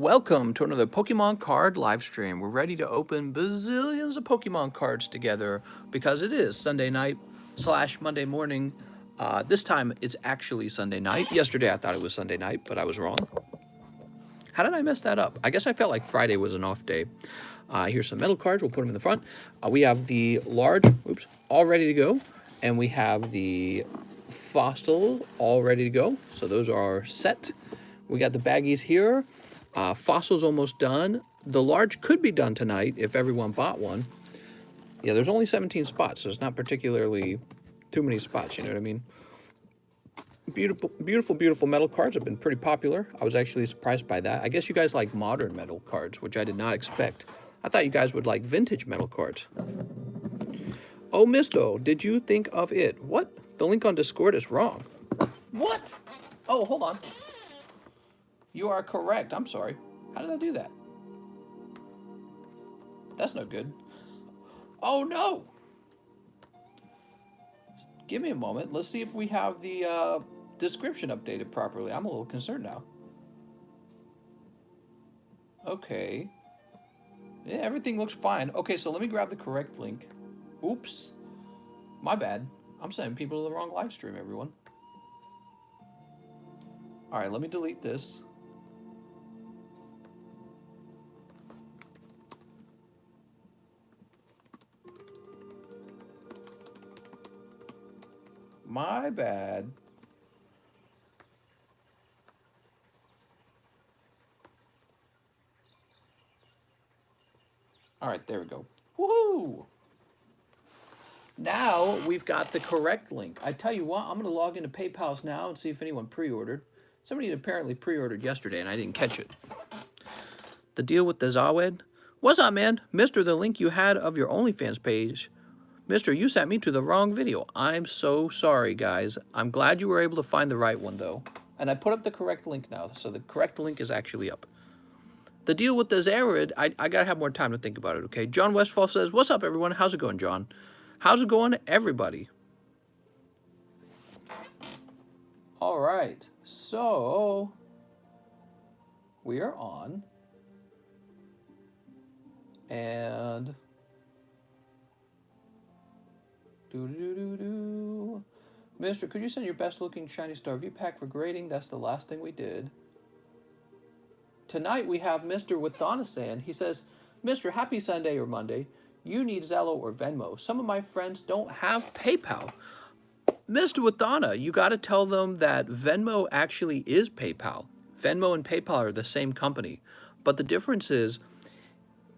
Welcome to another Pokemon card live stream. We're ready to open bazillions of Pokemon cards together because it is Sunday night / Monday morning. This time it's actually Sunday night. Yesterday I thought it was Sunday night, but I was wrong. How did I mess that up? I guess I felt like Friday was an off day. Here's some metal cards. We'll put them in the front. We have the large, all ready to go. And we have the fossil all ready to go. So those are set. We got the baggies here. Fossil's almost done. The large could be done tonight if everyone bought one. Yeah, there's only 17 spots, so it's not particularly too many spots, you know what I mean? Beautiful, beautiful, beautiful metal cards have been pretty popular. I was actually surprised by that. I guess you guys like modern metal cards, which I did not expect. I thought you guys would like vintage metal cards. Oh, Misto, did you think of it? What? The link on Discord is wrong. What? Oh, hold on. You are correct. I'm sorry. How did I do that? That's no good. Oh, no. Give me a moment. Let's see if we have the description updated properly. I'm a little concerned now. Okay. Yeah, everything looks fine. Okay, so let me grab the correct link. Oops. My bad. I'm sending people to the wrong live stream, everyone. All right, let me delete this. My bad. All right, there we go. Woohoo! Now we've got the correct link. I tell you what, I'm going to log into PayPal's now and see if anyone pre-ordered. Somebody had apparently pre-ordered yesterday and I didn't catch it. The deal with the Zawed? What's up, man? Mister, the link you had of your OnlyFans page. Mister, you sent me to the wrong video. I'm so sorry, guys. I'm glad you were able to find the right one, though. And I put up the correct link now, so the correct link is actually up. The deal with the Zarid, I gotta have more time to think about it, okay? John Westfall says, what's up, everyone? How's it going, John? How's it going, everybody? All right, so we are on. And Mister, could you send your best looking shiny star V pack for grading? That's the last thing we did. Tonight we have Mr. Wathanasan. He says, Mr. Happy Sunday or Monday. You need Zello or Venmo. Some of my friends don't have PayPal. Mr. Wathana, you got to tell them that Venmo actually is PayPal. Venmo and PayPal are the same company. But the difference is,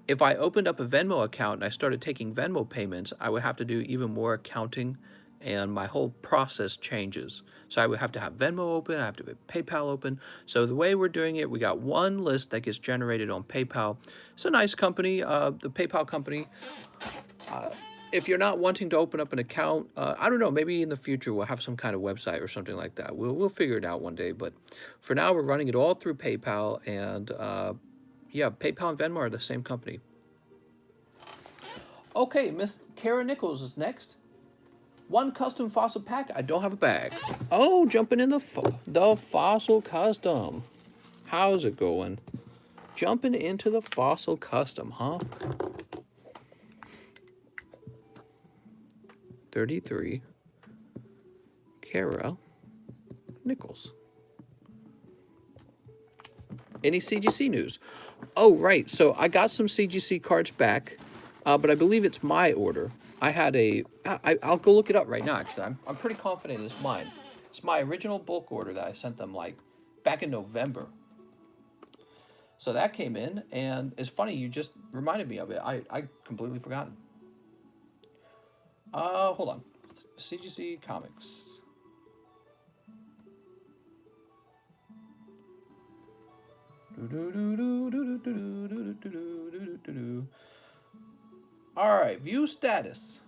if I opened up a Venmo account and I started taking Venmo payments, I would have to do even more accounting and my whole process changes. So I would have to have Venmo open, I have to have PayPal open. So the way we're doing it, we got one list that gets generated on PayPal. It's a nice company, the PayPal company. If you're not wanting to open up an account, I don't know, maybe in the future we'll have some kind of website or something like that. We'll figure it out one day. But for now, we're running it all through PayPal, and yeah, PayPal and Venmo are the same company. Okay, Miss Kara Nichols is next. One custom fossil pack. I don't have a bag. Oh, jumping in the fossil custom. How's it going? Jumping into the fossil custom, huh? 33. Kara Nichols. Any CGC news? Oh, right. So I got some CGC cards back, but I believe it's my order. I had I'll go look it up right now, actually. I'm pretty confident it's mine. It's my original bulk order that I sent them, like, back in November. So that came in, and it's funny, you just reminded me of it. I completely forgotten. Hold on. CGC Comics. All right, view status.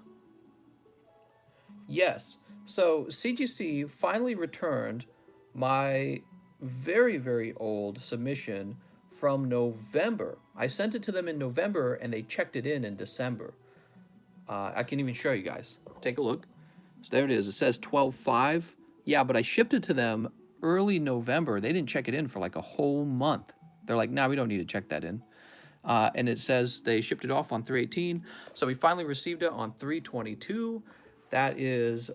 Yes, so CGC finally returned my very, very old submission from November. I sent it to them in November and they checked it in December. I can even show you guys. Take a look. So there it is. It says 12/5. Yeah, but I shipped it to them early November. They didn't check it in for like a whole month. They're like, nah, we don't need to check that in. And it says they shipped it off on 3/18. So we finally received it on 3/22. That is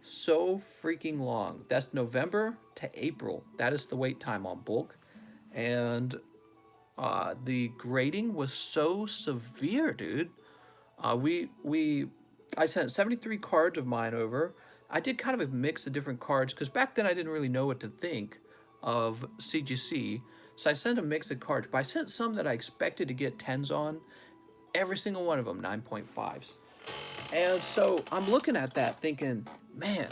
so freaking long. That's November to April. That is the wait time on bulk. And the grading was so severe, dude. I sent 73 cards of mine over. I did kind of a mix of different cards because back then I didn't really know what to think of CGC. So I sent a mix of cards, but I sent some that I expected to get 10s on. Every single one of them 9.5s. And so I'm looking at that thinking, man,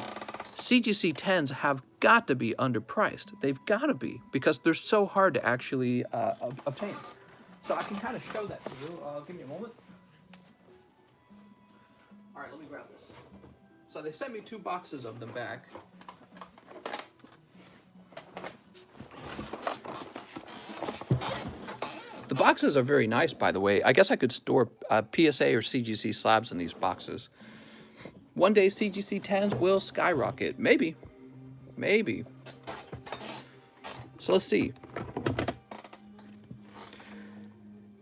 CGC 10s have got to be underpriced. They've got to be because they're so hard to actually obtain. So I can kind of show that to you. Give me a moment. All right, let me grab this. So they sent me 2 boxes of them back. The boxes are very nice, by the way. I guess I could store PSA or CGC slabs in these boxes. One day CGC 10s will skyrocket. Maybe. Maybe. So let's see.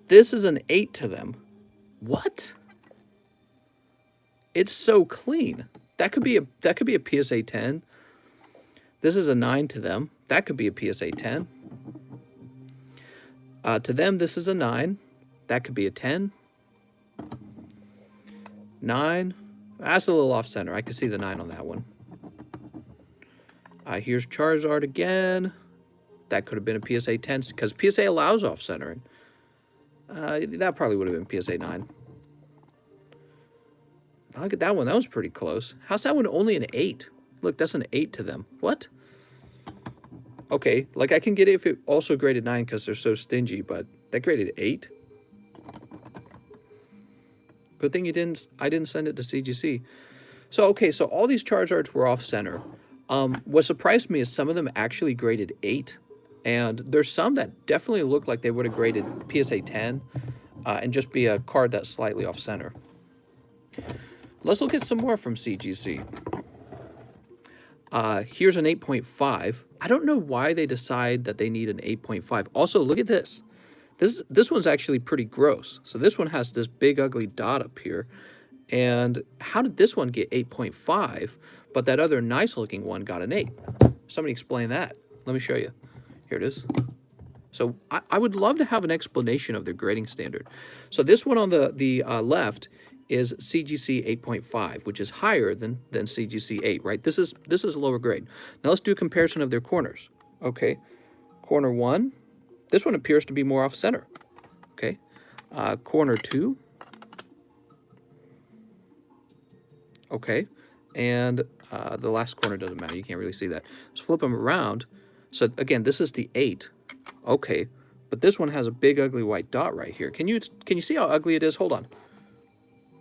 This is an 8 to them. What? It's so clean. That could be a PSA 10. This is a 9 to them. That could be a PSA 10. To them, this is a 9. That could be a 10. 9. That's a little off center. I can see the 9 on that one. Here's Charizard again. That could have been a PSA 10 because PSA allows off centering. That probably would have been PSA 9. Look at that one. That was pretty close. How's that one only an 8? Look, that's an 8 to them. What? Okay, like I can get it if it also graded 9 because they're so stingy, but that graded 8. Good thing I didn't send it to CGC. So, okay, so all these Charizards were off center. What surprised me is some of them actually graded 8. And there's some that definitely look like they would have graded PSA 10 and just be a card that's slightly off center. Let's look at some more from CGC. Here's an 8.5. I don't know why they decide that they need an 8.5. Also, look at this. This one's actually pretty gross. So this one has this big ugly dot up here. And how did this one get 8.5, but that other nice looking one got an 8? Somebody explain that. Let me show you. Here it is. So I would love to have an explanation of their grading standard. So this one on the left is CGC 8.5, which is higher than CGC 8, right? This is lower grade. Now let's do a comparison of their corners. Okay, corner 1, this one appears to be more off center. Okay, corner 2. Okay, and the last corner doesn't matter. You can't really see that. Let's flip them around. So again, this is the 8. Okay, but this one has a big ugly white dot right here. Can you see how ugly it is? Hold on.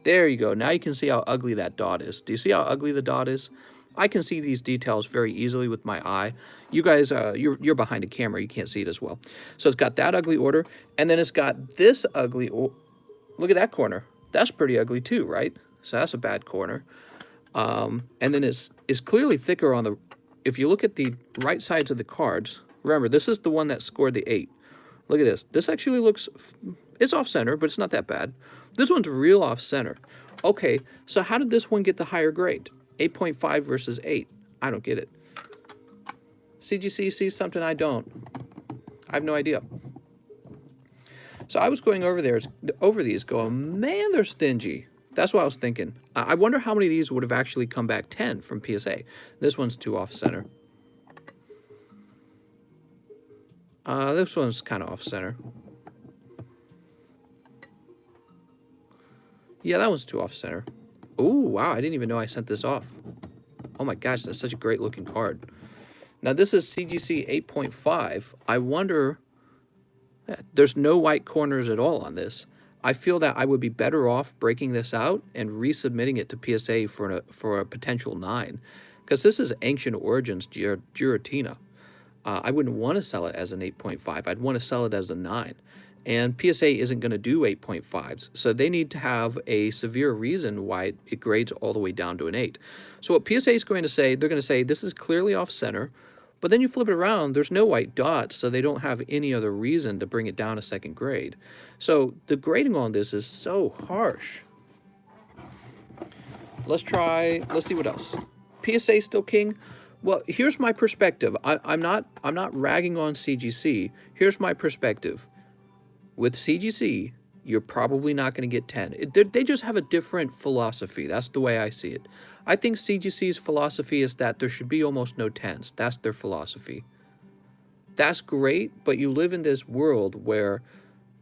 There you go. Now you can see how ugly that dot is. Do you see how ugly the dot is? I can see these details very easily with my eye. You guys, you're behind a camera. You can't see it as well. So it's got that ugly order, and then it's got this ugly. Look at that corner. That's pretty ugly too, right? So that's a bad corner. And then it's clearly thicker on the. If you look at the right sides of the cards, remember this is the one that scored the 8. Look at this. This actually looks. It's off center, but it's not that bad. This one's real off center. Okay, so how did this one get the higher grade? 8.5 versus 8. I don't get it. CGC sees something I don't. I have no idea. So I was going over these going, man, they're stingy. That's what I was thinking. I wonder how many of these would have actually come back 10 from PSA. This one's too off center. This one's kind of off center. Yeah, that one's too off center. Ooh, wow, I didn't even know I sent this off. Oh my gosh, that's such a great looking card. Now this is CGC 8.5. I wonder, there's no white corners at all on this. I feel that I would be better off breaking this out and resubmitting it to PSA for a potential 9. Because this is Ancient Origins Giratina. I wouldn't want to sell it as an 8.5. I'd want to sell it as a 9. And PSA isn't going to do 8.5s. So they need to have a severe reason why it grades all the way down to an 8. So what PSA is going to say, they're going to say this is clearly off center, But then you flip it around, there's no white dots, so they don't have any other reason to bring it down a second grade. So the grading on this is so harsh. Let's see what else. PSA still king. Well, here's my perspective. I'm not ragging on CGC. Here's my perspective. With CGC, you're probably not going to get 10. They just have a different philosophy. That's the way I see it. I think CGC's philosophy is that there should be almost no 10s. That's their philosophy. That's great, but you live in this world where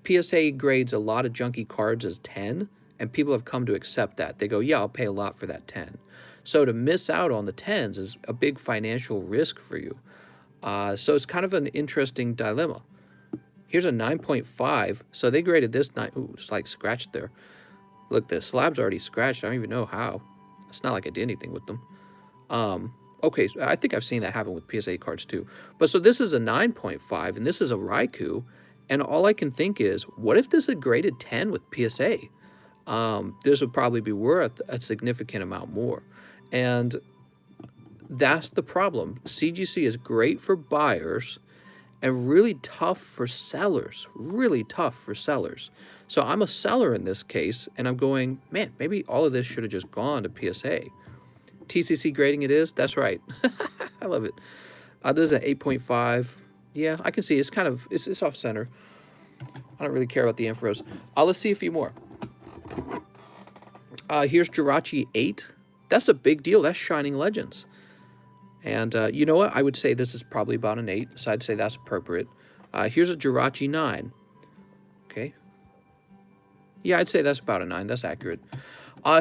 PSA grades a lot of junky cards as 10, and people have come to accept that. They go, yeah, I'll pay a lot for that 10. So to miss out on the 10s is a big financial risk for you. So it's kind of an interesting dilemma. Here's a 9.5. So they graded this 9. Ooh, it's like scratched there. Look, the slab's already scratched. I don't even know how. It's not like I did anything with them. Okay, so I think I've seen that happen with PSA cards too. But so this is a 9.5, and this is a Raikou. And all I can think is, what if this had graded 10 with PSA? This would probably be worth a significant amount more. And that's the problem. CGC is great for buyers and really tough for sellers. Really tough for sellers. So I'm a seller in this case, and I'm going, man, maybe all of this should have just gone to PSA. TCC grading it is? That's right. I love it. This is an 8.5. Yeah, I can see it's kind of, it's off center. I don't really care about the infros. Let's see a few more. Here's Jirachi 8. That's a big deal. That's Shining Legends. And you know what? I would say this is probably about an 8, so I'd say that's appropriate. Here's a Jirachi 9. Okay. Yeah, I'd say that's about a 9. That's accurate.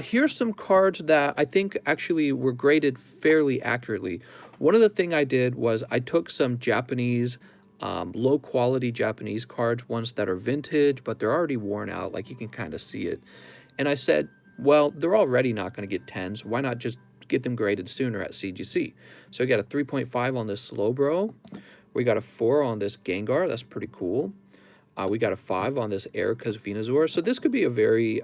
Here's some cards that I think actually were graded fairly accurately. One of the things I did was I took some Japanese, low-quality Japanese cards, ones that are vintage, but they're already worn out, like you can kind of see it. And I said, well, they're already not going to get 10s. Why not just get them graded sooner at CGC? So we got a 3.5 on this Slowbro. We got a 4 on this Gengar. That's pretty cool. We got a 5 on this Erica's Venusaur. So this could be a very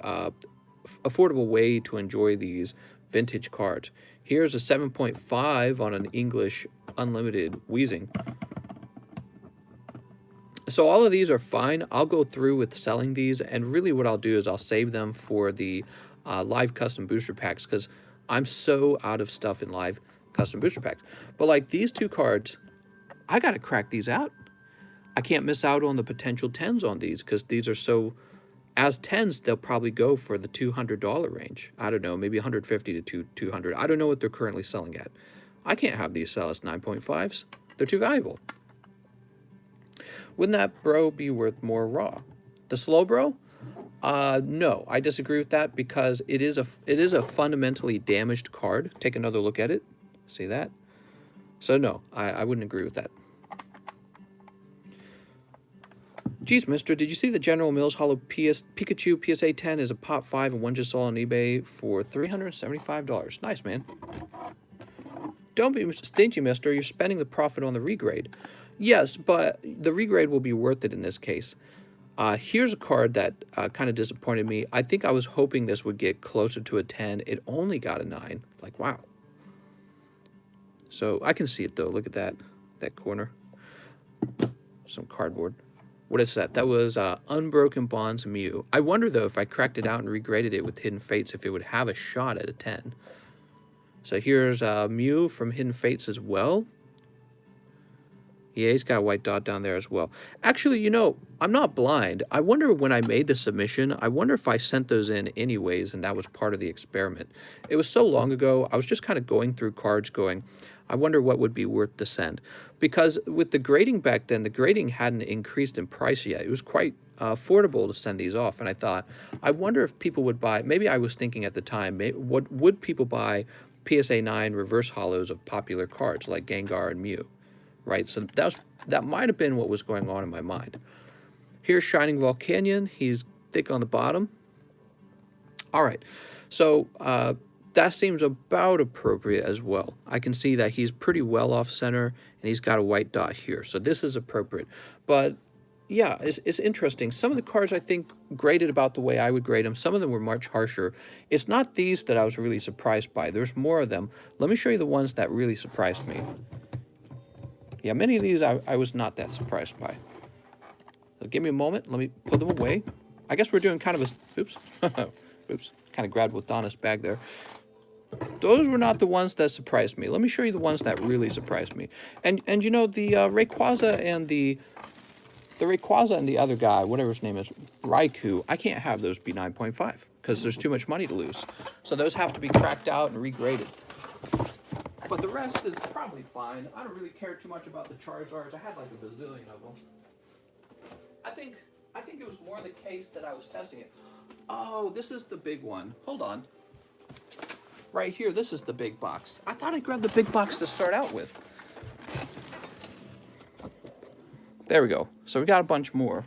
affordable way to enjoy these vintage cards. Here's a 7.5 on an English Unlimited Wheezing. So all of these are fine. I'll go through with selling these, and really what I'll do is I'll save them for the live custom booster packs, because I'm so out of stuff in live custom booster packs. But like these two cards, I got to crack these out. I can't miss out on the potential 10s on these, because these are so, as 10s, they'll probably go for the $200 range. I don't know, maybe 150 to 200. I don't know what they're currently selling at. I can't have these sell as 9.5s. They're too valuable. Wouldn't that bro be worth more raw? The slow bro? No, I disagree with that, because it is a fundamentally damaged card. Take another look at it. See that? So no, I wouldn't agree with that. Geez, mister, did you see the General Mills Hollow Pikachu PSA 10 is a Pop 5 and one just sold on eBay for $375? Nice, man. Don't be stingy, mister. You're spending the profit on the regrade. Yes, but the regrade will be worth it in this case. Here's a card that kind of disappointed me. I think I was hoping this would get closer to a 10. It only got a 9. Like, wow. So I can see it, though. Look at that corner. Some cardboard. What is that? That was Unbroken Bonds Mew. I wonder, though, if I cracked it out and regraded it with Hidden Fates, if it would have a shot at a 10. So here's Mew from Hidden Fates as well. Yeah, he's got a white dot down there as well. Actually, you know, I'm not blind. I wonder when I made the submission, I wonder if I sent those in anyways, and that was part of the experiment. It was so long ago, I was just kind of going through cards going, I wonder what would be worth to send. Because with the grading back then, the grading hadn't increased in price yet. It was quite affordable to send these off. And I thought, I wonder if people would buy, maybe I was thinking at the time, what would people buy PSA 9 reverse hollows of popular cards like Gengar and Mew? Right, so that might have been what was going on in my mind. Here's Shining Volcanion. He's thick on the bottom. All right, so that seems about appropriate as well. I can see that he's pretty well off center, and he's got a white dot here. So this is appropriate. But yeah, it's interesting. Some of the cards I think graded about the way I would grade them. Some of them were much harsher. It's not these that I was really surprised by. There's more of them. Let me show you the ones that really surprised me. Yeah, many of these I was not that surprised by. So give me a moment. Let me put them away. I guess we're doing kind of a... Oops. Oops. Kind of grabbed with Donna's bag there. Those were not the ones that surprised me. Let me show you the ones that really surprised me. And you know, the Rayquaza and the Rayquaza and the other guy, whatever his name is, Raikou, I can't have those be 9.5 because there's too much money to lose. So those have to be cracked out and regraded. But the rest is probably fine. I don't really care too much about the Charizards. I had like a bazillion of them. I think it was more the case that I was testing it. Oh, this is the big one. Hold on. Right here, this is the big box. I thought I grabbed the big box to start out with. There we go. So we got a bunch more.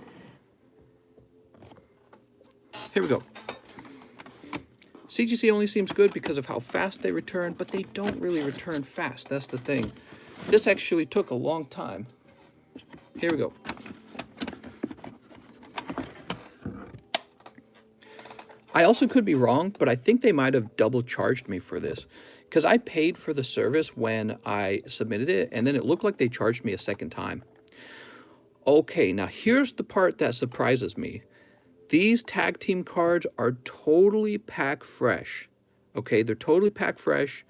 Here we go. CGC only seems good because of how fast they return, but they don't really return fast. That's the thing. This actually took a long time. Here we go. I also could be wrong, but I think they might have double charged me for this because I paid for the service when I submitted it, and then it looked like they charged me a second time. Okay, now here's the part that surprises me. These tag team cards are totally pack fresh. Okay, they're totally pack fresh.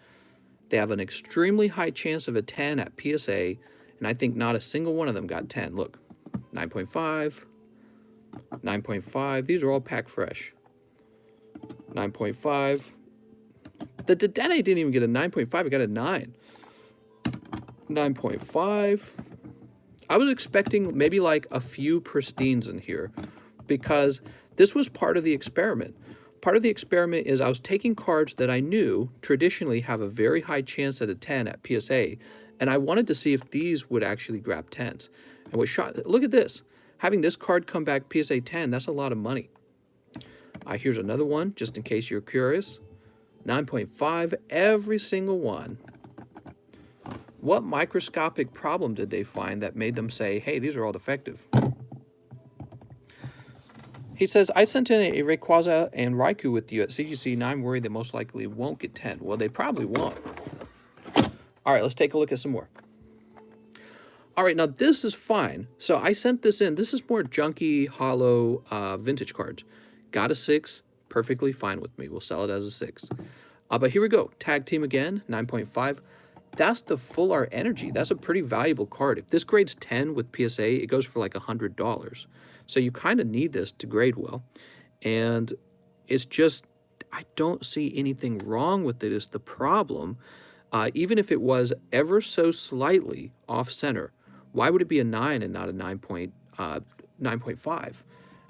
They have an extremely high chance of a 10 at PSA, and I think not a single one of them got 10. Look, 9.5, 9.5. These are all pack fresh. 9.5. The Dedenne didn't even get a 9.5. It got a 9. 9.5. I was expecting maybe like a few pristines in here because this was part of the experiment. Part of the experiment is I was taking cards that I knew traditionally have a very high chance at a 10 at PSA, and I wanted to see if these would actually grab 10s. And what shot, look at this. Having this card come back PSA 10, that's a lot of money. Here's another one, just in case you're curious. 9.5, every single one. What microscopic problem did they find that made them say, hey, these are all defective? He says, I sent in a Rayquaza and Raikou with you at CGC, and I'm worried they most likely won't get 10. Well, they probably won't. All right, let's take a look at some more. All right, now this is fine. So I sent this in. This is more junky, hollow, vintage cards. Got a 6, perfectly fine with me. We'll sell it as a 6. But here we go. Tag team again, 9.5. That's the full art energy. That's a pretty valuable card. If this grades 10 with PSA, it goes for like $100. So you kind of need this to grade well. And it's just, I don't see anything wrong with it is the problem. Even if it was ever so slightly off center, why would it be a 9 and not a 9.5?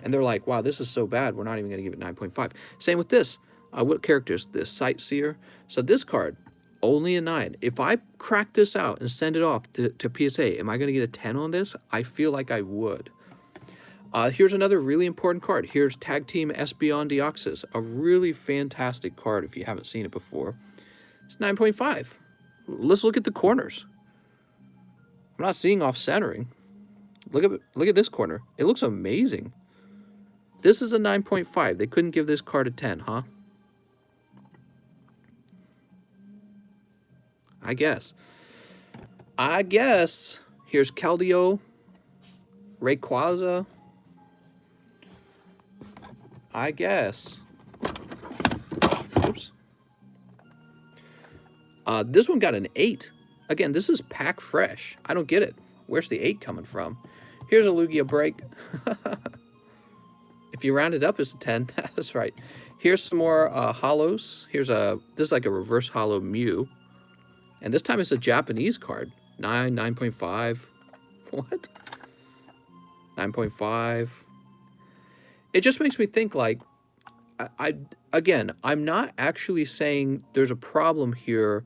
And they're like, wow, this is so bad, we're not even going to give it 9.5. Same with this. What character is this? Sightseer. So this card, only a 9. If I crack this out and send it off to PSA, am I going to get a 10 on this? I feel like I would. Here's another really important card. Here's Tag Team Espeon Deoxys, a really fantastic card if you haven't seen it before. It's 9.5. Let's look at the corners. I'm not seeing off centering. Look at this corner. It looks amazing. This is a 9.5. They couldn't give this card a 10, huh? I guess. Here's Keldeo, Rayquaza. I guess. Oops. This one got an 8. Again, this is pack fresh. I don't get it. Where's the 8 coming from? Here's a Lugia break. If you round it up, it's a 10. That's right. Here's some more hollows. This is like a reverse hollow Mew. And this time it's a Japanese card. 9.5. What? 9.5. It just makes me think like, again, I'm not actually saying there's a problem here.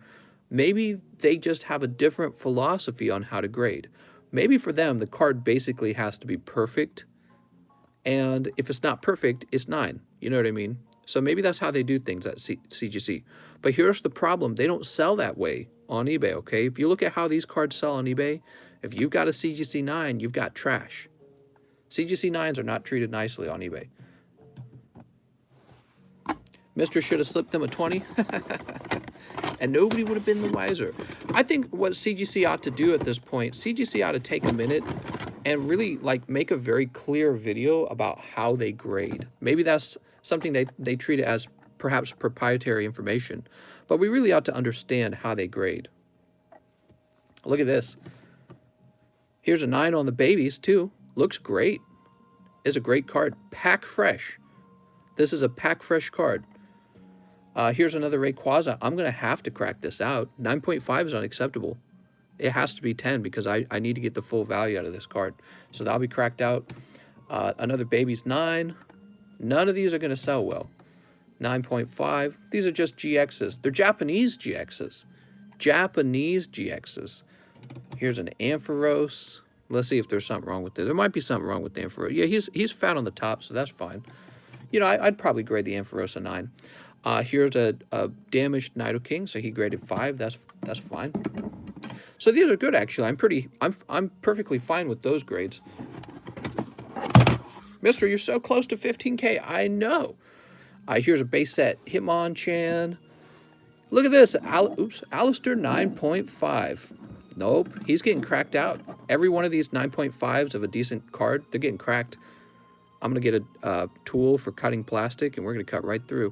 Maybe they just have a different philosophy on how to grade. Maybe for them, the card basically has to be perfect. And if it's not perfect, it's 9. You know what I mean? So maybe that's how they do things at CGC. But here's the problem. They don't sell that way on eBay, okay? If you look at how these cards sell on eBay, if you've got a CGC 9, you've got trash. CGC 9s are not treated nicely on eBay. Mister should have slipped them a 20. and nobody would have been the wiser. I think what CGC ought to do at this point, CGC ought to take a minute and really like make a very clear video about how they grade. Maybe that's something they treat it as perhaps proprietary information, but we really ought to understand how they grade. Look at this. Here's a 9 on the babies too. Looks great. Is a great card. Pack Fresh. This is a Pack Fresh card. Here's another Rayquaza. I'm going to have to crack this out. 9.5 is unacceptable. It has to be 10 because I need to get the full value out of this card. So that'll be cracked out. Another Baby's 9. None of these are going to sell well. 9.5. These are just GXs. They're Japanese GXs. Japanese GXs. Here's an Ampharos. Let's see if there's something wrong with it. There might be something wrong with the Ampharos. Yeah, he's fat on the top, so that's fine. You know, I'd probably grade the Ampharos a 9. Here's a damaged Nidoking, so he graded 5. That's fine. So these are good, actually. I'm perfectly fine with those grades. Mister, you're so close to 15K. I know. Here's a base set Hitmonchan. Look at this. Alistair 9.5. Nope, he's getting cracked out. Every one of these 9.5s of a decent card, they're getting cracked. I'm going to get a tool for cutting plastic, and we're going to cut right through.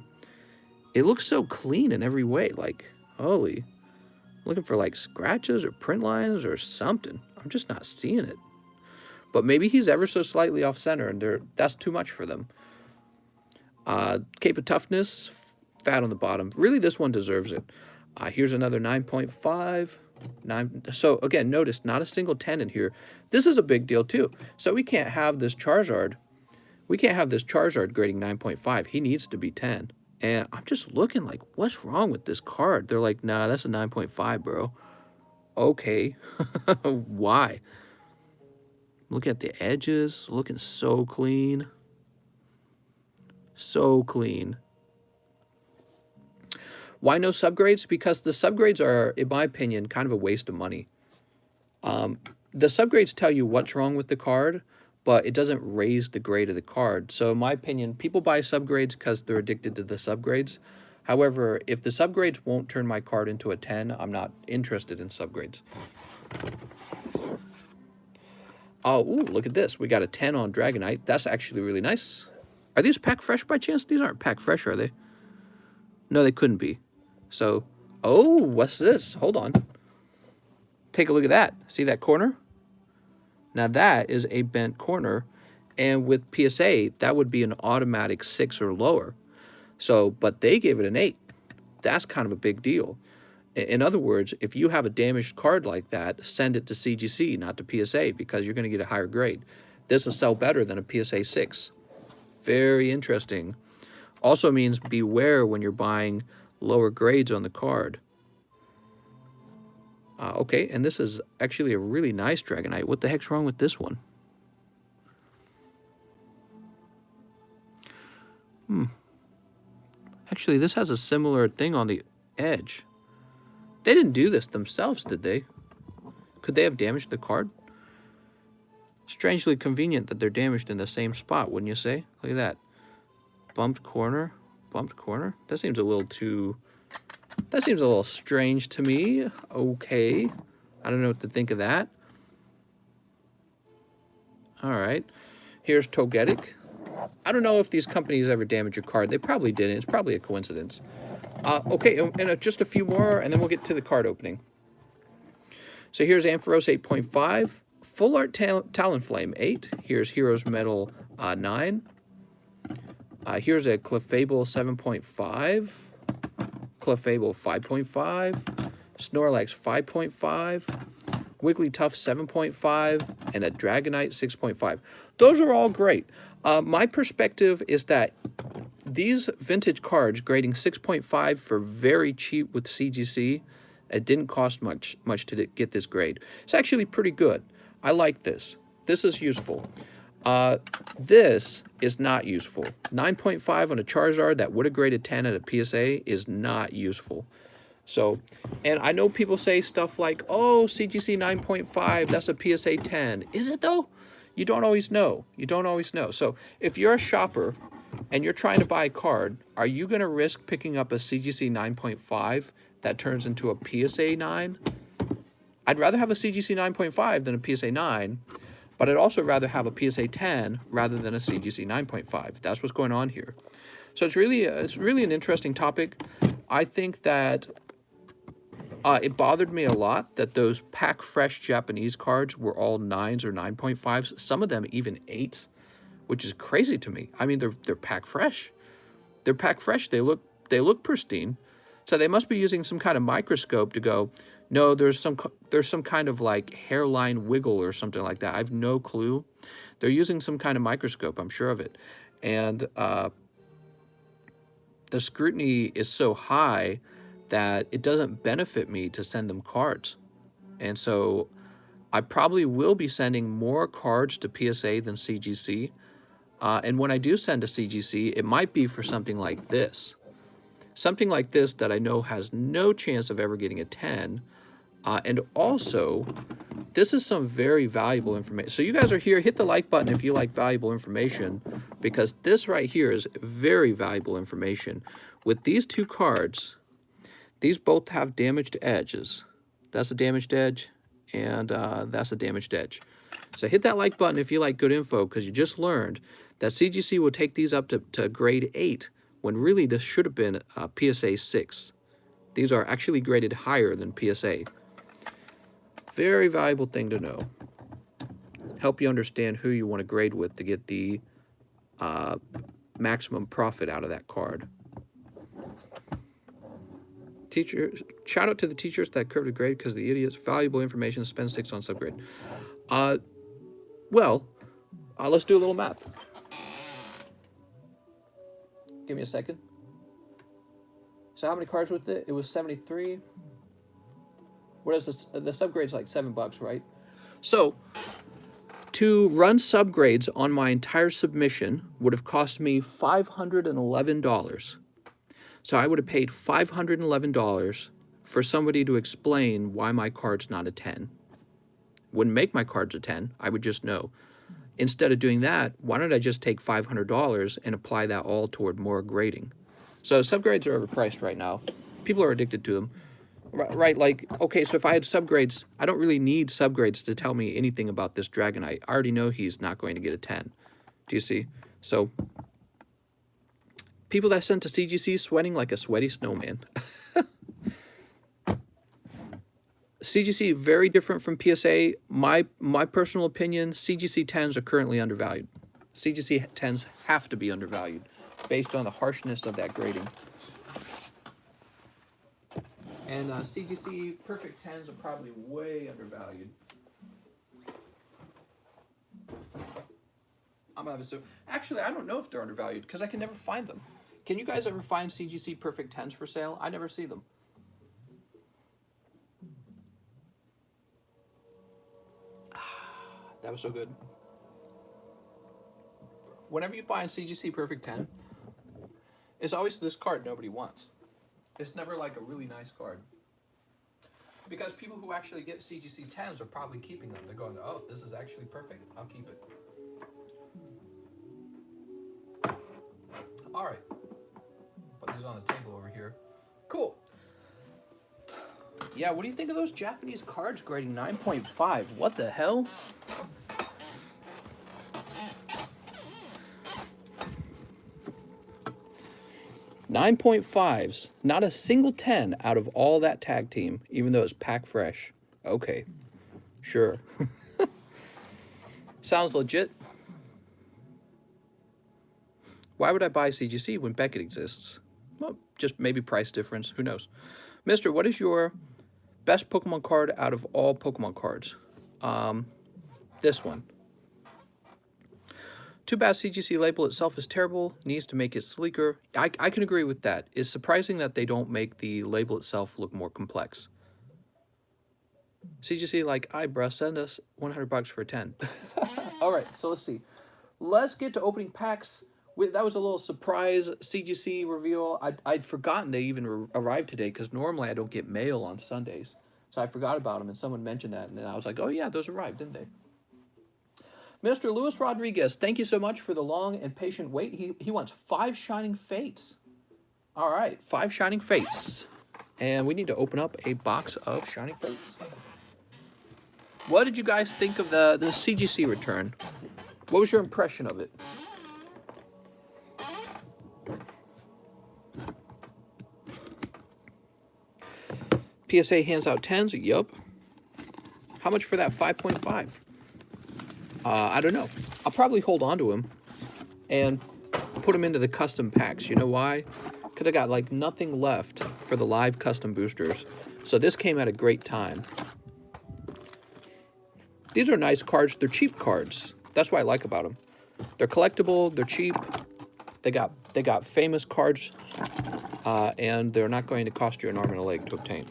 It looks so clean in every way. Like, holy. Looking for, like, scratches or print lines or something. I'm just not seeing it. But maybe he's ever so slightly off-center, and that's too much for them. Cape of Toughness, fat on the bottom. Really, this one deserves it. Here's another 9.5. 9. So again, notice not a single 10 in here. This is a big deal too. So we can't have this Charizard. We can't have this Charizard grading 9.5. He needs to be 10. And I'm just looking like, what's wrong with this card? They're like, nah, that's a 9.5, bro. Okay. Why? Look at the edges. Looking so clean. So clean. Why no subgrades? Because the subgrades are, in my opinion, kind of a waste of money. The subgrades tell you what's wrong with the card, but it doesn't raise the grade of the card. So in my opinion, people buy subgrades because they're addicted to the subgrades. However, if the subgrades won't turn my card into a 10, I'm not interested in subgrades. Oh, ooh, look at this. We got a 10 on Dragonite. That's actually really nice. Are these Pack Fresh by chance? These aren't Pack Fresh, are they? No, they couldn't be. So, oh, what's this? Hold on. Take a look at that. See that corner? Now that is a bent corner, and with PSA, that would be an automatic 6 or lower. So, but they gave it an 8. That's kind of a big deal. In other words, if you have a damaged card like that, send it to CGC, not to PSA, because you're going to get a higher grade. This will sell better than a PSA 6. Very interesting. Also means beware when you're buying lower grades on the card. Okay, and this is actually a really nice Dragonite. What the heck's wrong with this one? Actually, this has a similar thing on the edge. They didn't do this themselves, did they? Could they have damaged the card? Strangely convenient that they're damaged in the same spot, wouldn't you say? Look at that. Bumped corner. Bumped corner? That seems a little too... That seems a little strange to me. Okay. I don't know what to think of that. Alright. Here's Togetic. I don't know if these companies ever damage your card. They probably didn't. It's probably a coincidence. Okay, and just a few more, and then we'll get to the card opening. So here's Ampharos 8.5. Full Art Talonflame 8. Here's Heroes Metal 9. Here's a Clefable 7.5. Clefable 5.5. Snorlax 5.5. Wigglytuff 7.5. And a Dragonite 6.5. Those are all great. My perspective is that these vintage cards grading 6.5 for very cheap with CGC, it didn't cost much to get this grade. It's actually pretty good. I like this. This is useful. This is not useful. 9.5 on a Charizard that would have graded 10 at a PSA is not useful. So, and I know people say stuff like, oh, CGC 9.5, that's a PSA 10. Is it though? You don't always know. You don't always know. So if you're a shopper and you're trying to buy a card, are you going to risk picking up a CGC 9.5 that turns into a PSA 9. I'd rather have a CGC 9.5 than a PSA 9, but I'd also rather have a PSA 10 rather than a CGC 9.5. That's what's going on here. So it's really an interesting topic. I think that it bothered me a lot that those pack fresh Japanese cards were all 9s or 9.5s. Some of them even 8s, which is crazy to me. I mean, they're pack fresh. They're pack fresh. They look pristine. So they must be using some kind of microscope to go, no, there's some kind of like hairline wiggle or something like that. I have no clue. They're using some kind of microscope, I'm sure of it. And the scrutiny is so high that it doesn't benefit me to send them cards. And so I probably will be sending more cards to PSA than CGC. And when I do send a CGC, it might be for something like this. Something like this that I know has no chance of ever getting a 10. And also, this is some very valuable information. So you guys are here, hit the like button if you like valuable information, because this right here is very valuable information. With these two cards, these both have damaged edges. That's a damaged edge, and that's a damaged edge. So hit that like button if you like good info, because you just learned that CGC will take these up to grade 8, when really this should have been PSA 6. These are actually graded higher than PSA. Very valuable thing to know. Help you understand who you want to grade with to get the maximum profit out of that card. Teacher, shout out to the teachers that curved a grade because the idiots. Valuable information. Spend 6 on subgrade. Let's do a little math. Give me a second. So how many cards with it? It was 73. What is this? The subgrade's like $7, right? So to run subgrades on my entire submission would have cost me $511. So I would have paid $511 for somebody to explain why my card's not a 10. Wouldn't make my cards a 10. I would just know. Instead of doing that, why don't I just take $500 and apply that all toward more grading? So subgrades are overpriced right now. People are addicted to them. Right, like, okay, so if I had subgrades, I don't really need subgrades to tell me anything about this Dragonite. I already know he's not going to get a 10. Do you see? So people that sent to CGC sweating like a sweaty snowman. CGC, very different from PSA. My personal opinion, CGC 10s are currently undervalued. CGC 10s have to be undervalued based on the harshness of that grading. And CGC perfect 10s are probably way undervalued. I'm gonna have to. Actually, I don't know if they're undervalued because I can never find them. Can you guys ever find CGC perfect 10s for sale? I never see them. That was so good. Whenever you find CGC perfect 10, it's always this card nobody wants. It's never like a really nice card. Because people who actually get CGC 10s are probably keeping them. They're going, oh, this is actually perfect. I'll keep it. All right. Put these on the table over here. Cool. Yeah, what do you think of those Japanese cards grading 9.5? What the hell? $9.5s, not a single 10 out of all that tag team, even though it's pack fresh. Okay, sure. Sounds legit. Why would I buy CGC when Beckett exists? Well, just maybe price difference, who knows. Mister, what is your best Pokemon card out of all Pokemon cards? This one. Too bad CGC label itself is terrible, needs to make it sleeker. I can agree with that. It's surprising that they don't make the label itself look more complex. CGC like, bruh, send us $100 for a 10. All right, so let's see. Let's get to opening packs. That was a little surprise CGC reveal. I'd forgotten they even arrived today because normally I don't get mail on Sundays. So I forgot about them and someone mentioned that and then I was like, oh yeah, those arrived, didn't they? Mr. Luis Rodriguez, thank you so much for the long and patient wait. He wants 5 Shining Fates. All right, 5 Shining Fates. And we need to open up a box of shiny folks. What did you guys think of the CGC return? What was your impression of it? PSA hands out 10s. Yup. How much for that 5.5? I don't know. I'll probably hold on to him and put him into the custom packs. You know why? Because I got like nothing left for the live custom boosters. So this came at a great time. These are nice cards. They're cheap cards. That's what I like about them. They're collectible. They're cheap. They got famous cards, and they're not going to cost you an arm and a leg to obtain.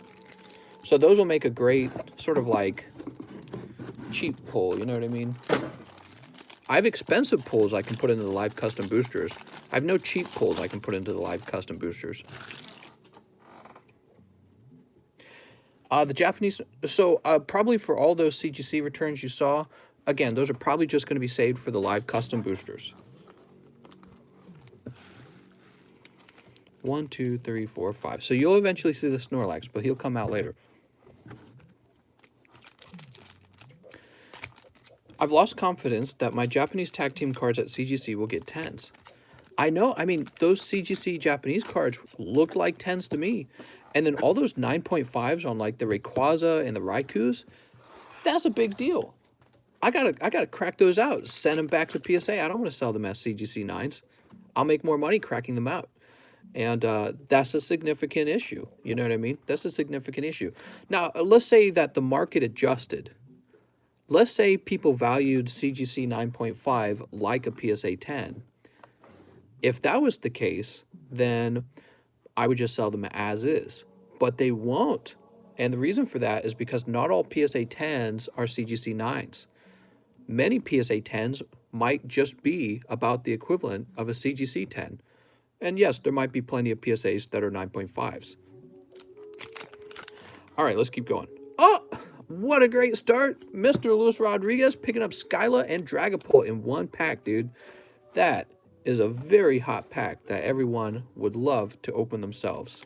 So those will make a great sort of like cheap pull. You know what I mean? I have expensive pulls I can put into the live custom boosters. I have no cheap pulls I can put into the live custom boosters. The Japanese, so probably for all those CGC returns you saw, again, those are probably just going to be saved for the live custom boosters. 1, 2, 3, 4, 5. So you'll eventually see the Snorlax, but he'll come out later. I've lost confidence that my Japanese tag team cards at CGC will get 10s. I know, I mean, those CGC Japanese cards looked like 10s to me. And then all those 9.5s on like the Rayquaza and the Raikus, that's a big deal. I gotta crack those out, send them back to PSA. I don't want to sell them as CGC 9s. I'll make more money cracking them out. And that's a significant issue. You know what I mean? That's a significant issue. Now, let's say that the market adjusted. Let's say people valued CGC 9.5 like a PSA 10. If that was the case, then I would just sell them as is. But they won't. And the reason for that is because not all PSA 10s are CGC 9s. Many PSA 10s might just be about the equivalent of a CGC 10. And yes, there might be plenty of PSAs that are 9.5s. All right, let's keep going. Oh, what a great start. Mr. Luis Rodriguez picking up Skyla and Dragapult in one pack, dude. That is a very hot pack that everyone would love to open themselves.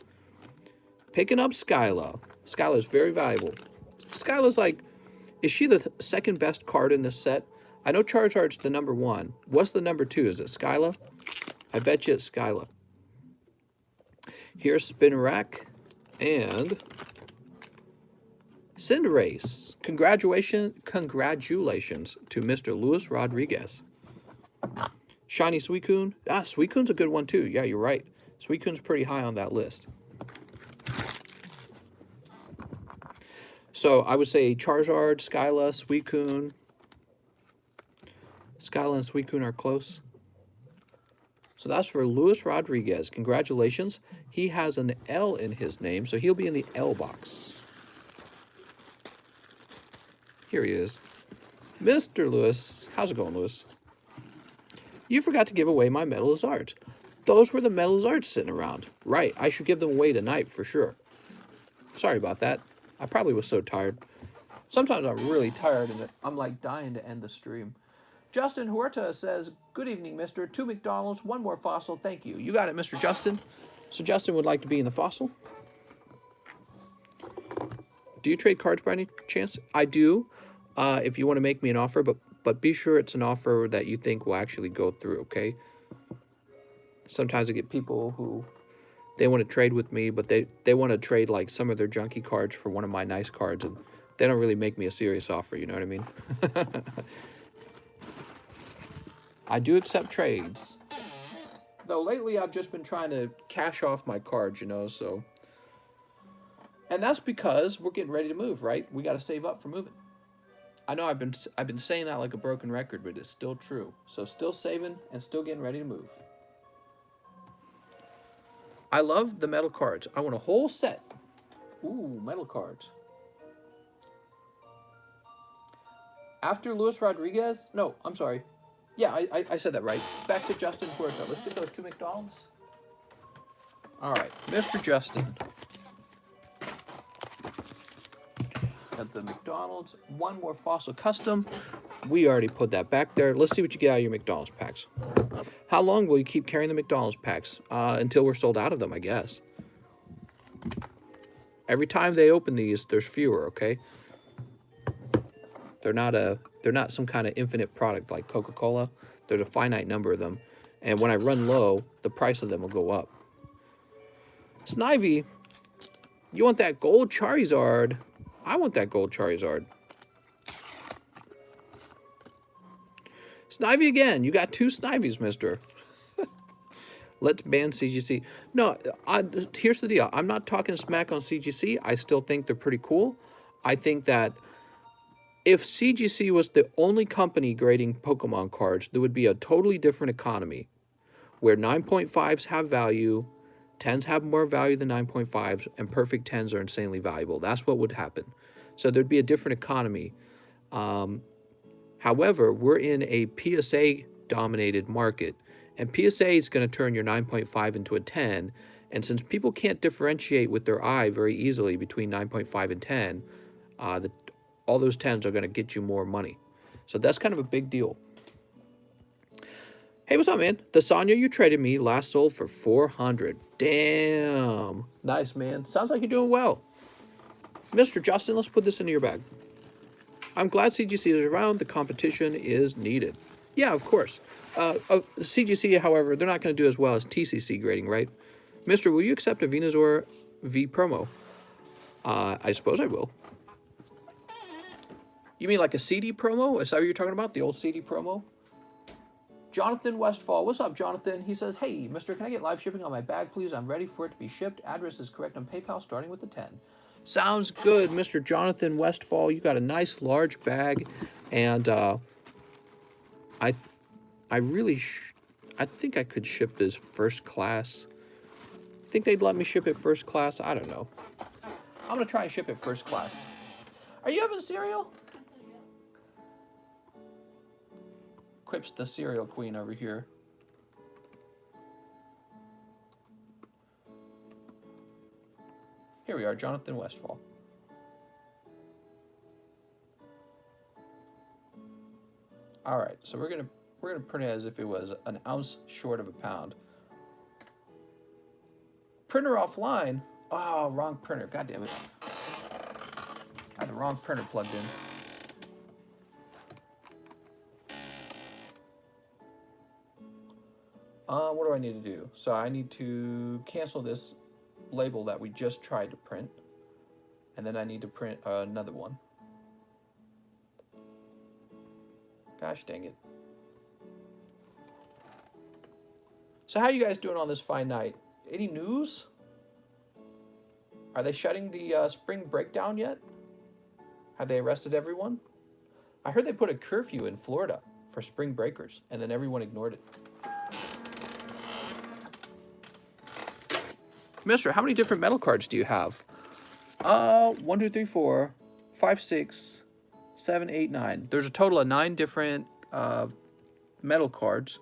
Picking up Skyla. Skyla is very valuable. Skyla's like, is she the second best card in this set? I know Charizard's the number 1. What's the number 2? Is it Skyla? I bet you it's Skyla. Here's Spinarak and Cinderace. Congratulations to Mr. Luis Rodriguez. Shiny Suicune. Ah, Suicune's a good one too. Yeah, you're right. Suicune's pretty high on that list. So I would say Charizard, Skyla, Suicune. Skyla and Suicune are close. So that's for Luis Rodriguez. Congratulations. He has an L in his name, so he'll be in the L box. Here he is. Mr. Lewis. How's it going, Lewis? You forgot to give away my Metal Arts. Those were the Metal Arts sitting around. Right, I should give them away tonight for sure. Sorry about that. I probably was so tired. Sometimes I'm really tired and I'm like dying to end the stream. Justin Huerta says, good evening, mister. 2 McDonald's, 1 more fossil. Thank you. You got it, Mr. Justin. So Justin would like to be in the fossil. Do you trade cards by any chance? I do. If you want to make me an offer, but be sure it's an offer that you think will actually go through, okay? Sometimes I get people who, they want to trade with me, but they want to trade like some of their junky cards for one of my nice cards, and they don't really make me a serious offer, you know what I mean? I do accept trades. Though lately I've just been trying to cash off my cards, you know, so. And that's because we're getting ready to move, right? We got to save up for moving. I know I've been saying that like a broken record, but it's still true. So still saving and still getting ready to move. I love the metal cards. I want a whole set. Ooh, metal cards. After Luis Rodriguez? No, I'm sorry. Yeah, I said that right. Back to Justin Huerta. Let's get those 2 McDonald's. All right, Mr. Justin. At the McDonald's, 1 more fossil custom. We already put that back there. Let's see what you get out of your McDonald's packs. How long will you keep carrying the McDonald's packs? Until we're sold out of them, I guess. Every time they open these, there's fewer, okay? They're not some kind of infinite product like Coca-Cola. There's a finite number of them. And when I run low, the price of them will go up. Snivy, you want that gold Charizard? I want that gold Charizard. Snivy again. You got 2 Snivies, mister. Let's ban CGC. No, here's the deal. I'm not talking smack on CGC. I still think they're pretty cool. I think that if CGC was the only company grading Pokemon cards, there would be a totally different economy where 9.5s have value, 10s have more value than 9.5s, and perfect 10s are insanely valuable. That's what would happen. So there'd be a different economy. However, we're in a PSA-dominated market, and PSA is going to turn your 9.5 into a 10, and since people can't differentiate with their eye very easily between 9.5 and 10, all those 10s are going to get you more money. So that's kind of a big deal. Hey, what's up, man? The Sonya you traded me last sold for 400. Damn. Nice, man. Sounds like you're doing well. Mr. Justin, let's put this into your bag. I'm glad CGC is around. The competition is needed. Yeah, of course. CGC, however, they're not going to do as well as TCC grading, right? Mister, will you accept a Venusaur V promo? I suppose I will. You mean like a CD promo? Is that what you're talking about? The old CD promo? Jonathan Westfall. What's up, Jonathan? He says, hey, mister, can I get live shipping on my bag, please? I'm ready for it to be shipped. Address is correct on PayPal, starting with the 10. Sounds good, Mr. Jonathan Westfall. You got a nice large bag, and I think I could ship this first class. Think they'd let me ship it first class? I don't know. I'm gonna try and ship it first class. Are you having cereal? Quip's the cereal queen over here. Here we are, Jonathan Westfall. All right, so we're gonna print it as if it was an ounce short of a pound. Printer offline. Oh, wrong printer. God damn it. I had the wrong printer plugged in. What do I need to do? So I need to cancel this label that we just tried to print, and then I need to print another one. Gosh dang it. So how are you guys doing on this fine night? Any news? Are they shutting the spring breakdown yet? Have they arrested everyone? I heard they put a curfew in Florida for spring breakers, and then everyone ignored it. Mister, how many different metal cards do you have? 1, 2, 3, 4, 5, 6, 7, 8, 9. There's a total of 9 different metal cards.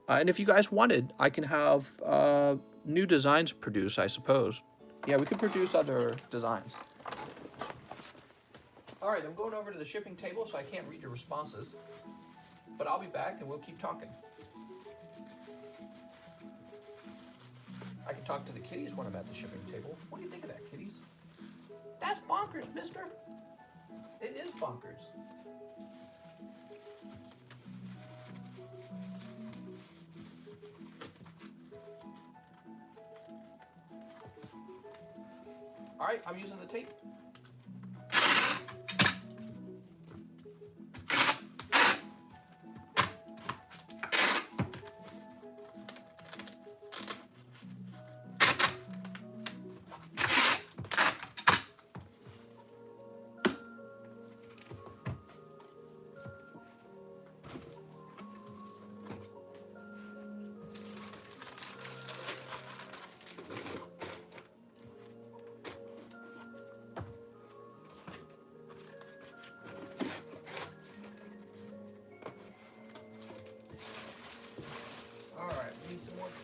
And if you guys wanted, I can have new designs produced, I suppose. Yeah, we could produce other designs. All right, I'm going over to the shipping table, so I can't read your responses. But I'll be back, and we'll keep talking. I can talk to the kitties when I'm at the shipping table. What do you think of that, kitties? That's bonkers, mister. It is bonkers. All right, I'm using the tape.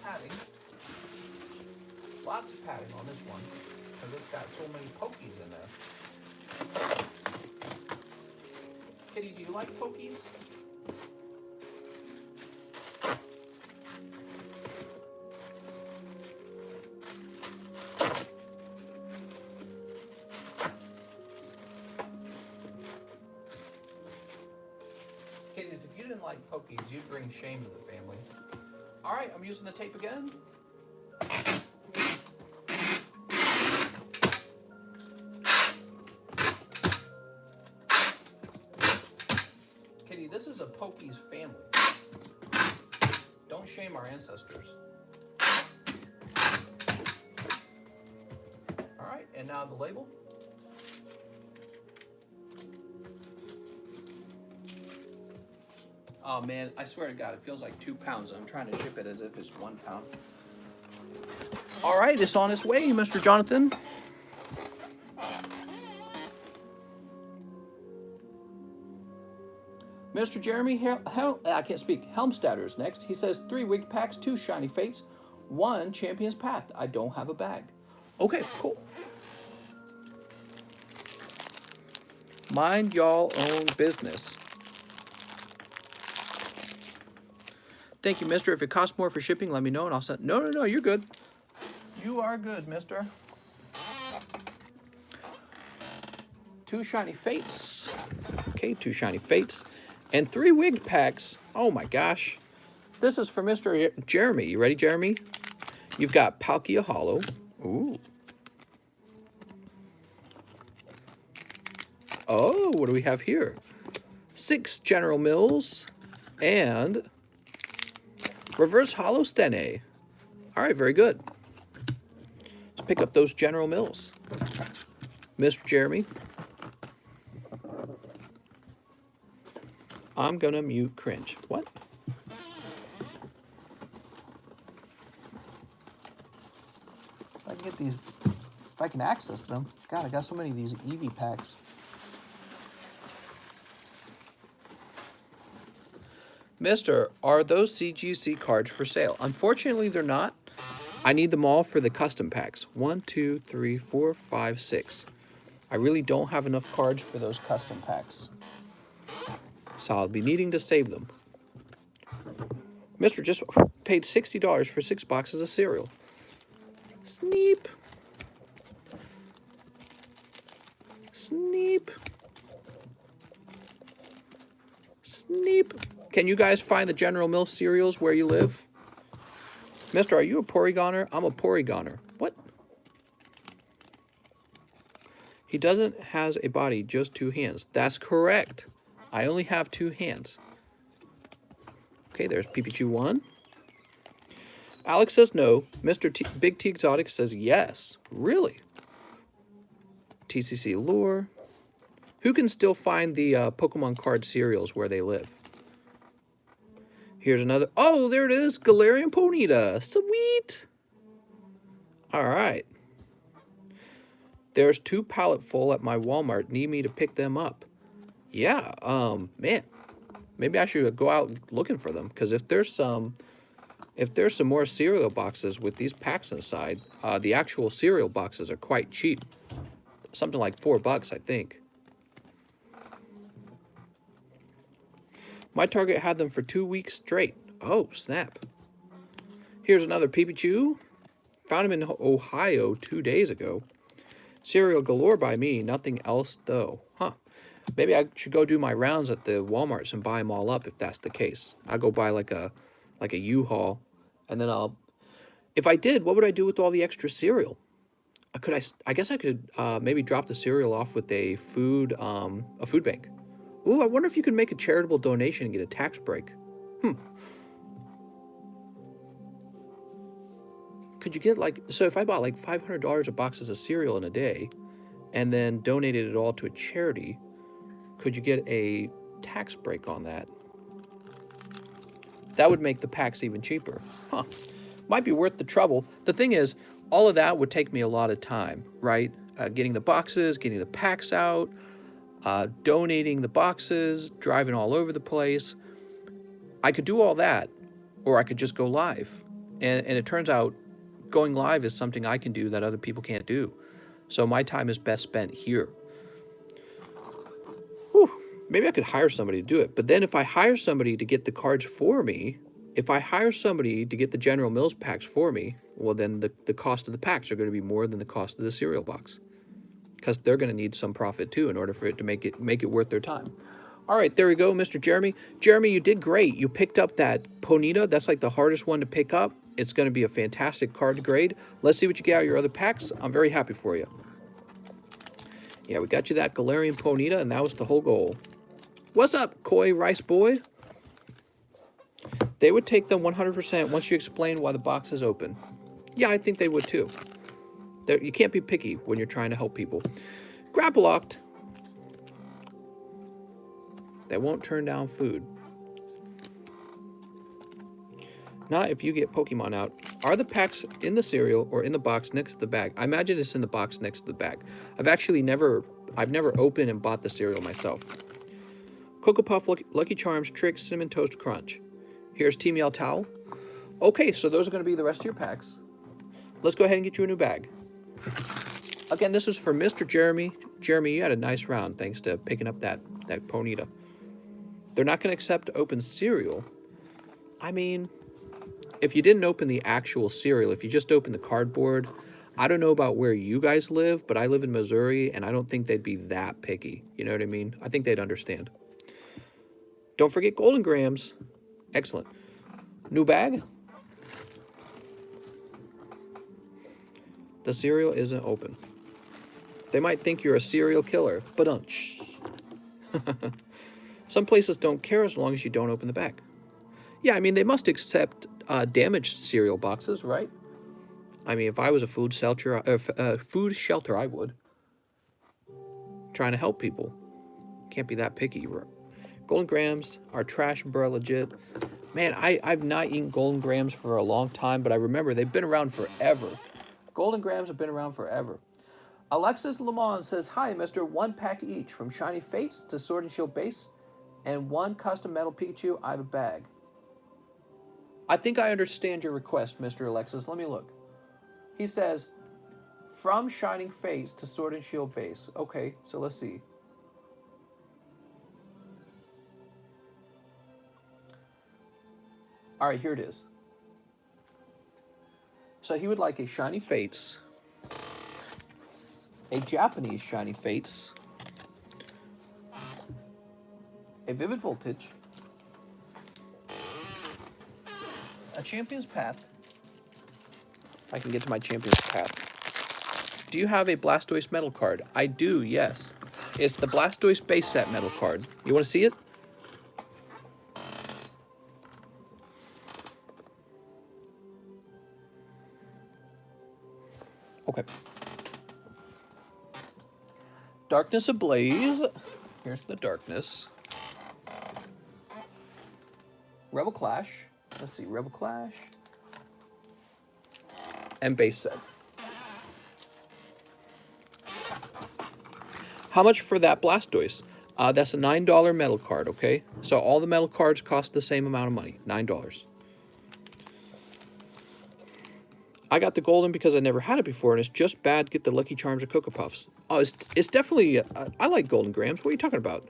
Padding. Lots of padding on this one because it's got so many pokies in there. Kitty, do you like pokies? like pokies. You bring shame to the family. All right, I'm using the tape again. Kitty, this is a pokies family. Don't shame our ancestors. All right, and now the label. Oh man, I swear to God, it feels like 2 pounds. I'm trying to ship it as if it's 1 pound. All right, it's on its way, Mr. Jonathan. Mr. Jeremy, I can't speak. Helmstadter's next. He says 3 wig packs, 2 shiny fates, 1 champion's path. I don't have a bag. Okay, cool. Mind y'all own business. Thank you, mister. If it costs more for shipping, let me know and I'll send. No, you're good. You are good, mister. 2 shiny fates. Okay, 2 shiny fates. And 3 wig packs. Oh my gosh. This is for Mr. Jeremy. You ready, Jeremy? You've got Palkia Hollow. Ooh. Oh, what do we have here? 6 General Mills and Reverse Hollow Stene. All right, very good. Let's pick up those General Mills. Mr. Jeremy. I'm gonna mute cringe. What? If I can get these, if I can access them. God, I got so many of these Eevee packs. Mister, are those CGC cards for sale? Unfortunately, they're not. I need them all for the custom packs. 1, 2, 3, 4, 5, 6. I really don't have enough cards for those custom packs. So I'll be needing to save them. Mister just paid $60 for 6 boxes of cereal. Sneep. Sneep. Sneep. Can you guys find the General Mills cereals where you live? Mister, are you a Porygoner? I'm a Porygoner. What? He doesn't has a body, just 2 hands. That's correct. I only have 2 hands. Okay, there's Pikachu 1. Alex says no. Mr. Big T Exotic says yes. Really? TCC Lure. Who can still find the Pokemon card cereals where they live? Here's another. Oh, there it is. Galarian Ponyta. Sweet. All right. There's 2 pallet full at my Walmart. Need me to pick them up. Yeah, man. Maybe I should go out looking for them. Because if there's some more cereal boxes with these packs inside, the actual cereal boxes are quite cheap. Something like $4, I think. My Target had them for 2 weeks straight. Oh, snap. Here's another Pikachu. Found him in Ohio 2 days ago. Cereal galore by me. Nothing else, though. Huh. Maybe I should go do my rounds at the Walmarts and buy them all up if that's the case. I'll go buy like a U-Haul. And then if I did, what would I do with all the extra cereal? I guess I could maybe drop the cereal off with a food bank. Ooh, I wonder if you could make a charitable donation and get a tax break. Could you get so if I bought like $500 of boxes of cereal in a day and then donated it all to a charity, could you get a tax break on that? That would make the packs even cheaper. Huh. Might be worth the trouble. The thing is, all of that would take me a lot of time, right? Getting the boxes, getting the packs out, donating the boxes, driving all over the place. I could do all that, or I could just go live. And it turns out going live is something I can do that other people can't do. So my time is best spent here. Whew. Maybe I could hire somebody to do it. But then if I hire somebody to get the cards for me, if I hire somebody to get the General Mills packs for me, well, then the cost of the packs are going to be more than the cost of the cereal box. Because they're going to need some profit too in order for it to make it worth their time. All right, there we go, Mr. Jeremy. Jeremy, you did great. You picked up that Ponyta. That's like the hardest one to pick up. It's going to be a fantastic card to grade. Let's see what you get out of your other packs. I'm very happy for you. Yeah, we got you that Galarian Ponyta, and that was the whole goal. What's up, Koi Rice Boy? They would take them 100% once you explain why the box is open. Yeah, I think they would too. You can't be picky when you're trying to help people. Grapple locked. They won't turn down food. Not if you get Pokemon out. Are the packs in the cereal or in the box next to the bag? I imagine it's in the box next to the bag. I've never opened and bought the cereal myself. Cocoa Puff, Lucky Charms, Trix, Cinnamon Toast Crunch. Here's Team Yell Towel. Okay, so those are going to be the rest of your packs. Let's go ahead and get you a new bag. Again, this is for Mr. Jeremy. Jeremy, you had a nice round thanks to picking up that Ponyta. They're not going to accept open cereal. I mean, if you didn't open the actual cereal, if you just opened the cardboard, I don't know about where you guys live, but I live in Missouri, and I don't think they'd be that picky. You know what I mean? I think they'd understand. Don't forget Golden Grams. Excellent. New bag. The cereal isn't open. They might think you're a serial killer, but some places don't care as long as you don't open the bag. Yeah, I mean, they must accept damaged cereal boxes, right? I mean, if I was a food shelter, I would. Trying to help people. Can't be that picky. Golden Grams are trash, bro, legit. Man, I've not eaten Golden Grams for a long time, but I remember they've been around forever. Golden Grams have been around forever. Alexis Lamont says, hi, Mr. 1 pack each, from Shiny Fates to Sword and Shield base, and 1 custom metal Pikachu. I have a bag. I think I understand your request, Mr. Alexis. Let me look. He says, from Shining Fates to Sword and Shield base. Okay, so let's see. All right, here it is. So he would like a Shiny Fates, a Japanese Shiny Fates, a Vivid Voltage, a Champion's Path. If I can get to my Champion's Path. Do you have a Blastoise metal card? I do, yes. It's the Blastoise base set metal card. You want to see it? Okay. Darkness Ablaze. Here's the darkness. Rebel Clash. Let's see, Rebel Clash. And base set. How much for that Blastoise? That's a $9 metal card, okay? So all the metal cards cost the same amount of money, $9. I got the golden because I never had it before, and it's just bad to get the Lucky Charms or Cocoa Puffs. Oh, it's definitely... I like Golden Grams. What are you talking about?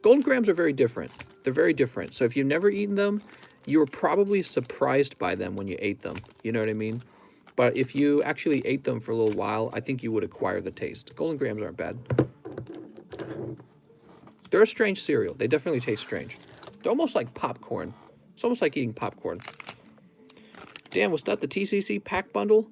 Golden Grams are very different. They're very different. So if you've never eaten them, you were probably surprised by them when you ate them. You know what I mean? But if you actually ate them for a little while, I think you would acquire the taste. Golden Grams aren't bad. They're a strange cereal. They definitely taste strange. They're almost like popcorn. It's almost like eating popcorn. Dan, was that the TCC pack bundle?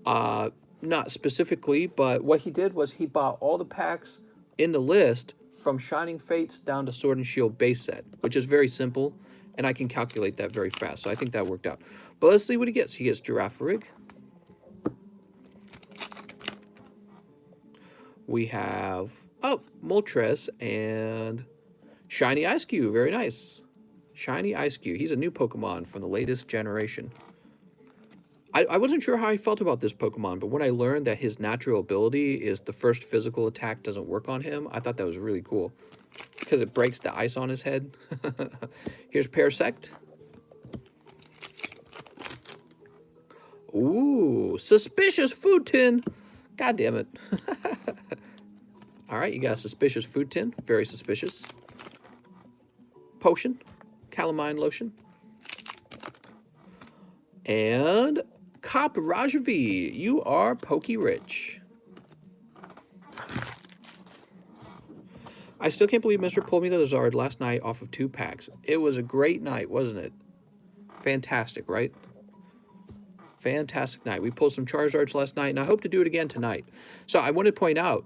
Not specifically, but what he did was he bought all the packs in the list from Shining Fates down to Sword and Shield base set, which is very simple, and I can calculate that very fast, so I think that worked out. But let's see what he gets. He gets Girafarig. We have, Moltres and Shiny Ice-Cube. Very nice. Shiny Ice-Cube. He's a new Pokemon from the latest generation. I wasn't sure how I felt about this Pokemon, but when I learned that his natural ability is the first physical attack doesn't work on him, I thought that was really cool. Because it breaks the ice on his head. Here's Parasect. Ooh, suspicious food tin. God damn it. All right, you got a suspicious food tin. Very suspicious. Potion. Calamine lotion. And Cop Rajavi, you are Pokerich. I still can't believe Mr. pulled me the Zard last night off of 2 packs. It was a great night, wasn't it? Fantastic, right? Fantastic night. We pulled some Charizards last night, and I hope to do it again tonight. So I want to point out,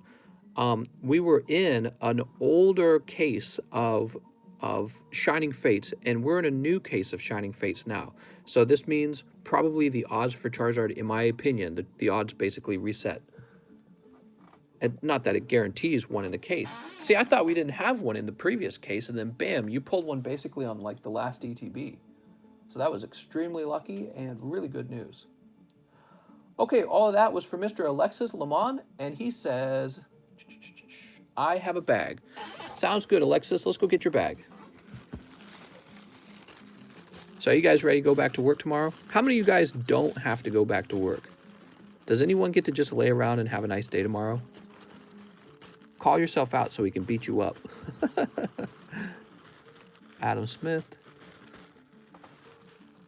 we were in an older case of Shining Fates, and we're in a new case of Shining Fates now. So this means probably the odds for Charizard, in my opinion, the odds basically reset. And not that it guarantees one in the case. See, I thought we didn't have one in the previous case, and then bam, you pulled one basically on like the last ETB. So that was extremely lucky and really good news. Okay, all of that was for Mr. Alexis Lamont, and he says, I have a bag. Sounds good, Alexis. Let's go get your bag. So are you guys ready to go back to work tomorrow? How many of you guys don't have to go back to work? Does anyone get to just lay around and have a nice day tomorrow? Call yourself out so we can beat you up. Adam Smith.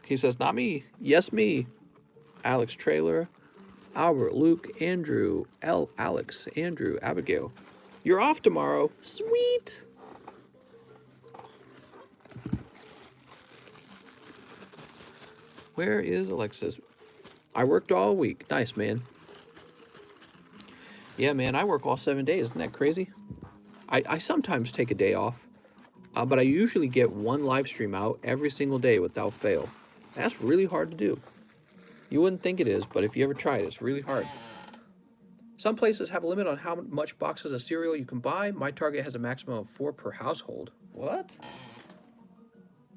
He says, not me. Yes, me. Alex Trailer. Albert, Luke, Andrew, Alex, Andrew, Abigail. You're off tomorrow. Sweet. Where is Alexis? I worked all week. Nice, man. Yeah, man, I work all 7 days. Isn't that crazy? I sometimes take a day off, but I usually get one live stream out every single day without fail. That's really hard to do. You wouldn't think it is, but if you ever try it, it's really hard. Some places have a limit on how much boxes of cereal you can buy. My Target has a maximum of 4 per household. What?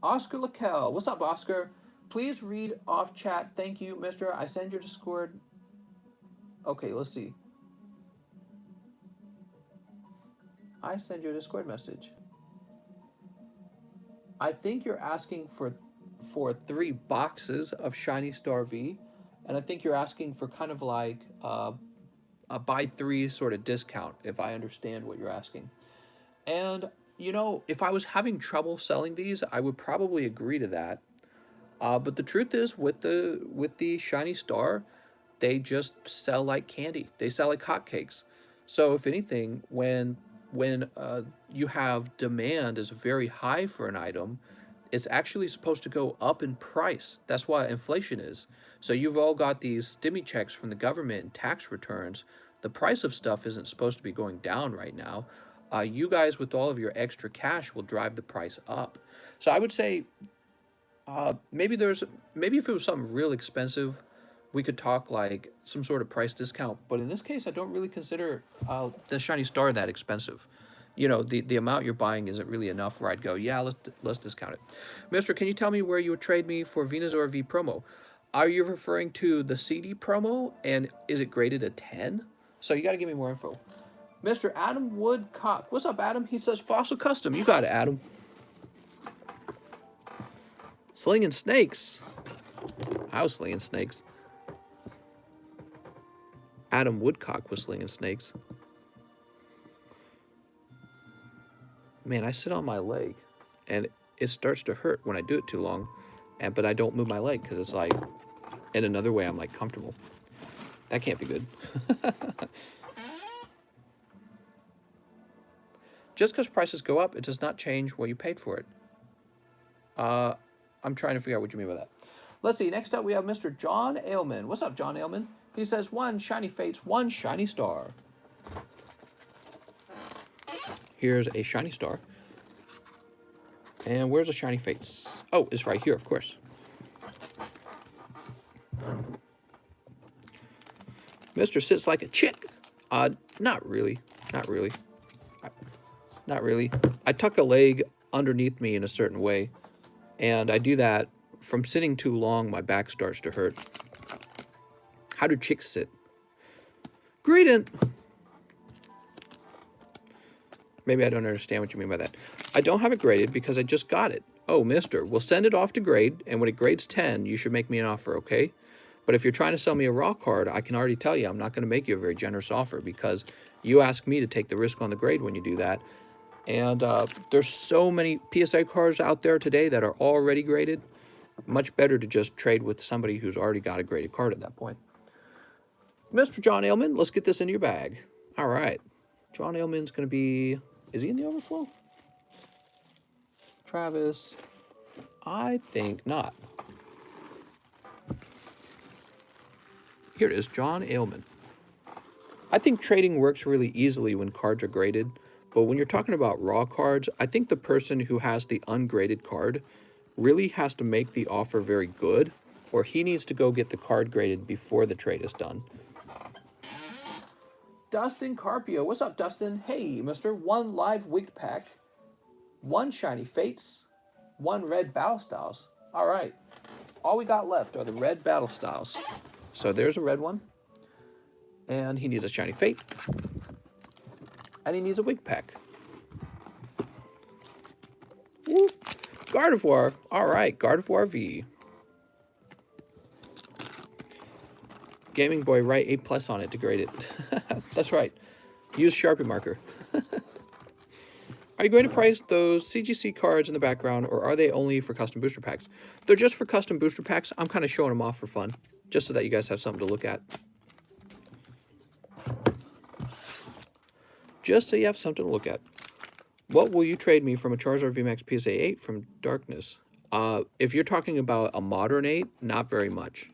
Oscar Laquel. What's up, Oscar? Please read off chat. Thank you, mister. I send your Discord. Okay, let's see. I send you a Discord message. I think you're asking for 3 boxes of Shiny Star V, and I think you're asking for kind of like a buy 3 sort of discount, if I understand what you're asking. And, you know, if I was having trouble selling these, I would probably agree to that. But the truth is, with the Shiny Star, they just sell like candy. They sell like hotcakes. So if anything, when you have demand is very high for an item, it's actually supposed to go up in price. That's what inflation is. So you've all got these stimmy checks from the government and tax returns. The price of stuff isn't supposed to be going down right now. You guys with all of your extra cash will drive the price up. So I would say maybe if it was something real expensive, we could talk like some sort of price discount. But in this case, I don't really consider the Shiny Star that expensive. You know, the amount you're buying isn't really enough where I'd go, yeah, let's discount it. Mister, can you tell me where you would trade me for Venusaur V promo? Are you referring to the CD promo, and is it graded a 10? So you got to give me more info. Mr. Adam Woodcock. What's up, Adam? He says, Fossil Custom. You got it, Adam. Slinging snakes. I was slinging snakes. Adam Woodcock was slinging snakes. Man, I sit on my leg, and it starts to hurt when I do it too long, but I don't move my leg because it's like, in another way, I'm like comfortable. That can't be good. Just because prices go up, it does not change what you paid for it. I'm trying to figure out what you mean by that. Let's see. Next up, we have Mr. John Ailman. What's up, John Ailman? He says, 1 Shiny Fates, 1 Shiny Star. Here's a Shiny Star. And where's a Shiny Fates? Oh, it's right here, of course. Mr. sits like a chick. Not really. Not really. Not really. I tuck a leg underneath me in a certain way. And I do that from sitting too long, my back starts to hurt. How do chicks sit? Gradient. Maybe I don't understand what you mean by that. I don't have it graded because I just got it. Oh, mister, we'll send it off to grade, and when it grades 10, you should make me an offer, okay? But if you're trying to sell me a raw card, I can already tell you I'm not going to make you a very generous offer because you ask me to take the risk on the grade when you do that. And there's so many PSA cards out there today that are already graded. Much better to just trade with somebody who's already got a graded card at that point. Mr. John Ailman, let's get this into your bag. All right. John Ailman's going to be Is he in the overflow? Travis, I think not. Here it is, John Ailman. I think trading works really easily when cards are graded, but when you're talking about raw cards, I think the person who has the ungraded card really has to make the offer very good, or he needs to go get the card graded before the trade is done. Dustin Carpio, what's up, Dustin? Hey, mister, 1 live wigged pack, 1 shiny fates, 1 red battle styles. All right, all we got left are the red battle styles. So there's a red one, and he needs a shiny fate, and he needs a wig pack. Woo. Gardevoir, all right, Gardevoir V. Gaming Boy, write A+ on it to grade it. That's right. Use Sharpie marker. Are you going to price those CGC cards in the background, or are they only for custom booster packs? They're just for custom booster packs. I'm kind of showing them off for fun, just so that you guys have something to look at. Just so you have something to look at. What will you trade me from a Charizard VMAX PSA 8 from Darkness? If you're talking about a Modern 8, not very much.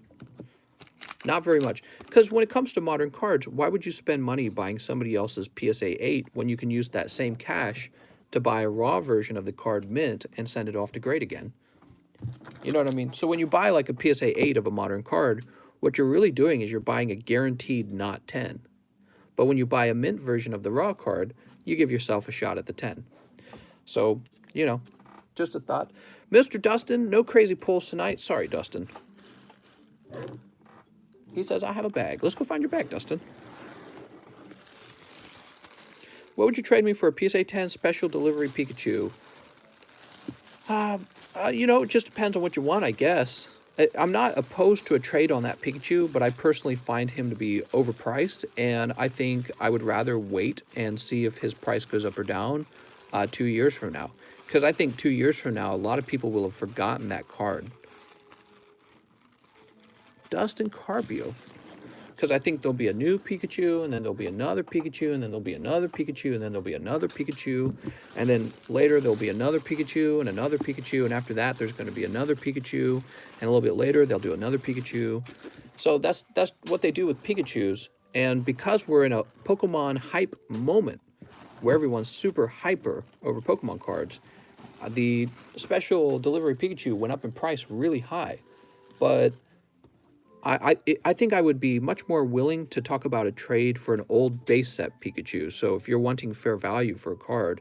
Not very much. Because when it comes to modern cards, why would you spend money buying somebody else's PSA 8 when you can use that same cash to buy a raw version of the card mint and send it off to grade again? You know what I mean? So when you buy like a PSA 8 of a modern card, what you're really doing is you're buying a guaranteed not 10. But when you buy a mint version of the raw card, you give yourself a shot at the 10. So, you know, just a thought. Mr. Dustin, no crazy pulls tonight. Sorry, Dustin. He says, I have a bag. Let's go find your bag, Dustin. What would you trade me for a PSA 10 special delivery Pikachu? You know, it just depends on what you want, I guess. I'm not opposed to a trade on that Pikachu, but I personally find him to be overpriced, and I think I would rather wait and see if his price goes up or down 2 years from now. Because I think 2 years from now, a lot of people will have forgotten that card. Dustin Carpio. Because I think there'll be a new Pikachu, and then there'll be another Pikachu, and then there'll be another Pikachu, and then there'll be another Pikachu, and then later there'll be another Pikachu, and another Pikachu, and after that there's going to be another Pikachu, and a little bit later they'll do another Pikachu. So that's what they do with Pikachus, and because we're in a Pokemon hype moment, where everyone's super hyper over Pokemon cards, the special delivery Pikachu went up in price really high, but I think I would be much more willing to talk about a trade for an old base set Pikachu. So if you're wanting fair value for a card,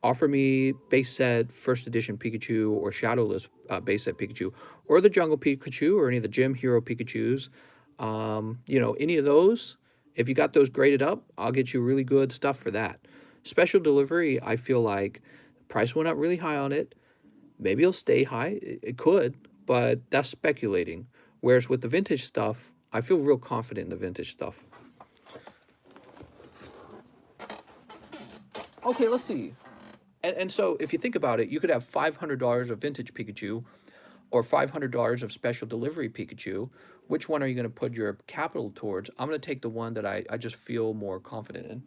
offer me base set first edition Pikachu or shadowless base set Pikachu, or the jungle Pikachu, or any of the gym hero Pikachus. You know, any of those, if you got those graded up, I'll get you really good stuff for that. Special delivery, I feel like the price went up really high on it. Maybe it'll stay high. It could, but that's speculating. Whereas with the vintage stuff, I feel real confident in the vintage stuff. Okay, let's see. And so if you think about it, you could have $500 of vintage Pikachu or $500 of special delivery Pikachu. Which one are you going to put your capital towards? I'm going to take the one that I just feel more confident in.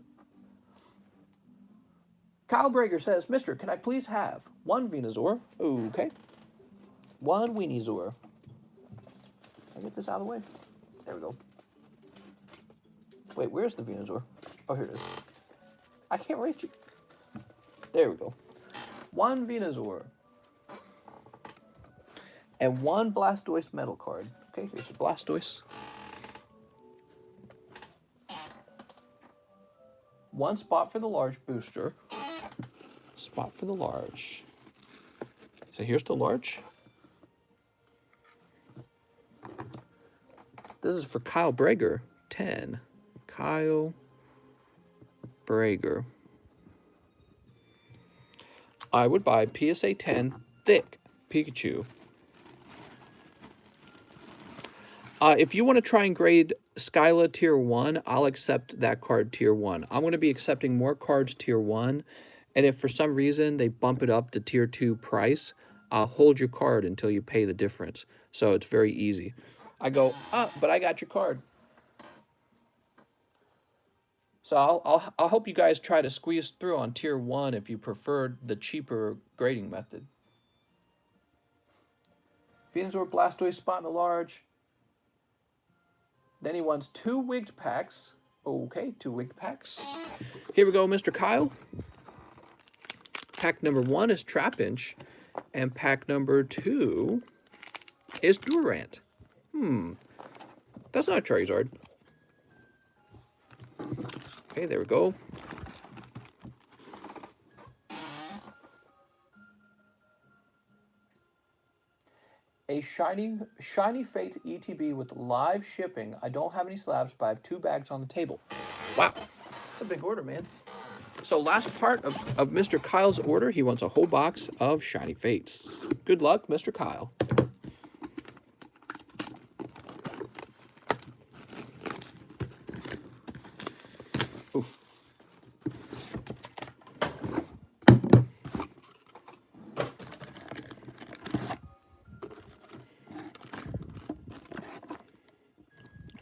Kyle Brager says, Mister, can I please have 1 Venusaur? Okay. 1 Weenisaur. Can I get this out of the way? There we go. Wait, where's the Venusaur? Oh, here it is. I can't reach it. There we go. 1 Venusaur. And 1 Blastoise metal card. Okay, here's the Blastoise. 1 spot for the large booster. Spot for the large. So here's the large. This is for Kyle Brager, 10. Kyle Brager. I would buy PSA 10 thick Pikachu. If you want to try and grade Skyla Tier 1, I'll accept that card Tier 1. I'm going to be accepting more cards Tier 1, and if for some reason they bump it up to Tier 2 price, I'll hold your card until you pay the difference. So it's very easy. I go, but I got your card. So I'll help you guys try to squeeze through on tier 1 if you prefer the cheaper grading method. Venusaur, Blastoise, Spot in a large. Then he wants 2 wigged packs. Okay, 2 wigged packs. Here we go, Mr. Kyle. Pack number 1 is Trapinch, and pack number 2 is Durant. That's not a Charizard. Okay, there we go. A shiny Fates ETB with live shipping. I don't have any slabs, but I have 2 bags on the table. Wow, that's a big order, man. So last part of Mr. Kyle's order, he wants a whole box of shiny Fates. Good luck, Mr. Kyle. Oof.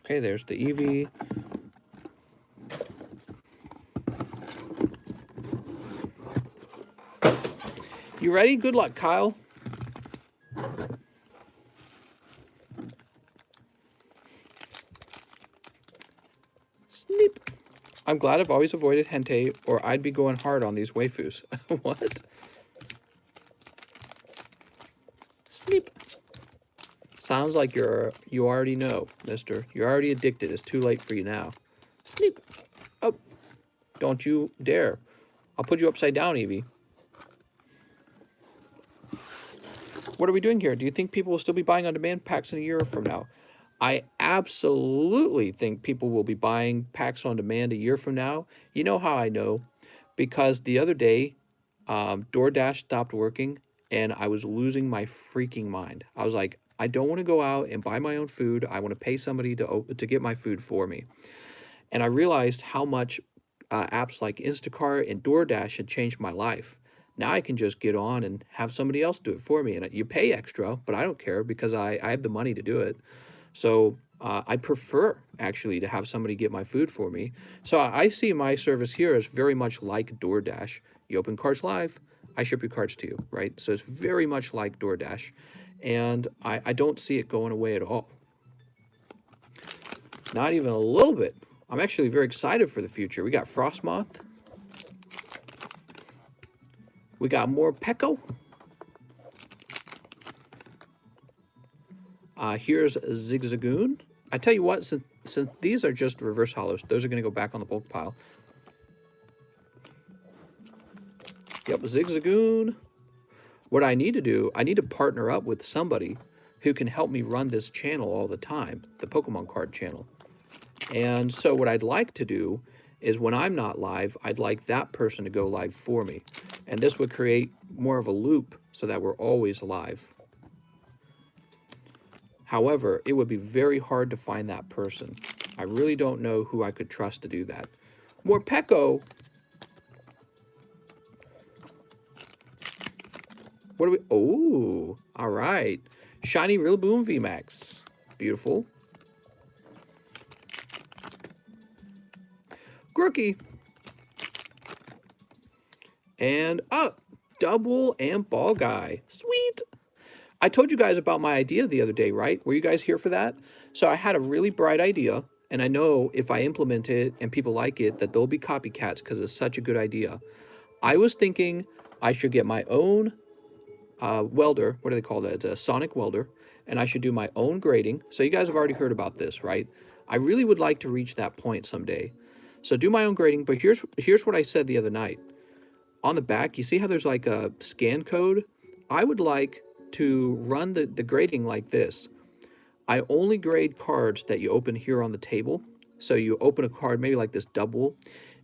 Okay, there's the Eevee. You ready? Good luck, Kyle. Sneep. I'm glad I've always avoided Hentei, or I'd be going hard on these waifus. What? Sneep. Sounds like you already know, mister. You're already addicted. It's too late for you now. Sneep. Oh, don't you dare. I'll put you upside down, Eevee. What are we doing here? Do you think people will still be buying on-demand packs in a year from now? I absolutely think people will be buying packs on demand a year from now. You know how I know? Because the other day, DoorDash stopped working, and I was losing my freaking mind. I was like, I don't want to go out and buy my own food. I want to pay somebody to get my food for me. And I realized how much apps like Instacart and DoorDash had changed my life. Now I can just get on and have somebody else do it for me. And you pay extra, but I don't care because I have the money to do it. So I prefer, actually, to have somebody get my food for me. So I see my service here as very much like DoorDash. You open carts live, I ship your carts to you, right? So it's very much like DoorDash. And I don't see it going away at all. Not even a little bit. I'm actually very excited for the future. We got Frostmoth. We got more Pekko. Here's Zigzagoon. I tell you what, since these are just reverse hollows, those are going to go back on the bulk pile. Yep, Zigzagoon. What I need to do, I need to partner up with somebody who can help me run this channel all the time, the Pokemon card channel. And so what I'd like to do is when I'm not live, I'd like that person to go live for me. And this would create more of a loop so that we're always live. However, it would be very hard to find that person. I really don't know who I could trust to do that. More Pekko. What do we... Oh, all right. Shiny Rillaboom VMAX. Beautiful. Grookey. And double and ball guy. Sweet. I told you guys about my idea the other day, right? Were you guys here for that? So I had a really bright idea, and I know if I implement it and people like it, that there'll be copycats because it's such a good idea. I was thinking I should get my own welder. What do they call that? A sonic welder. And I should do my own grading. So you guys have already heard about this, right? I really would like to reach that point someday. So do my own grading, but here's what I said the other night. On the back, you see how there's like a scan code? I would like to run the grading like this. I only grade cards that you open here on the table. So you open a card, maybe like this double,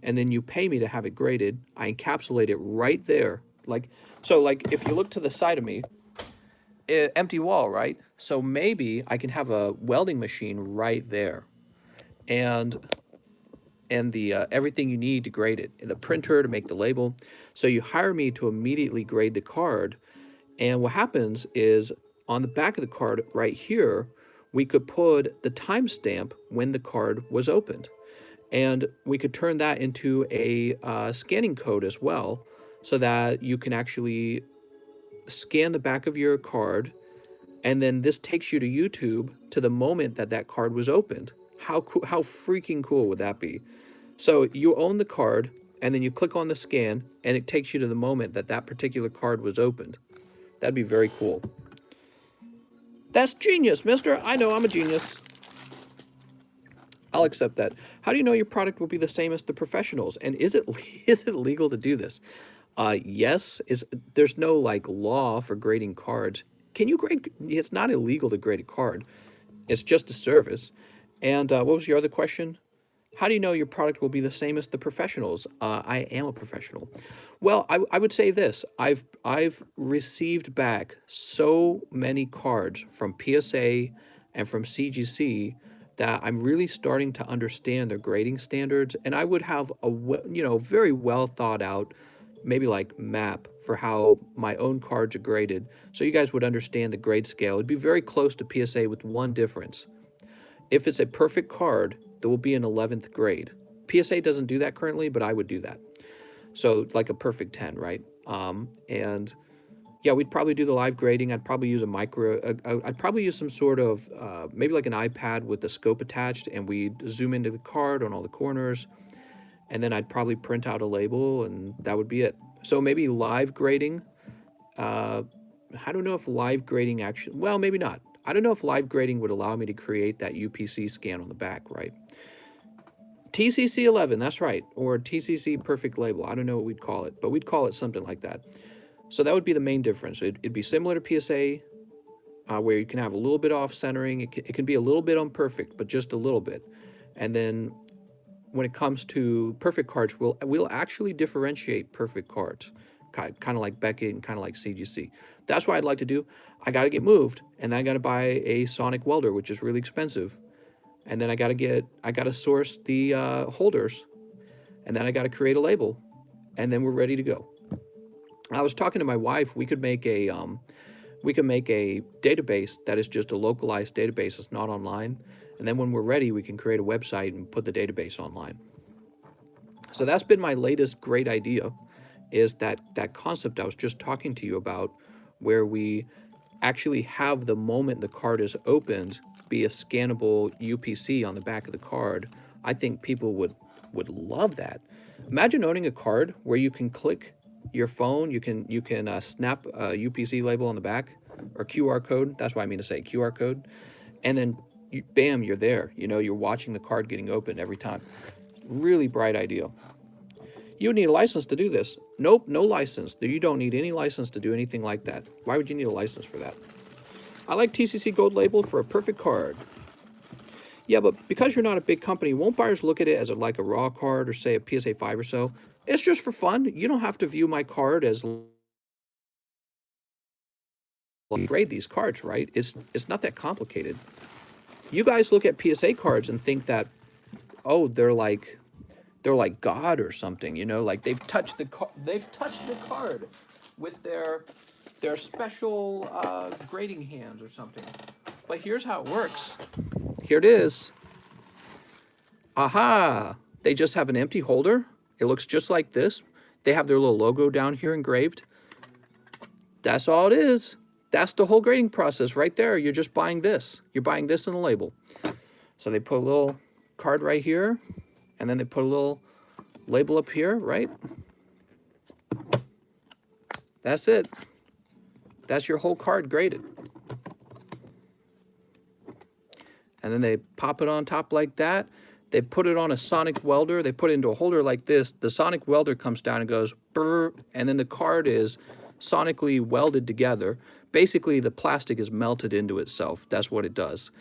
and then you pay me to have it graded. I encapsulate it right there. So if you look to the side of me, empty wall, right? So maybe I can have a welding machine right there. And the everything you need to grade it, and the printer to make the label. So you hire me to immediately grade the card, and what happens is on the back of the card right here, we could put the timestamp when the card was opened. And we could turn that into a scanning code as well, so that you can actually scan the back of your card, and then this takes you to YouTube to the moment that that card was opened. How cool, how freaking cool would that be? So you own the card, and then you click on the scan, and it takes you to the moment that that particular card was opened. That'd be very cool. That's genius, mister. I know I'm a genius. I'll accept that. How do you know your product will be the same as the professionals? And is it is it legal to do this? Yes. There's no like law for grading cards. Can you grade? It's not illegal to grade a card. It's just a service. And what was your other question? How do you know your product will be the same as the professionals? I am a professional. Well, I would say this. I've received back so many cards from PSA and from CGC that I'm really starting to understand their grading standards, and I would have a very well thought out, maybe like map for how my own cards are graded, so you guys would understand the grade scale. It'd be very close to PSA with one difference. If it's a perfect card, there will be an 11th grade. PSA doesn't do that currently, but I would do that. So like a perfect 10, right? And yeah, we'd probably do the live grading. I'd probably use I'd probably use some sort of, maybe like an iPad with the scope attached, and we'd zoom into the card on all the corners. And then I'd probably print out a label, and that would be it. So maybe live grading. I don't know if live grading actually, well, maybe not. I don't know if live grading would allow me to create that UPC scan on the back, right? TCC 11, that's right, or TCC perfect label. I don't know what we'd call it, but we'd call it something like that. So that would be the main difference. It'd be similar to PSA, where you can have a little bit off centering. It can be a little bit unperfect, but just a little bit. And then when it comes to perfect cards, we'll actually differentiate perfect cards, kind of like Beckett and kind of like CGC. That's what I'd like to do. I got to get moved, and I got to buy a sonic welder, which is really expensive. And then I got to source the holders, and then I got to create a label, and then we're ready to go. I was talking to my wife. We could make a database that is just a localized database. It's not online. And then when we're ready, we can create a website and put the database online. So that's been my latest great idea, is that concept I was just talking to you about, where we actually have the moment the card is opened be a scannable UPC on the back of the card. I think people would love that. Imagine owning a card where you can click your phone, you can snap a UPC label on the back, or QR code. That's what I mean to say, QR code, and then bam, you're there. You're watching the card getting opened every time. Really bright idea. You need a license to do this. Nope, no license. You don't need any license to do anything like that. Why would you need a license for that? I like TCC Gold Label for a perfect card. Yeah, but because you're not a big company, won't buyers look at it as like a raw card, or say a PSA 5 or so? It's just for fun. You don't have to view my card as grade these cards, right? It's not that complicated. You guys look at PSA cards and think that, oh, they're like God or something, like they've touched the card with their special grading hands or something. But here's how it works. Here it is. Aha! They just have an empty holder. It looks just like this. They have their little logo down here engraved. That's all it is. That's the whole grading process right there. You're just buying this. You're buying this in a label. So they put a little card right here, and then they put a little label up here, right? That's it. That's your whole card graded. And then they pop it on top like that. They put it on a sonic welder. They put it into a holder like this. The sonic welder comes down and goes brr, and then the card is sonically welded together. Basically, the plastic is melted into itself. That's what it does.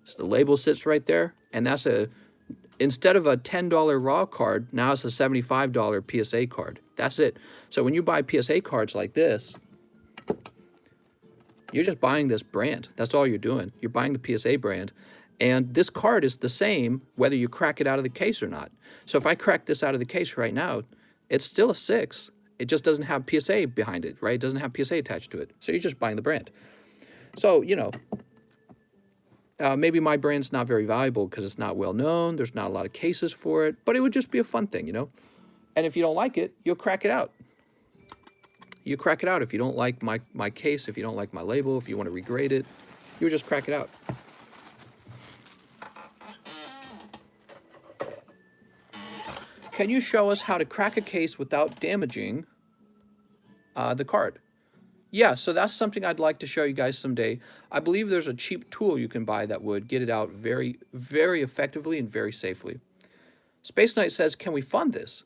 So the label sits right there, and that's instead of a $10 raw card, now it's a $75 PSA card. That's it. So when you buy PSA cards like this, you're just buying this brand. That's all you're doing. You're buying the PSA brand. And this card is the same whether you crack it out of the case or not. So if I crack this out of the case right now, it's still a 6. It just doesn't have PSA behind it, right? It doesn't have PSA attached to it. So you're just buying the brand. So, Maybe my brand's not very valuable because it's not well known. There's not a lot of cases for it, but it would just be a fun thing, you know? And if you don't like it, you'll crack it out. You crack it out. If you don't like my case, if you don't like my label, if you want to regrade it, you'll just crack it out. Can you show us how to crack a case without damaging the card? Yeah, so that's something I'd like to show you guys someday. I believe there's a cheap tool you can buy that would get it out very, very effectively and very safely. Space Knight says, can we fund this?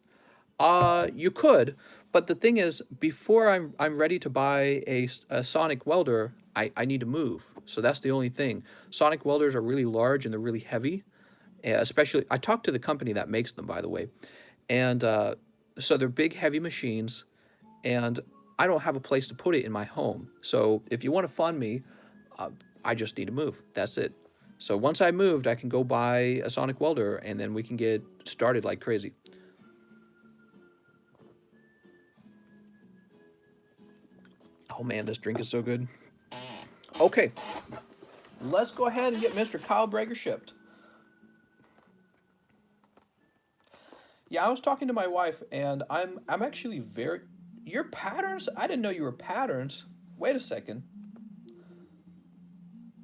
You could, but the thing is, before I'm ready to buy a sonic welder, I need to move. So that's the only thing. Sonic welders are really large and they're really heavy. Especially, I talked to the company that makes them, by the way. And so they're big, heavy machines, and I don't have a place to put it in my home. So if you want to fund me, I just need to move. That's it. So once I moved, I can go buy a sonic welder, and then we can get started like crazy. Oh man, this drink is so good. Okay, let's go ahead and get Mr. Kyle Brager shipped. Yeah, I was talking to my wife, and I'm actually very... Your patterns? I didn't know you were patterns. Wait a second.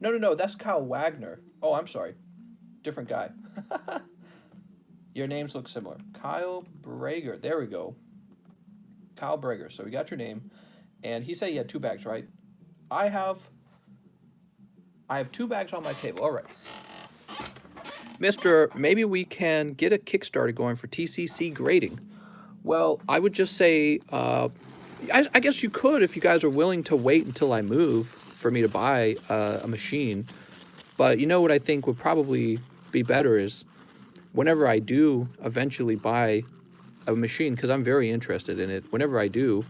No, that's Kyle Wagner. Oh, I'm sorry. Different guy. Your names look similar. Kyle Brager. There we go. Kyle Brager. So we got your name. And he said he had 2 bags, right? I have 2 bags on my table. All right. Mister, maybe we can get a Kickstarter going for TCC grading. Well, I would just say, I guess you could if you guys are willing to wait until I move for me to buy a machine. But you know what I think would probably be better is whenever I do eventually buy a machine, because I'm very interested in it, whenever I do,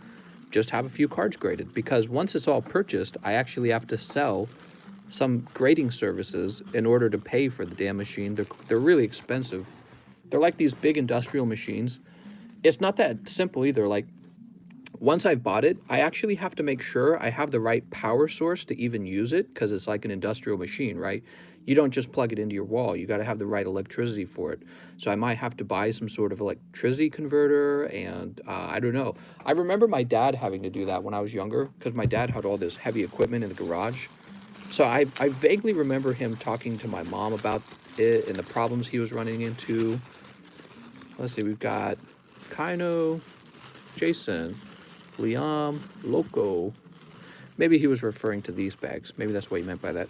just have a few cards graded. Because once it's all purchased, I actually have to sell some grading services in order to pay for the damn machine. They're really expensive. They're like these big industrial machines. It's not that simple either. Like, once I've bought it, I actually have to make sure I have the right power source to even use it, because it's like an industrial machine, right? You don't just plug it into your wall. You got to have the right electricity for it. So I might have to buy some sort of electricity converter, and I don't know. I remember my dad having to do that when I was younger, because my dad had all this heavy equipment in the garage. So I vaguely remember him talking to my mom about it and the problems he was running into. Let's see, we've got Kaino, Jason, Liam, Loco. Maybe he was referring to these bags. Maybe that's what he meant by that.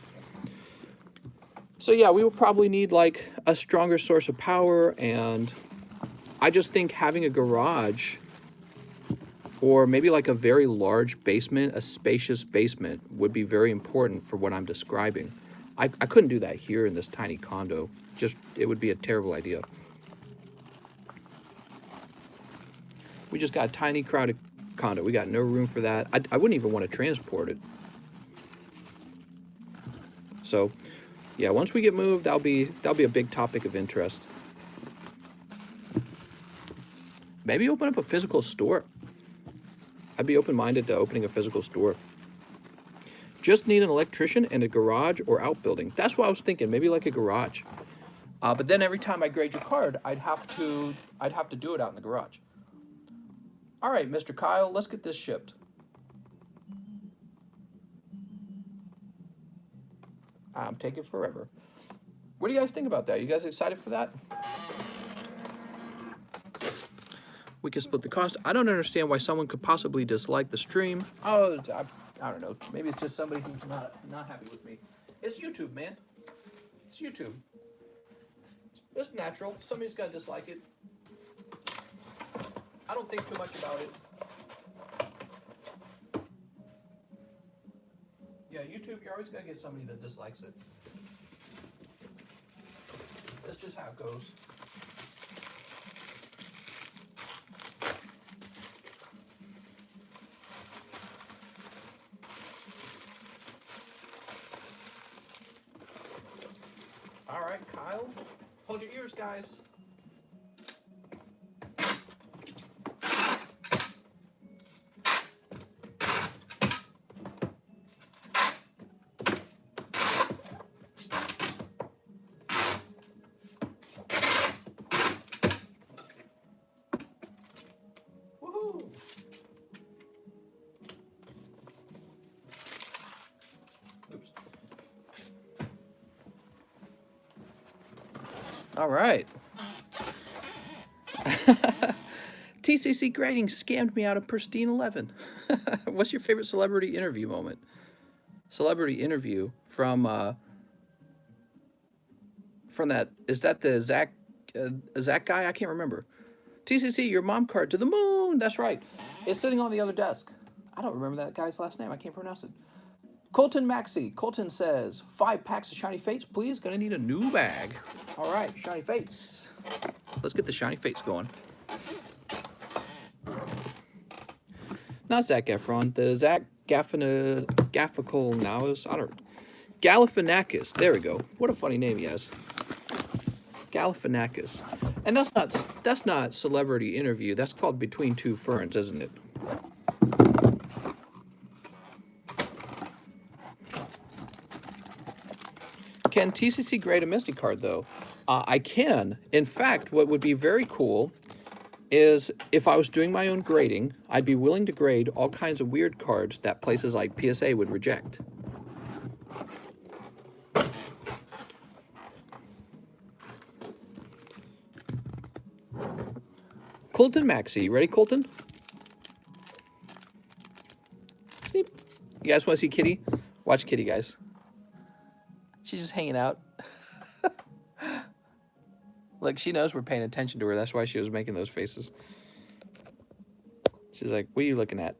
So yeah, we will probably need like a stronger source of power, and I just think having a garage or maybe like a very large basement, a spacious basement, would be very important for what I'm describing. I couldn't do that here in this tiny condo. Just, it would be a terrible idea. We just got a tiny crowded condo. We got no room for that. I wouldn't even want to transport it. So, yeah, once we get moved, that'll be a big topic of interest. Maybe open up a physical store. I'd be open-minded to opening a physical store. Just need an electrician and a garage or outbuilding. That's what I was thinking, maybe like a garage. But then every time I grade your card, I'd have to do it out in the garage. All right, Mr. Kyle, let's get this shipped. I'm taking forever. What do you guys think about that? You guys excited for that? We can split the cost. I don't understand why someone could possibly dislike the stream. Oh, I don't know. Maybe it's just somebody who's not happy with me. It's YouTube, man. It's YouTube. It's natural. Somebody's got to dislike it. I don't think too much about it. Yeah, YouTube, you're always going to get somebody that dislikes it. That's just how it goes. All right, Kyle, hold your ears, guys. All right. TCC grading scammed me out of pristine 11. What's your favorite celebrity interview moment? Celebrity interview from that, is that the Zach guy? I can't remember. TCC, your mom card to the moon. That's right. It's sitting on the other desk. I don't remember that guy's last name. I can't pronounce it. Colton Maxey. Colton says, 5 packs of Shiny Fates, please. Gonna need a new bag. All right, Shiny Fates. Let's get the Shiny Fates going. Not Zac Efron. The Zach Gaffical I don't. Galifianakis. There we go. What a funny name he has. Galifianakis. And that's not celebrity interview. That's called Between Two Ferns, isn't it? Can TCC grade a Misty card, though? I can. In fact, what would be very cool is if I was doing my own grading, I'd be willing to grade all kinds of weird cards that places like PSA would reject. Colton Maxey. Ready, Colton? Sneap. You guys want to see Kitty? Watch Kitty, guys. She's just hanging out. Look, she knows we're paying attention to her. That's why she was making those faces. She's like, what are you looking at?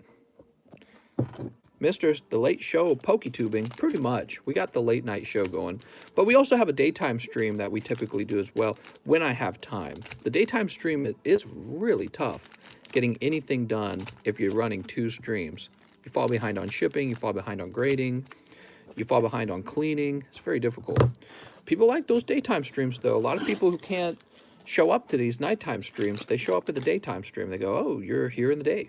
Mr. The Late Show PokeTubing, pretty much. We got the late night show going. But we also have a daytime stream that we typically do as well when I have time. The daytime stream is really tough getting anything done if you're running 2 streams. You fall behind on shipping, you fall behind on grading, you fall behind on cleaning. It's very difficult. People like those daytime streams, though. A lot of people who can't show up to these nighttime streams, they show up at the daytime stream. They go, oh, you're here in the day.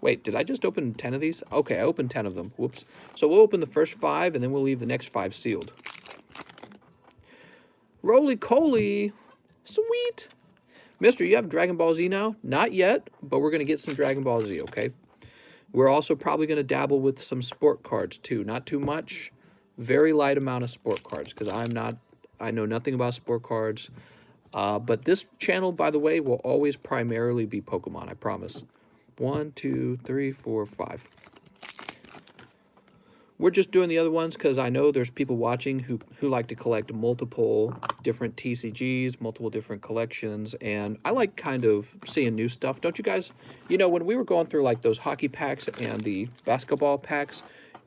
Wait, did I just open 10 of these? Okay, I opened 10 of them. Whoops. So we'll open the first 5, and then we'll leave the next 5 sealed. Roly-coly. Sweet. Mister, you have Dragon Ball Z now? Not yet, but we're going to get some Dragon Ball Z, okay? We're also probably going to dabble with some sport cards, too. Not too much. Very light amount of sport cards, because I know nothing about sport cards. But this channel, by the way, will always primarily be Pokemon, I promise. 1, 2, 3, 4, 5. We're just doing the other ones because I know there's people watching who like to collect multiple different TCGs, multiple different collections, and I like kind of seeing new stuff. Don't you guys? You know, when we were going through like those hockey packs and the basketball packs,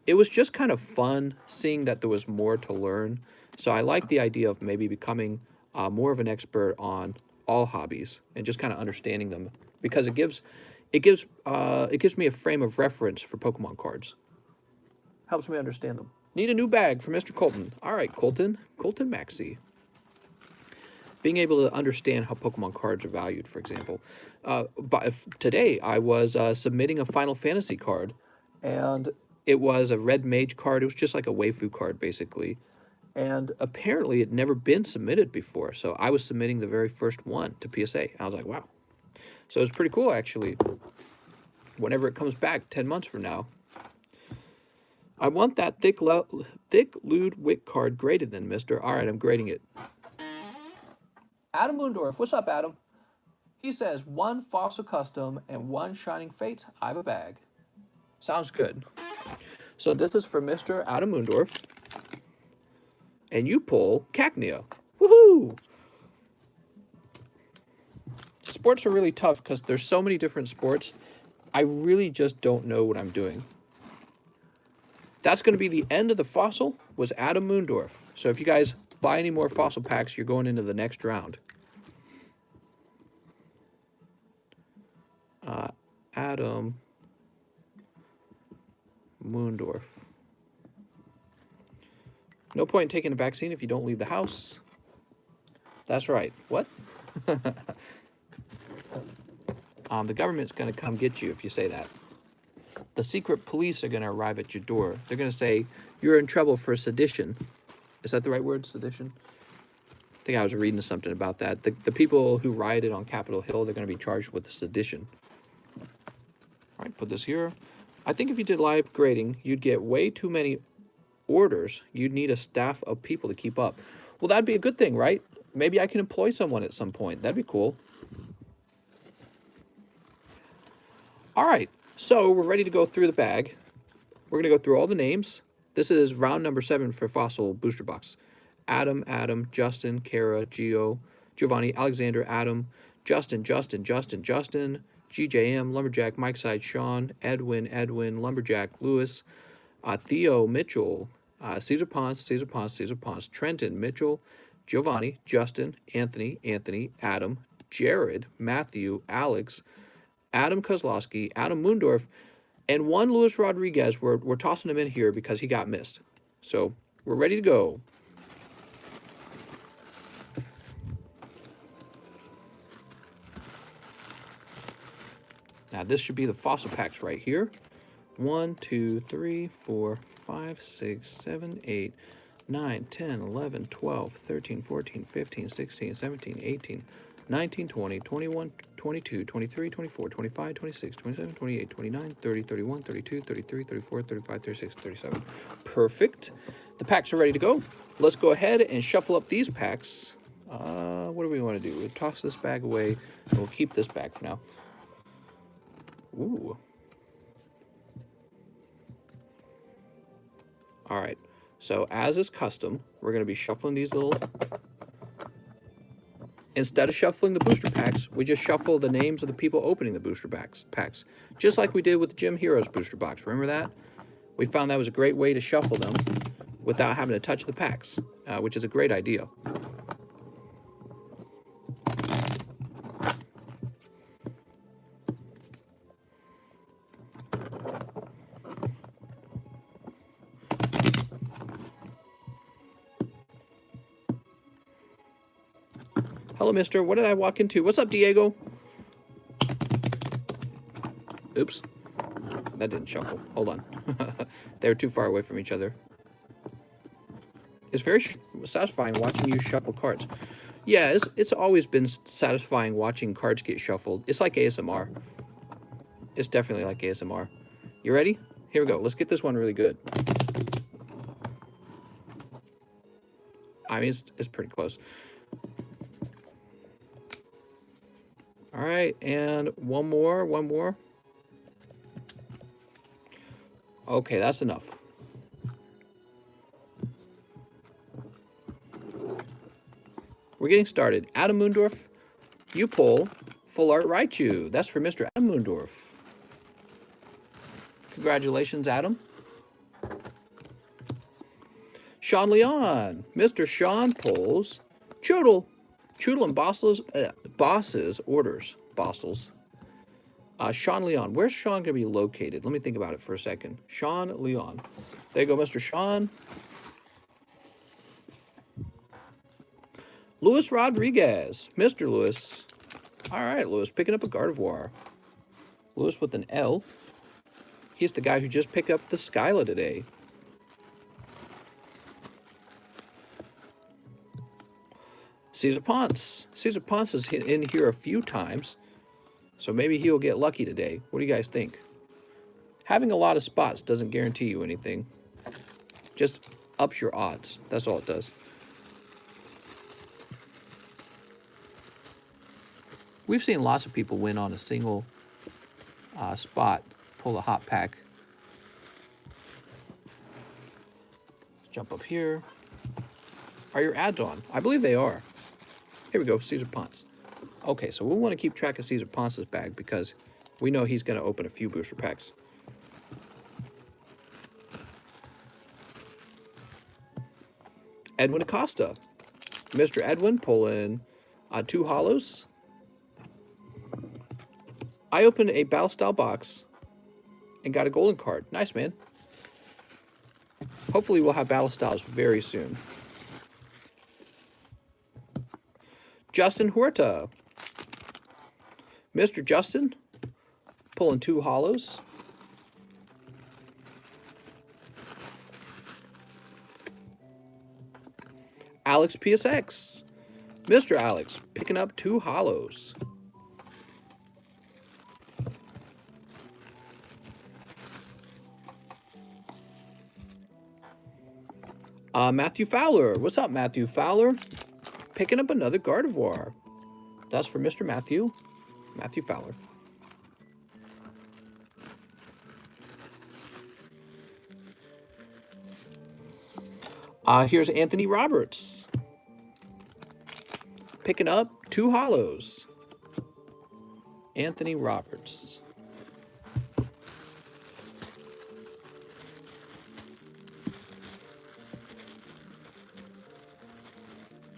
it was just kind of fun seeing that there was more to learn. So I like the idea of maybe becoming more of an expert on all hobbies and just kind of understanding them, because it gives me a frame of reference for Pokemon cards. Helps me understand them. Need a new bag for Mr. Colton. All right, Colton Maxey. Being able to understand how Pokemon cards are valued, for example. But today I was submitting a Final Fantasy card, and it was a red mage card. It was just like a waifu card, basically. And apparently it had never been submitted before. So I was submitting the very first one to PSA. I was like, wow. So it was pretty cool, actually. Whenever it comes back 10 months from now. I want that thick Ludwig card graded then, mister. All right, I'm grading it. Adam Moondorf. What's up, Adam? He says, 1 Fossil Custom and 1 Shining Fates. I have a bag. Sounds good. So this is for Mr. Adam Moondorf. And you pull Cacnea. Woohoo! Sports are really tough because there's so many different sports. I really just don't know what I'm doing. That's going to be the end of the fossil, was Adam Moondorf. So if you guys buy any more fossil packs, you're going into the next round. Adam Moondorf. No point in taking a vaccine if you don't leave the house. That's right. What? The government's going to come get you if you say that. The secret police are going to arrive at your door. They're going to say, you're in trouble for sedition. Is that the right word, sedition? I think I was reading something about that. The people who rioted on Capitol Hill, they're going to be charged with sedition. All right, put this here. I think if you did live grading, you'd get way too many orders. You'd need a staff of people to keep up. Well, that'd be a good thing, right? Maybe I can employ someone at some point. That'd be cool. All right, so we're ready to go through the bag. We're going to go through all the names. This is round number 7 for Fossil Booster Box. Adam, Justin, Kara, Gio, Giovanni, Alexander, Adam, Justin, GJM, Lumberjack, Mike Side, Sean, Edwin, Lumberjack, Lewis, Theo, Mitchell, Caesar Ponce, Trenton, Mitchell, Giovanni, Justin, Anthony, Adam, Jared, Matthew, Alex, Adam Kozlowski, Adam Moondorf, and one Luis Rodriguez. We're tossing him in here because he got missed. So we're ready to go. Now this should be the fossil packs right here. 1, 2, 3, 4, 5, 6, 7, 8, 9, 10, 11, 12, 13, 14, 15, 16, 17, 18, 19, 20, 21, 22, 23, 24, 25, 26, 27, 28, 29, 30, 31, 32, 33, 34, 35, 36, 37. Perfect. The packs are ready to go. Let's go ahead and shuffle up these packs. What do we want to do? We'll toss this bag away, and we'll keep this bag for now. Ooh. All right. So as is custom, we're going to be shuffling these little... Instead of shuffling the booster packs, we just shuffle the names of the people opening the booster packs. Just like we did with the Gym Heroes booster box. Remember that? We found that was a great way to shuffle them without having to touch the packs, which is a great idea. Hello, mister. What did I walk into? What's up, Diego? Oops. That didn't shuffle. Hold on. They were too far away from each other. It's very satisfying watching you shuffle cards. Yeah, it's always been satisfying watching cards get shuffled. It's like ASMR. It's definitely like ASMR. You ready? Here we go. Let's get this one really good. I mean, it's pretty close. All right, and one more. Okay, that's enough. We're getting started. Adam Moondorf, you pull Full Art Raichu. That's for Mr. Adam Moondorf. Congratulations, Adam. Sean Leon. Mr. Sean pulls Choodle and Boss's orders. Bossels. Sean Leon. Where's Sean going to be located? Let me think about it for a second. Sean Leon. There you go, Mr. Sean. Luis Rodriguez. Mr. Luis. All right, Luis, picking up a Gardevoir. Luis with an L. He's the guy who just picked up the Skyla today. Caesar Ponce. Caesar Ponce is in here a few times, so maybe he'll get lucky today. What do you guys think? Having a lot of spots doesn't guarantee you anything. Just ups your odds. That's all it does. We've seen lots of people win on a single spot, pull a hot pack. Jump up here. Are your ads on? I believe they are. Here we go, Caesar Ponce. Okay, so we want to keep track of Caesar Ponce's bag because we know he's going to open a few booster packs. Edwin Acosta. Mr. Edwin pulling 2 holos. I opened a Battle Style box and got a golden card. Nice, man. Hopefully we'll have Battle Styles very soon. Justin Huerta. Mr. Justin pulling 2 holos. Alex PSX. Mr. Alex picking up 2 holos. Matthew Fowler. What's up, Matthew Fowler? Picking up another Gardevoir. That's for Mr. Matthew Fowler. Here's Anthony Roberts. Picking up 2 holos. Anthony Roberts.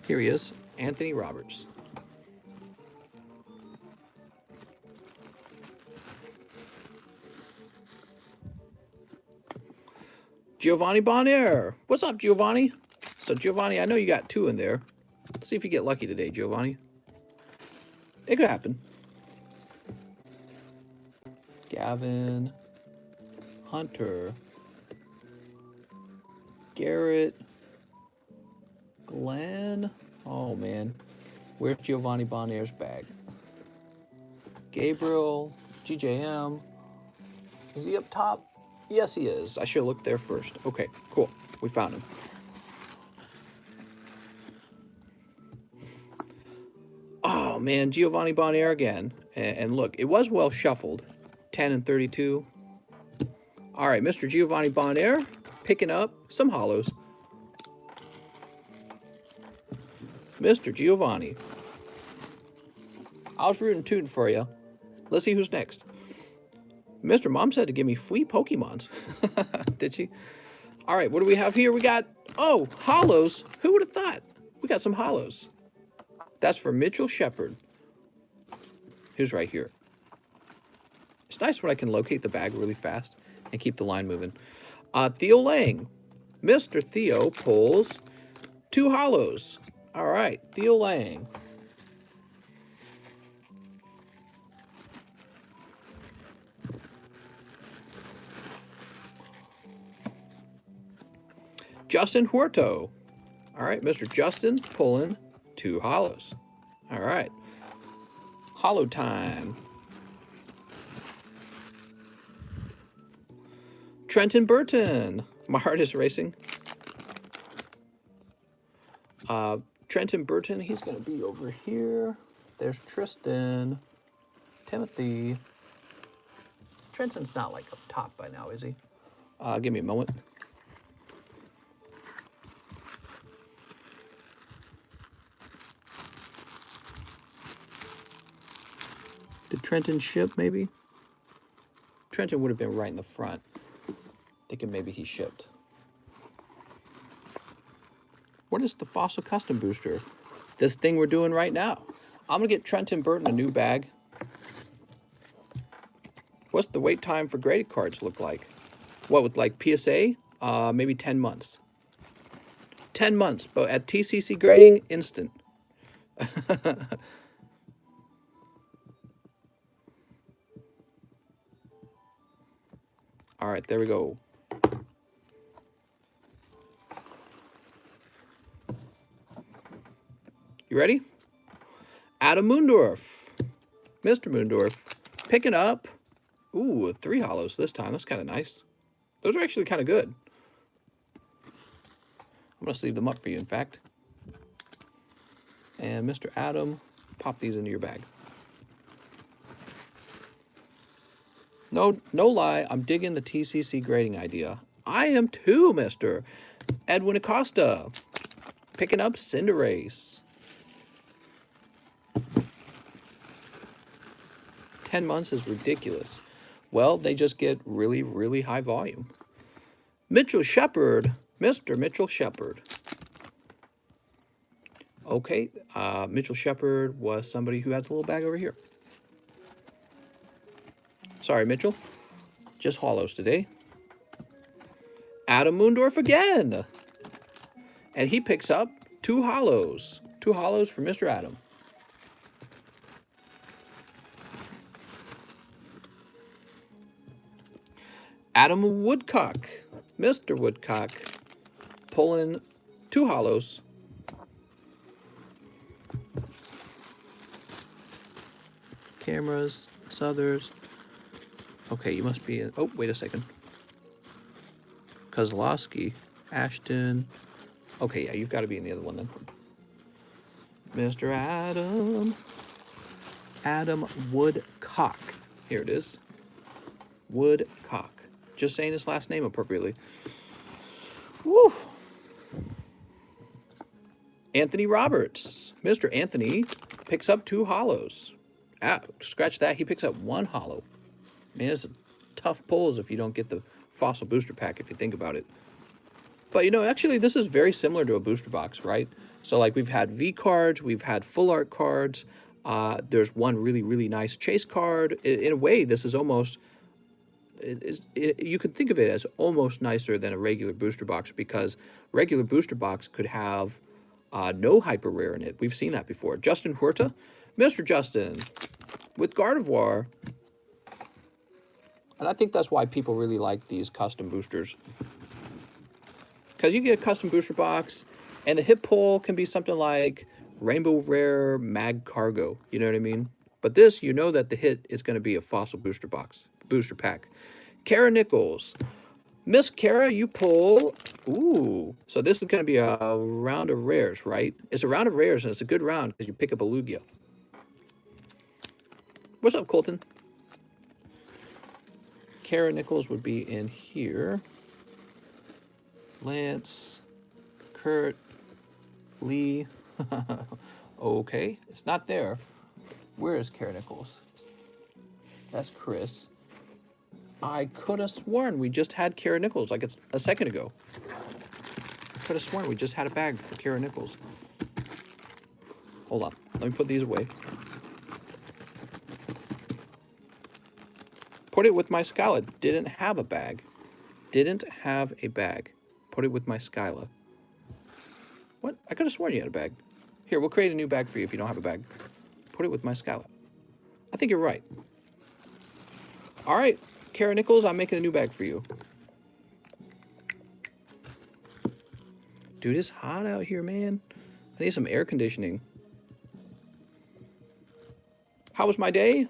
Here he is, Anthony Roberts. Giovanni Bonaire. What's up, Giovanni? So, Giovanni, I know you got 2 in there. Let's see if you get lucky today, Giovanni. It could happen. Gavin. Hunter. Garrett. Glenn. Oh, man. Where's Giovanni Bonaire's bag? Gabriel. GJM. Is he up top? Yes, he is. I should have looked there first. Okay, cool. We found him. Oh, man. Giovanni Bonaire again. And look, it was well shuffled. 10 and 32. All right, Mr. Giovanni Bonaire picking up some holos. Mr. Giovanni. I was rooting tooting for you. Let's see who's next. Mr. Mom said to give me free Pokemons. Did she? All right, what do we have here? We got, oh, holos. Who would have thought? We got some holos. That's for Mitchell Shepard. Who's right here? It's nice when I can locate the bag really fast and keep the line moving. Theo Lang. Mr. Theo pulls 2 holos. All right, Theo Lang. Justin Huerto. All right, Mr. Justin pulling 2 holos. All right. Holo time. Trenton Burton. My heart is racing. Trenton Burton, he's going to be over here. There's Tristan. Timothy. Trenton's not like up top by now, is he? Give me a moment. Did Trenton ship, maybe? Trenton would have been right in the front. Thinking maybe he shipped. What is the Fossil Custom Booster? This thing we're doing right now. I'm going to get Trenton Burton a new bag. What's the wait time for graded cards look like? What, with like PSA? Maybe 10 months. 10 months, but at TCC grading, instant. All right, there we go. You ready? Adam Moondorf. Mr. Moondorf. Picking up. Ooh, 3 holos this time. That's kind of nice. Those are actually kind of good. I'm going to sleeve them up for you, in fact. And Mr. Adam, pop these into your bag. No lie, I'm digging the TCC grading idea. I am too, Mr. Edwin Acosta. Picking up Cinderace. 10 months is ridiculous. Well, they just get really, really high volume. Mitchell Shepard. Mr. Mitchell Shepard. Okay, Mitchell Shepard was somebody who has a little bag over here. Sorry, Mitchell. Just holos today. Adam Moondorf again. And he picks up 2 holos. 2 holos for Mr. Adam. Adam Woodcock. Mr. Woodcock. Pulling 2 holos. Cameras, Southers. Okay, you must be in. Oh, wait a second. Kozlowski, Ashton, Okay, yeah, you've got to be in the other one then. Mr. Adam Woodcock. Here it is. Woodcock. Just saying his last name appropriately. Woo! Anthony Roberts. Mr. Anthony picks up 2 hollows. Ah, scratch that. He picks up 1 hollow. Man, it's tough pulls if you don't get the fossil booster pack, if you think about it. But, you know, actually, this is very similar to a booster box, right? So, like, we've had V cards, we've had full art cards. There's one really, really nice chase card. In a way, this is almost... you could think of it as almost nicer than a regular booster box, because regular booster box could have no hyper rare in it. We've seen that before. Justin Huerta. Mr. Justin with Gardevoir. And I think that's why people really like these custom boosters. Because you get a custom booster box, and the hit pull can be something like Rainbow Rare Mag Cargo. You know what I mean? But this, you know that the hit is going to be a fossil booster box, booster pack. Kara Nichols. Miss Kara, you pull... Ooh. So this is going to be a round of rares, right? It's a round of rares, and it's a good round because you pick up a Lugia. What's up, Colton? Kara Nichols would be in here. Lance, Kurt, Lee. Okay, it's not there. Where is Kara Nichols? That's Chris. I could have sworn we just had Kara Nichols like a second ago. I could have sworn we just had a bag for Kara Nichols. Hold on, let me put these away. Put it with my Skyla. Didn't have a bag. Didn't have a bag. Put it with my Skyla. What? I could have sworn you had a bag. Here, we'll create a new bag for you if you don't have a bag. Put it with my Skyla. I think you're right. All right, Kara Nichols, I'm making a new bag for you. Dude, it's hot out here, man. I need some air conditioning. How was my day?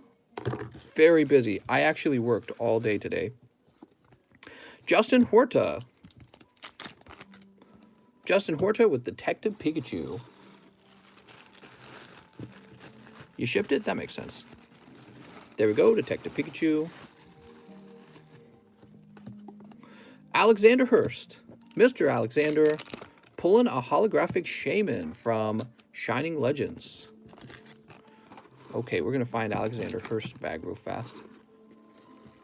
Very busy. I actually worked all day today. Justin Huerta. Justin Huerta with Detective Pikachu. You shipped it? That makes sense. There we go, Detective Pikachu. Alexander Hurst. Mr. Alexander pulling a holographic Shaman from Shining Legends. Okay, we're going to find Alexander Hurst's bag real fast.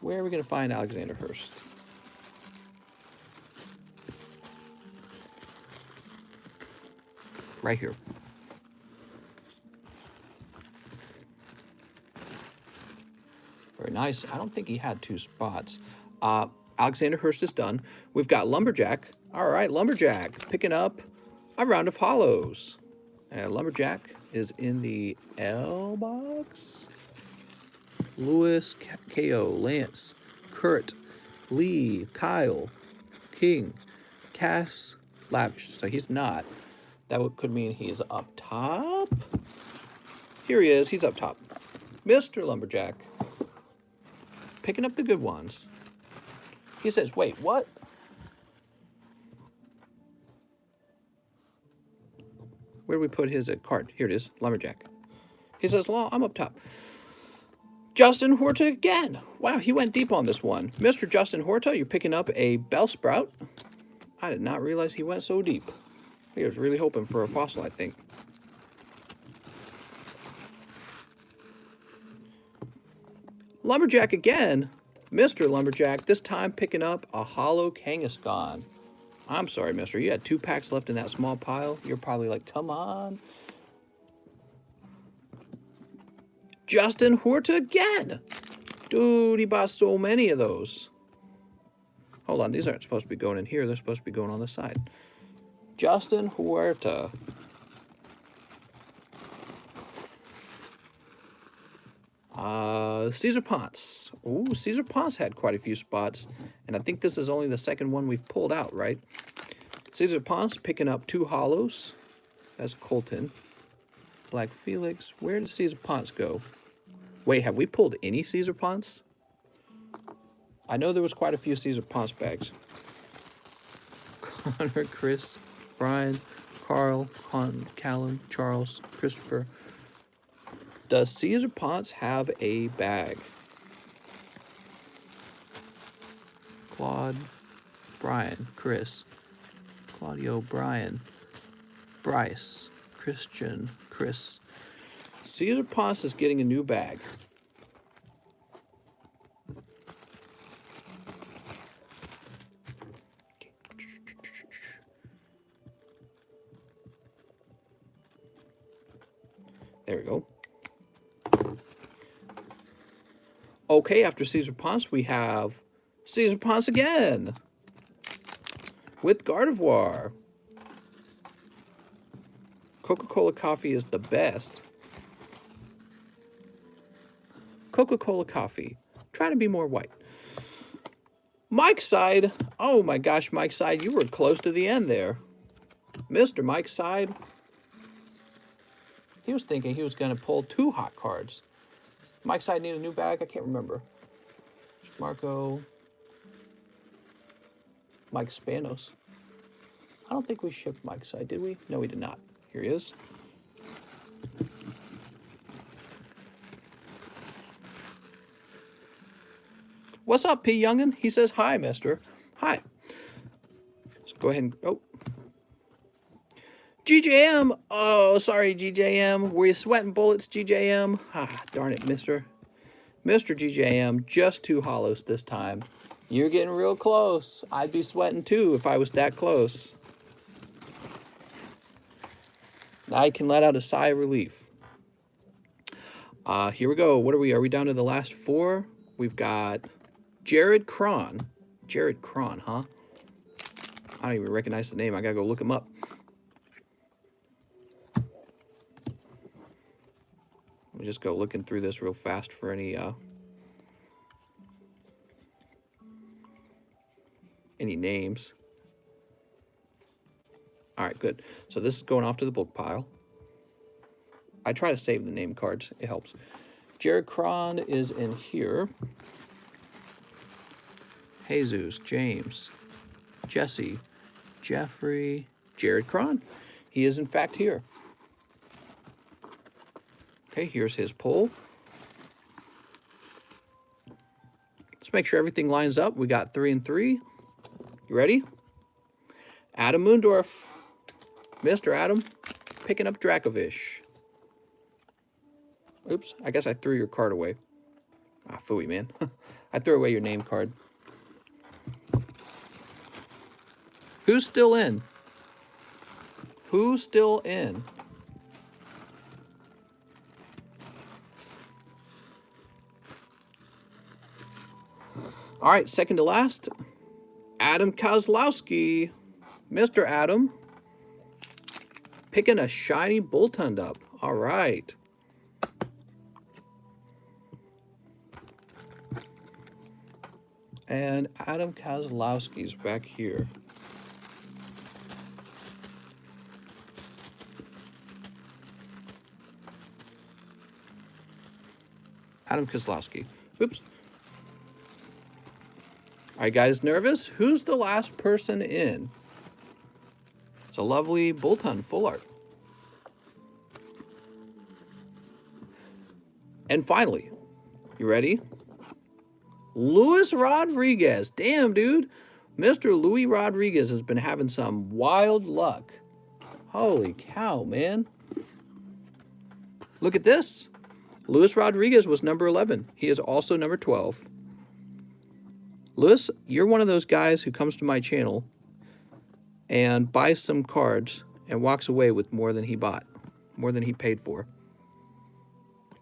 Where are we going to find Alexander Hurst? Right here. Very nice. I don't think he had 2 spots. Alexander Hurst is done. We've got Lumberjack. All right, Lumberjack picking up a round of hollows. And Lumberjack is in the L box. Lewis, KO, Lance, Kurt, Lee, Kyle, King, Cass, Lavish. So he's not. That could mean he's up top. Here he is. He's up top. Mr. Lumberjack. Picking up the good ones. He says, wait, what? Where do we put his card? Here it is, Lumberjack. He says, well, I'm up top. Justin Huerta again. Wow, he went deep on this one. Mr. Justin Huerta, you're picking up a Bellsprout. I did not realize he went so deep. He was really hoping for a fossil, I think. Lumberjack again. Mr. Lumberjack, this time picking up a hollow Kangaskhan. I'm sorry, mister. You had 2 packs left in that small pile. You're probably like, come on. Justin Huerta again. Dude, he bought so many of those. Hold on, these aren't supposed to be going in here. They're supposed to be going on the side. Justin Huerta. Caesar Ponce. Ooh, Caesar Ponce had quite a few spots. And I think this is only the second one we've pulled out, right? Caesar Ponce picking up 2 hollows. That's Colton. Black Felix. Where did Caesar Ponce go? Wait, have we pulled any Caesar Ponce? I know there was quite a few Caesar Ponce bags. Connor, Chris, Brian, Carl, Callum, Charles, Christopher. Does Caesar Ponce have a bag? Claude, Brian, Chris, Claudio, Brian, Bryce, Christian, Chris. Caesar Ponce is getting a new bag. There we go. Okay, after Caesar Ponce, we have Caesar Ponce again with Gardevoir. Coca-Cola coffee is the best. Coca-Cola coffee. Try to be more white. Mike's side. Oh my gosh, Mike's side, you were close to the end there. Mr. Mike's side. He was thinking he was going to pull 2 hot cards. Mike's side need a new bag? I can't remember. Marco. Mike Spanos. I don't think we shipped Mike's side, did we? No, we did not. Here he is. What's up, P. Youngin? He says, hi, mister. Hi. Let's go ahead and... Oh. GJM. Oh, sorry, GJM. Were you sweating bullets, GJM? Ah, darn it, mister. Mr. GJM, just 2 hollows this time. You're getting real close. I'd be sweating too if I was that close. Now I can let out a sigh of relief. Here we go. What are we? Are we down to the last 4? We've got Jared Cron. Jared Cron, huh? I don't even recognize the name. I gotta go look him up. Let me just go looking through this real fast for any names. All right, good. So this is going off to the book pile. I try to save the name cards. It helps. Jared Cron is in here. Jesus, James, Jesse, Jeffrey, Jared Cron. He is in fact here. Okay, here's his pull. Let's make sure everything lines up. We got 3 and 3. You ready? Adam Moondorf. Mr. Adam, picking up Dracovish. Oops, I guess I threw your card away. Ah, phooey, man. I threw away your name card. Who's still in? Who's still in? All right, second to last, Adam Kozlowski. Mr. Adam, picking a shiny Boltund up. All right. And Adam Kozlowski's back here. Adam Kozlowski. Oops. All right, guys, nervous? Who's the last person in? It's a lovely Boltund full art. And finally, you ready? Luis Rodriguez. Damn, dude. Mr. Luis Rodriguez has been having some wild luck. Holy cow, man. Look at this. Luis Rodriguez was number 11. He is also number 12. Luis, you're one of those guys who comes to my channel and buys some cards and walks away with more than he bought, more than he paid for.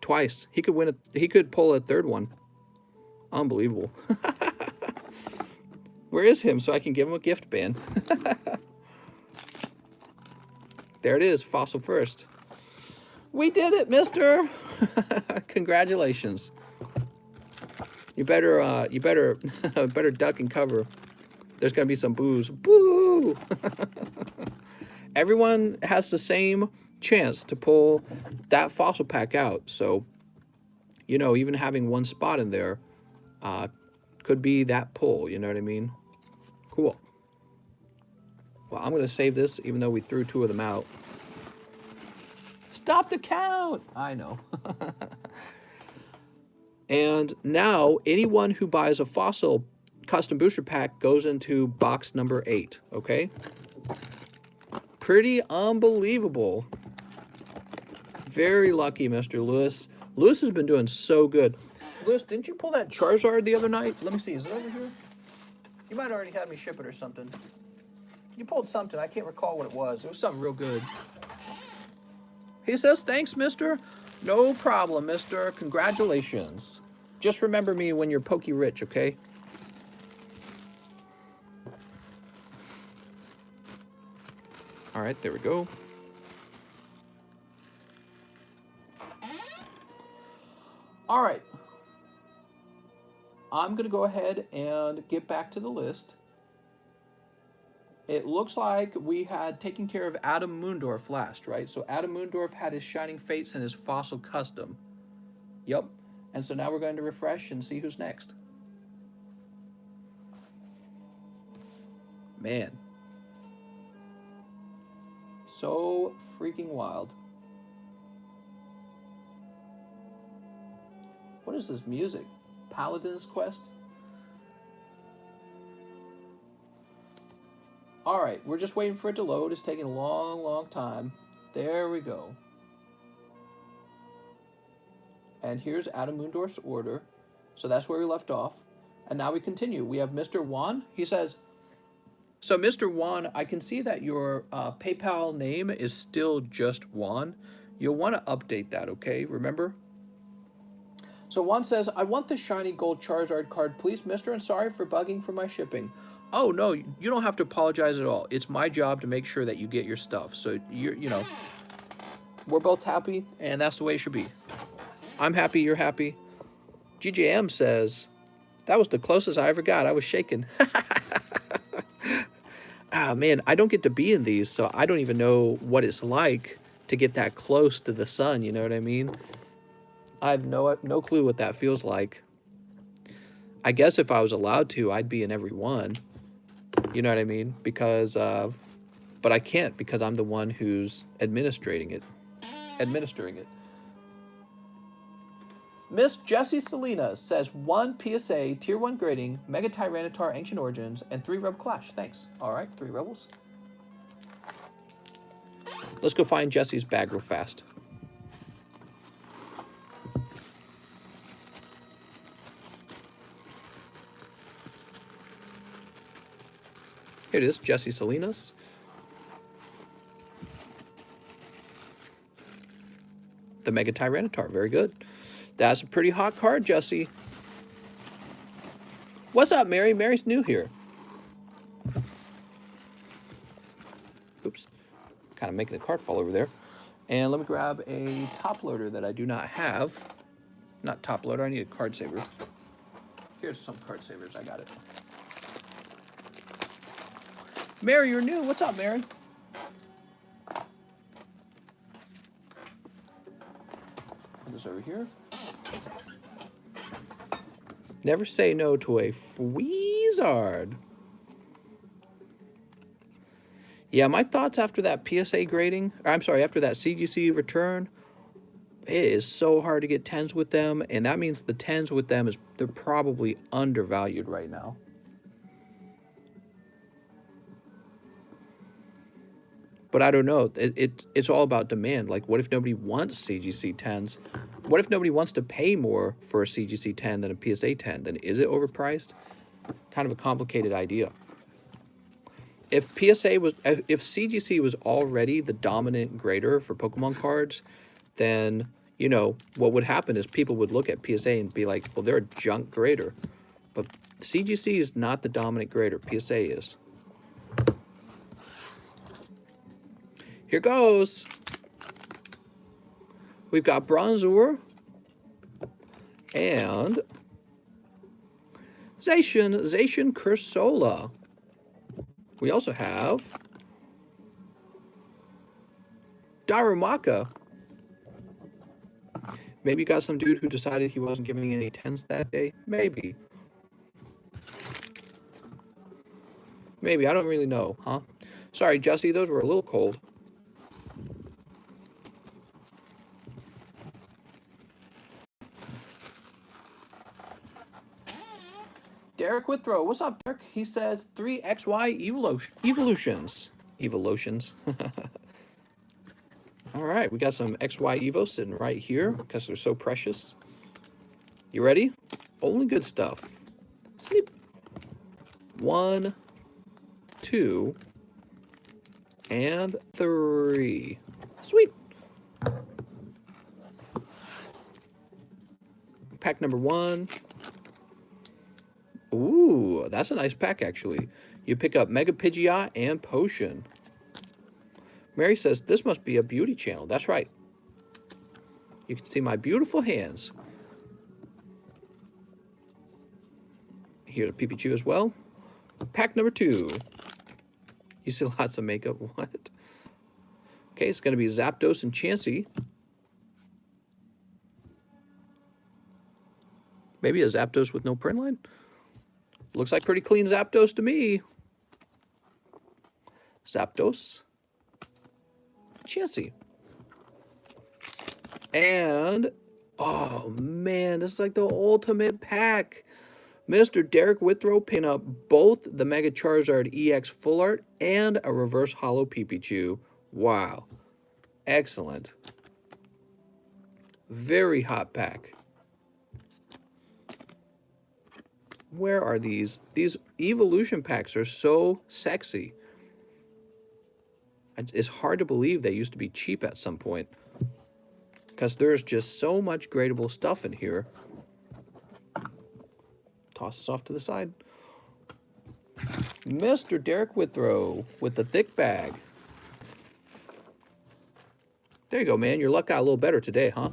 Twice. He could win he could pull a third one. Unbelievable. Where is him so I can give him a gift band? There it is, fossil first. We did it, mister. Congratulations. You better better duck and cover. There's gonna be some boos. Boo! Everyone has the same chance to pull that fossil pack out. So, you know, even having one spot in there could be that pull. You know what I mean? Cool. Well, I'm going to save this, even though we threw 2 of them out. Stop the count! I know. And now, anyone who buys a Fossil custom booster pack goes into box number 8, okay? Pretty unbelievable. Very lucky, Mr. Lewis. Lewis has been doing so good. Lewis, didn't you pull that Charizard the other night? Let me see, is it over here? You might already have me ship it or something. You pulled something, I can't recall what it was. It was something real good. He says, thanks, mister. No problem, mister. Congratulations. Just remember me when you're Pokerich, okay? All right, there we go. All right. I'm going to go ahead and get back to the list. It looks like we had taken care of Adam Moondorf last, right? So Adam Moondorf had his Shining Fates and his Fossil Custom. Yep. And so now we're going to refresh and see who's next. Man. So freaking wild. What is this music? Paladin's Quest? All right, we're just waiting for it to load. It's taking a long, long time. There we go. And here's Adam Moondorf's order. So that's where we left off. And now we continue. We have Mr. Juan. He says, so Mr. Juan, I can see that your PayPal name is still just Juan. You'll want to update that, okay? Remember? So Juan says, I want the shiny gold Charizard card, please, mister, and sorry for bugging for my shipping. Oh, no, you don't have to apologize at all. It's my job to make sure that you get your stuff. So, you know, we're both happy, and that's the way it should be. I'm happy, you're happy. GJM says, that was the closest I ever got. I was shaking. Ah, man, I don't get to be in these, so I don't even know what it's like to get that close to the sun, you know what I mean? I have no clue what that feels like. I guess if I was allowed to, I'd be in every one. You know what I mean? Because, but I can't because I'm the one who's administering it. Miss Jessie Salinas says 1 PSA, Tier 1 grading, Mega Tyranitar, Ancient Origins, and 3 Rebel Clash. Thanks. All right, 3 Rebels. Let's go find Jessie's bag real fast. Here it is, Jessie Salinas. The Mega Tyranitar, very good. That's a pretty hot card, Jessie. What's up, Mary? Mary's new here. Oops. Kind of making the card fall over there. And let me grab a top loader that I do not have. Not top loader, I need a card saver. Here's some card savers, I got it. Mary, you're new. What's up, Mary? Put this over here. Never say no to a Weezard. Yeah, my thoughts after that PSA grading, or I'm sorry, after that CGC return, it is so hard to get 10s with them, and that means the 10s with them they're probably undervalued right now. But I don't know. It's all about demand. Like, what if nobody wants CGC 10s? What if nobody wants to pay more for a CGC 10 than a PSA 10? Then is it overpriced? Kind of a complicated idea. If CGC was already the dominant grader for Pokemon cards, then, you know, what would happen is people would look at PSA and be like, well, they're a junk grader. But CGC is not the dominant grader. PSA is. Here goes. We've got Bronzor and Zacian Cursola. We also have Darumaka. Maybe you got some dude who decided he wasn't giving any 10s that day. Maybe. Maybe, I don't really know, huh? Sorry, Jesse, those were a little cold. Derek Withrow, what's up, Derek? He says 3XY evolutions. Evolutions. All right, we got some XY Evo sitting right here because they're so precious. You ready? Only good stuff. Sleep. 1, 2, and 3. Sweet. Pack number 1. Ooh, that's a nice pack, actually. You pick up Mega Pidgeot and Potion. Mary says, this must be a beauty channel. That's right. You can see my beautiful hands. Here's a Pikachu as well. Pack number 2. You see lots of makeup. What? Okay, it's going to be Zapdos and Chansey. Maybe a Zapdos with no print line? Looks like pretty clean Zapdos to me. Zapdos. Chansey. And, oh man, this is like the ultimate pack. Mr. Derek Withrow pin up both the Mega Charizard EX Full Art and a Reverse Holo Pikachu. Wow. Excellent. Very hot pack. Where are these? These evolution packs are so sexy. It's hard to believe they used to be cheap at some point, because there's just so much gradable stuff in here. Toss this off to the side. Mr. Derek Withrow with the thick bag. There you go, man. Your luck got a little better today, huh?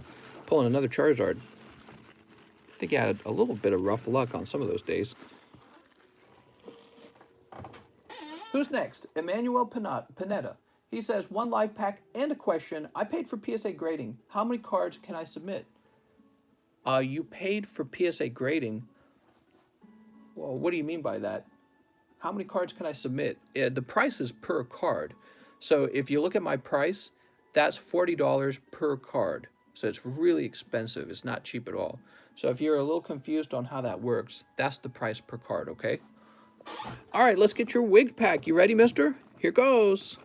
Pulling another Charizard. I think you had a little bit of rough luck on some of those days. Who's next? Emmanuel Panetta. He says, 1 live pack and a question. I paid for PSA grading. How many cards can I submit? You paid for PSA grading? Well, what do you mean by that? How many cards can I submit? The price is per card. So if you look at my price, that's $40 per card. So it's really expensive. It's not cheap at all. So if you're a little confused on how that works, that's the price per card, okay? All right, let's get your wig pack. You ready, mister? Here goes.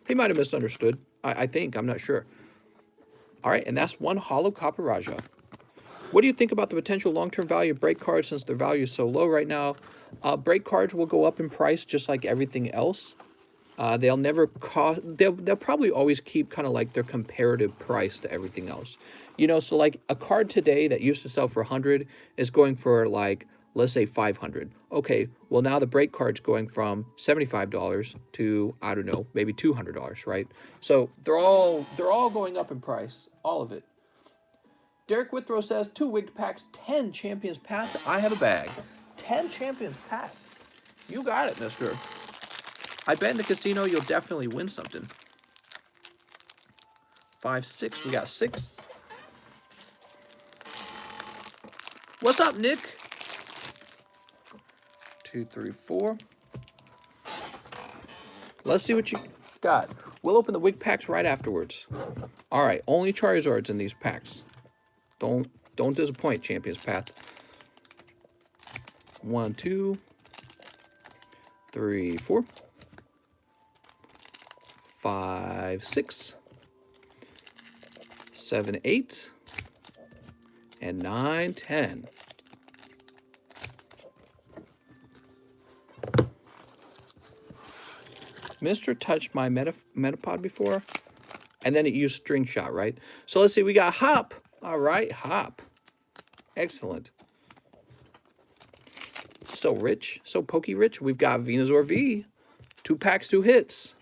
He might have misunderstood. I think. I'm not sure. All right, and that's 1 Holo Caparaja. What do you think about the potential long-term value of break cards since their value is so low right now? Break cards will go up in price just like everything else. They'll never cost. They'll probably always keep kind of like their comparative price to everything else. You know, so like a card today that used to sell for 100 is going for like, let's say 500. Okay, well now the break card's going from $75 to, I don't know, maybe $200, right? So they're all going up in price, all of it. Derek Withrow says 2 wigged packs, 10 Champions Path. I have a bag. 10 Champions Path. You got it, mister. I bet in the casino you'll definitely win something. 5, 6. We got 6. What's up, Nick? 2, 3, 4. Let's see what you got. We'll open the wig packs right afterwards. All right, only Charizards in these packs. Don't disappoint, Champions Path. 1, 2, 3, 4, 5, 6, 7, 8, and 9, 10. Mr. touched my Metapod before, and then it used String Shot, right? So let's see, we got Hop. All right, Hop. Excellent. So rich, so Pokerich. We've got Venusaur V. 2 packs, 2 hits.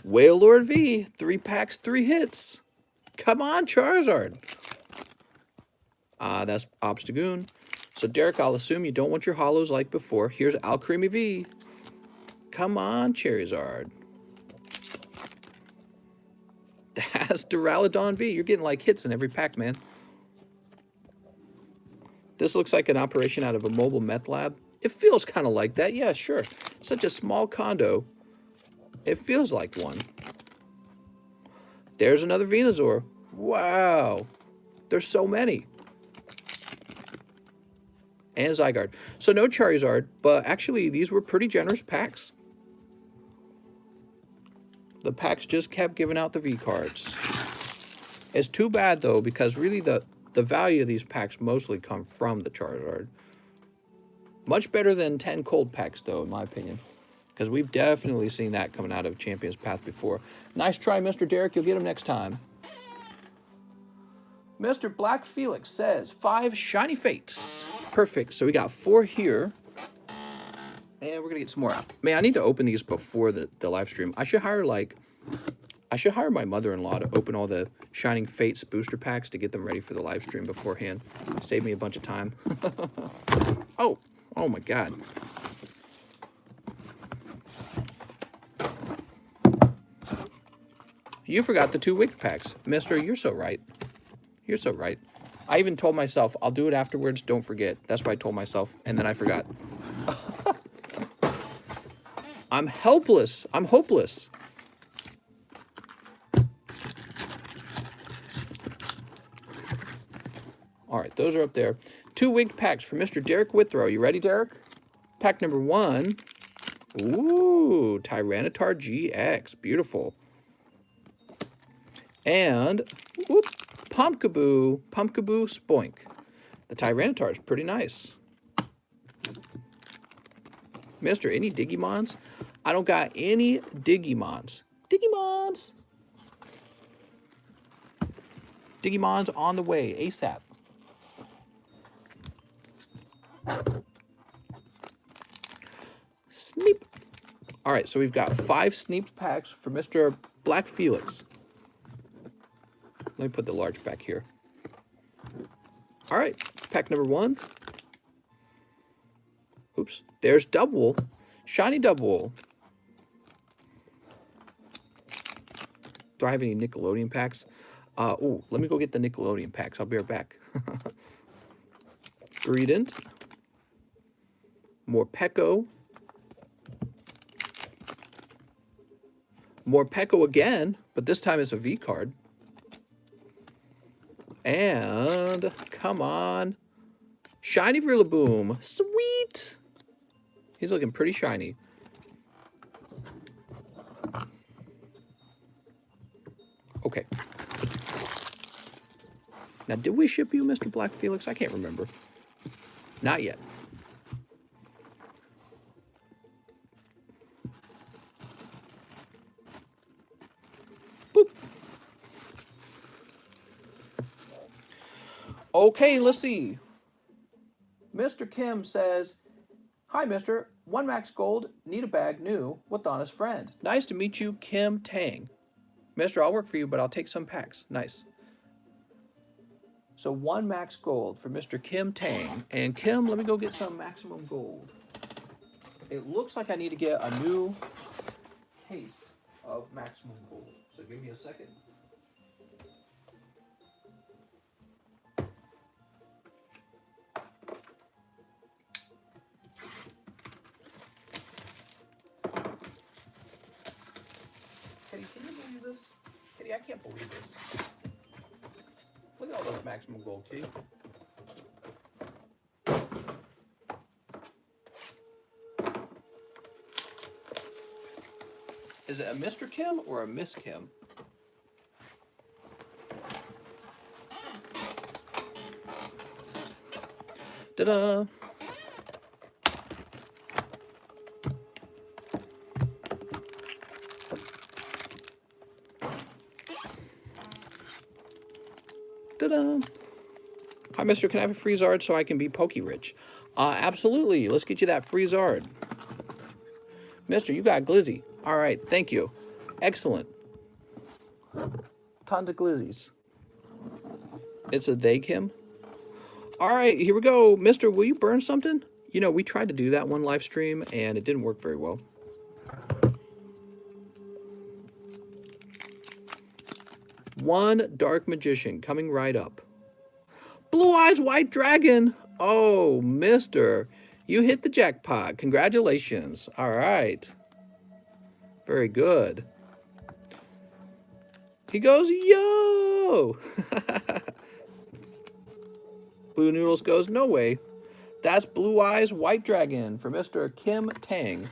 Wailord V. 3 packs, 3 hits. Come on, Charizard. That's Obstagoon. So, Derek, I'll assume you don't want your holos like before. Here's Alcremie V. Come on, Charizard. That's Duraludon V. You're getting like hits in every pack, man. This looks like an operation out of a mobile meth lab. It feels kind of like that. Yeah, sure. Such a small condo. It feels like one. There's another Venusaur. Wow. There's so many. And Zygarde. So no Charizard, but actually these were pretty generous packs. The packs just kept giving out the V cards. It's too bad though, because really the value of these packs mostly come from the Charizard. Much better than 10 cold packs though, in my opinion. Because we've definitely seen that coming out of Champion's Path before. Nice try, Mr. Derek. You'll get him next time. Mr. Black Felix says 5 shiny fates. Perfect. So we got 4 here. And we're going to get some more out. Man, I need to open these before the live stream. I should hire my mother-in-law to open all the Shining Fates booster packs to get them ready for the live stream beforehand. Save me a bunch of time. Oh my God. You forgot the 2 wig packs. Mister, you're so right. You're so right. I even told myself, I'll do it afterwards, don't forget. That's what I told myself, and then I forgot. I'm helpless. I'm hopeless. All right, those are up there. 2 wig packs for Mr. Derek Withrow. You ready, Derek? Pack number 1. Ooh, Tyranitar GX. Beautiful. And, whoop, Pumpkaboo Spoink. The Tyranitar is pretty nice. Mister, any Digimons? I don't got any Digimons. Digimons! Digimons on the way, ASAP. Sneep. All right, so we've got 5 sneak packs for Mr. Black Felix. Let me put the large back here. All right, pack number 1. Oops, there's Double. Shiny Double. Do I have any Nickelodeon packs? Oh, let me go get the Nickelodeon packs. I'll be right back. Greedent. Morpeko. Morpeko again, but this time it's a V card. And, come on. Shiny Rillaboom. Sweet. He's looking pretty shiny. Okay. Now, did we ship you, Mr. Black Felix? I can't remember. Not yet. Boop. Okay, let's see. Mr. Kim says, hi, mister. 1 max gold, need a bag new with honest friend. Nice to meet you, Kim Tang. Mister, I'll work for you, but I'll take some packs. Nice. So 1 max gold for Mr. Kim Tang. And Kim, let me go get some maximum gold. It looks like I need to get a new case of maximum gold. So give me a second. Kitty, can you believe this? Kitty, I can't believe this. Look at all those maximum gold, Kitty. Is it a Mr. Kim or a Miss Kim? Ta-da! Ta-da! Hi, mister. Can I have a Freezard so I can be Pokerich? Absolutely. Let's get you that Freezard. Mister, you got Glizzy. All right. Thank you. Excellent. Tons of Glizzies. It's a they, Kim. All right. Here we go. Mister, will you burn something? You know, we tried to do that one live stream, and it didn't work very well. One Dark Magician coming right up. Blue Eyes White Dragon. Oh, mister. You hit the jackpot. Congratulations. All right. Very good. He goes, yo! Blue Noodles goes, no way. That's Blue Eyes White Dragon for Mr. Kim Tang.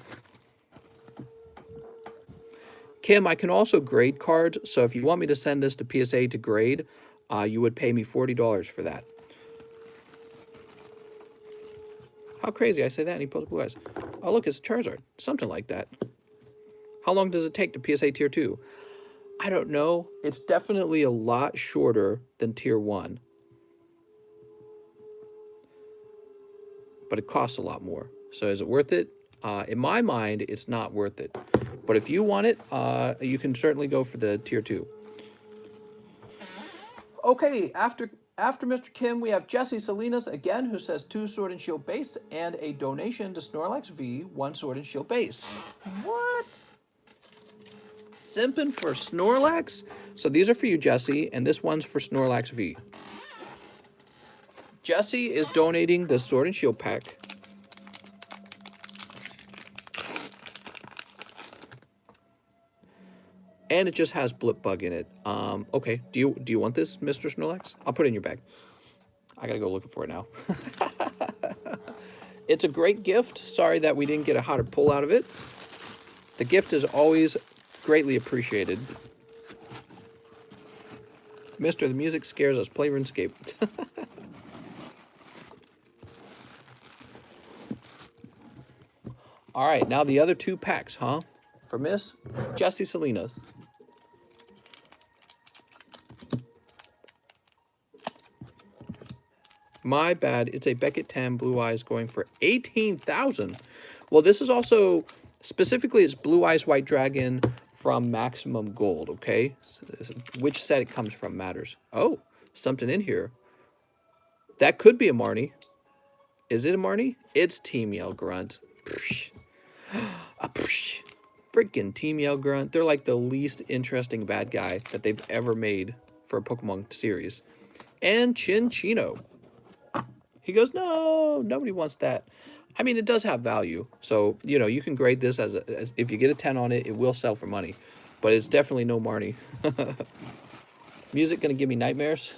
Kim, I can also grade cards, so if you want me to send this to PSA to grade, you would pay me $40 for that. How crazy, I say that and he pulls Blue Eyes. Oh, look, it's a Charizard. Something like that. How long does it take to PSA Tier 2? I don't know. It's definitely a lot shorter than Tier 1. But it costs a lot more. So is it worth it? In my mind, it's not worth it. But if you want it, you can certainly go for the Tier 2. Okay, after Mr. Kim, we have Jesse Salinas again, who says 2 Sword and Shield base and a donation to Snorlax V, 1 Sword and Shield base. What? Simping for Snorlax? So these are for you, Jesse, and this one's for Snorlax V. Jesse is donating the Sword and Shield pack. And it just has Blip Bug in it. Okay, do you want this, Mr. Snorlax? I'll put it in your bag. I gotta go looking for it now. It's a great gift. Sorry that we didn't get a hotter pull out of it. The gift is always greatly appreciated. Mister, the music scares us. Play RuneScape. All right, now the other 2 packs, huh? For Miss Jessie Salinas. My bad. It's a Beckett 10 Blue Eyes going for 18,000. Well, this is also specifically it's Blue Eyes White Dragon from Maximum Gold, okay? So which set it comes from matters. Oh, something in here. That could be a Marnie. Is it a Marnie? It's Team Yell Grunt. Freaking Team Yell Grunt. They're like the least interesting bad guy that they've ever made for a Pokemon series. And Chinchino. He goes, no, nobody wants that. I mean, it does have value. So, you know, you can grade this as if you get a 10 on it, it will sell for money. But it's definitely no Marnie. Music going to give me nightmares.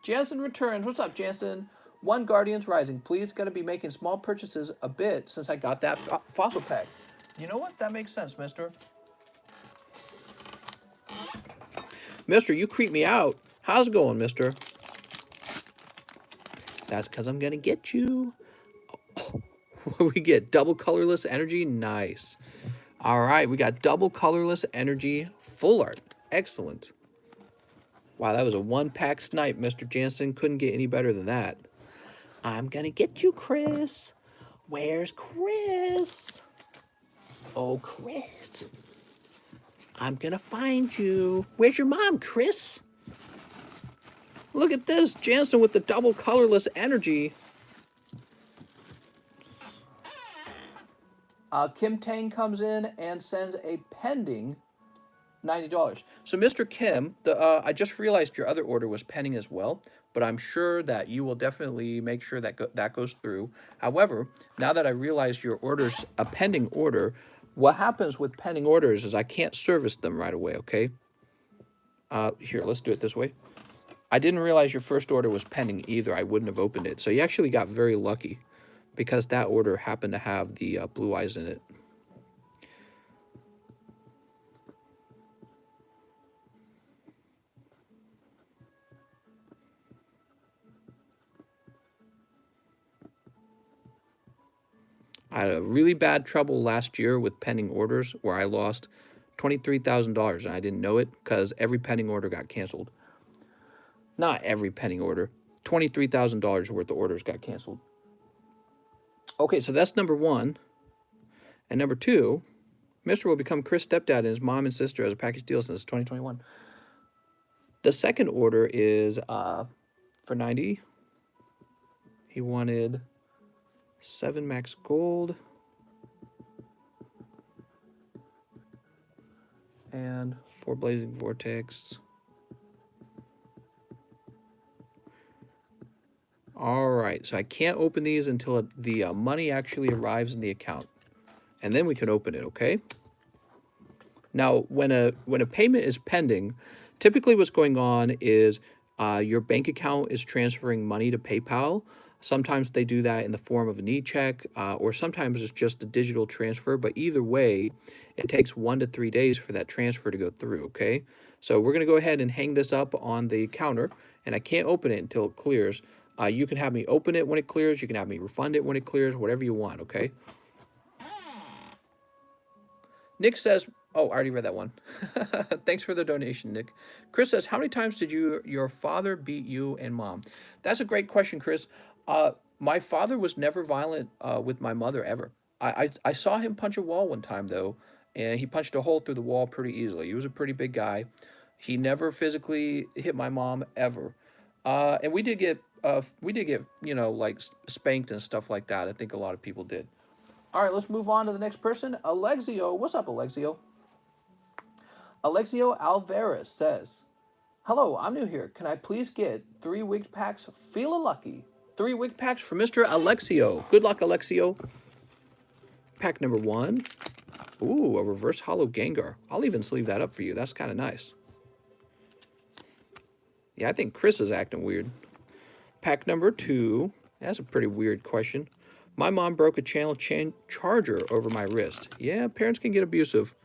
Jansen returns. What's up, Jansen? 1 Guardians Rising. Please, going to be making small purchases a bit since I got that fossil pack. You know what? That makes sense, mister. Mister, you creep me out. How's it going, mister? That's because I'm going to get you. Oh, we get double colorless energy. Nice. All right, we got double colorless energy full art. Excellent. Wow, that was a 1-pack snipe, Mr. Jansen. Couldn't get any better than that. I'm going to get you, Chris. Where's Chris? Oh, Chris. I'm going to find you. Where's your mom, Chris? Look at this, Jansen with the double colorless energy. Kim Tang comes in and sends a pending $90. So, Mr. Kim, I just realized your other order was pending as well, but I'm sure that you will definitely make sure that that goes through. However, now that I realized your order's a pending order, what happens with pending orders is I can't service them right away, okay? Here, let's do it this way. I didn't realize your first order was pending either. I wouldn't have opened it. So you actually got very lucky because that order happened to have the Blue Eyes in it. I had a really bad trouble last year with pending orders where I lost $23,000 and I didn't know it because every pending order got canceled. Not every pending order. $23,000 worth of orders got canceled. Okay, so that's number 1. And number 2, Mr. will become Chris' stepdad and his mom and sister as a package deal since 2021. The second order is for 90. He wanted 7 max gold and 4 blazing vortex. All right. right, so I can't open these until the money actually arrives in the account. And then we can open it, okay? Now, when a payment is pending, typically what's going on is your bank account is transferring money to PayPal. Sometimes they do that in the form of an e-check, or sometimes it's just a digital transfer. But either way, it takes 1 to 3 days for that transfer to go through, okay? So we're going to go ahead and hang this up on the counter, and I can't open it until it clears. You can have me open it when it clears. You can have me refund it when it clears, whatever you want, okay? Nick says, oh, I already read that one. Thanks for the donation, Nick. Chris says, how many times did your father beat you and mom? That's a great question, Chris. My father was never violent with my mother, ever. I saw him punch a wall one time, though, and he punched a hole through the wall pretty easily. He was a pretty big guy. He never physically hit my mom, ever. And we did get, you know, like spanked and stuff like that. I think a lot of people did. All right, let's move on to the next person. Alexio. What's up, Alexio? Alexio Alvarez says, hello, I'm new here. Can I please get 3 week packs? Feeling lucky. 3 week packs for Mr. Alexio. Good luck, Alexio. Pack number 1. Ooh, a reverse hollow Gengar. I'll even sleeve that up for you. That's kind of nice. Yeah, I think Chris is acting weird. Pack number 2. That's a pretty weird question. My mom broke a channel charger over my wrist. Yeah, parents can get abusive.